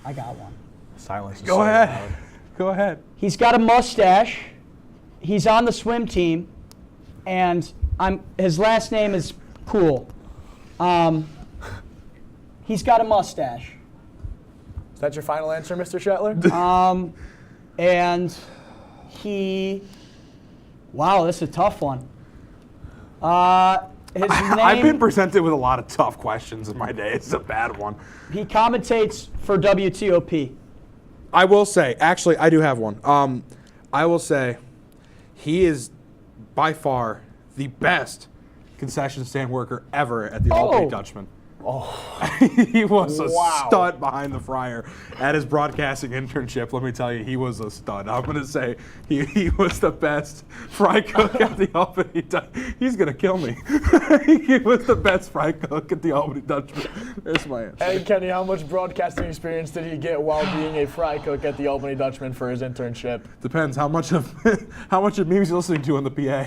I got one. Silence. Go ahead. Go ahead. He's got a mustache. He's on the swim team, and his last name is Cool. He's got a mustache. Is that your final answer, Mr. Shetler? And he. Wow, this is a tough one. His name. I've been presented with a lot of tough questions in my day. It's a bad one. He commentates for WTOP. I will say, actually, I do have one. I will say, he is by far the best concession stand worker ever at the Albany Dutchman. He was a stud behind the fryer at his broadcasting internship. Let me tell you, he was a stud. I'm going to say he was the best fry cook at the Albany Dutchman. He's going to kill me. He was the best fry cook at the Albany Dutchman. There's my answer. Hey, Kenny, how much broadcasting experience did he get while being a fry cook at the Albany Dutchman for his internship? Depends how much of me he's listening to on the PA.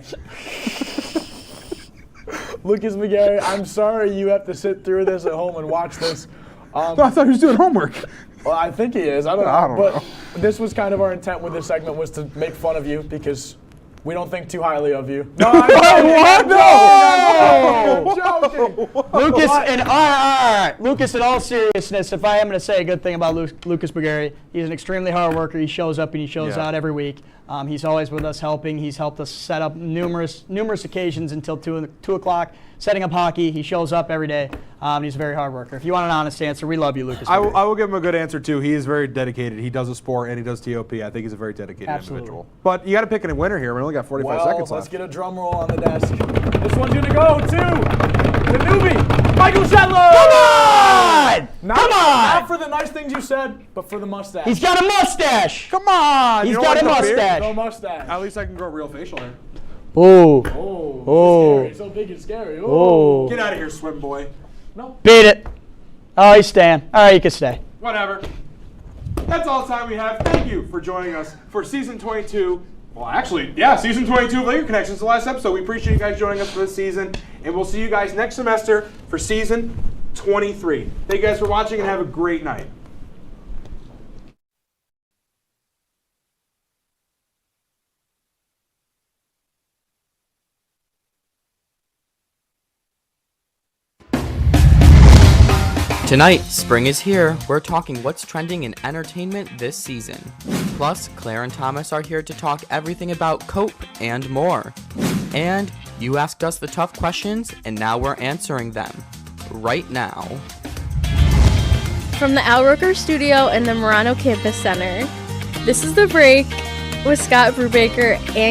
Lucas McGarry, I'm sorry you have to sit through this at home and watch this. I thought he was doing homework. Well, I think he is. I don't know. But this was kind of our intent with this segment, was to make fun of you because we don't think too highly of you. No, no, joking. Lucas, all right. Lucas, in all seriousness, if I am going to say a good thing about Lucas McGarry, he's an extremely hard worker. He shows up and he shows out every week. He's always with us helping. He's helped us set up numerous occasions until 2 o'clock, setting up hockey. He shows up every day. He's a very hard worker. If you want an honest answer, we love you, Lucas. I will give him a good answer, too. He is very dedicated. He does a sport and he does TOP. I think he's a very dedicated individual. But you got to pick a winner here. We only got 45 seconds left. Let's get a drum roll on the desk. This one's going to go to the newbie, Michael Shetler! Come on! Not for the nice things you said, but for the mustache. He's got a mustache! Come on! He's got a mustache. No mustache. At least I can grow real facial hair. Scary. So big and scary. Get out of here, swim boy. No. Beat it. Oh, he's staying. All right, you can stay. Whatever. That's all the time we have. Thank you for joining us for season 22. Well, actually, yeah, season 22 of Laker Connections, the last episode. We appreciate you guys joining us for this season, and we'll see you guys next semester for season 23. Thank you guys for watching, and have a great night. Tonight, spring is here. We're talking what's trending in entertainment this season. Plus, Claire and Thomas are here to talk everything about Cope and more. And you asked us the tough questions, and now we're answering them. Right now. From the Al Roker Studio and the Murano Campus Center, this is The Break, with Scott Brubaker and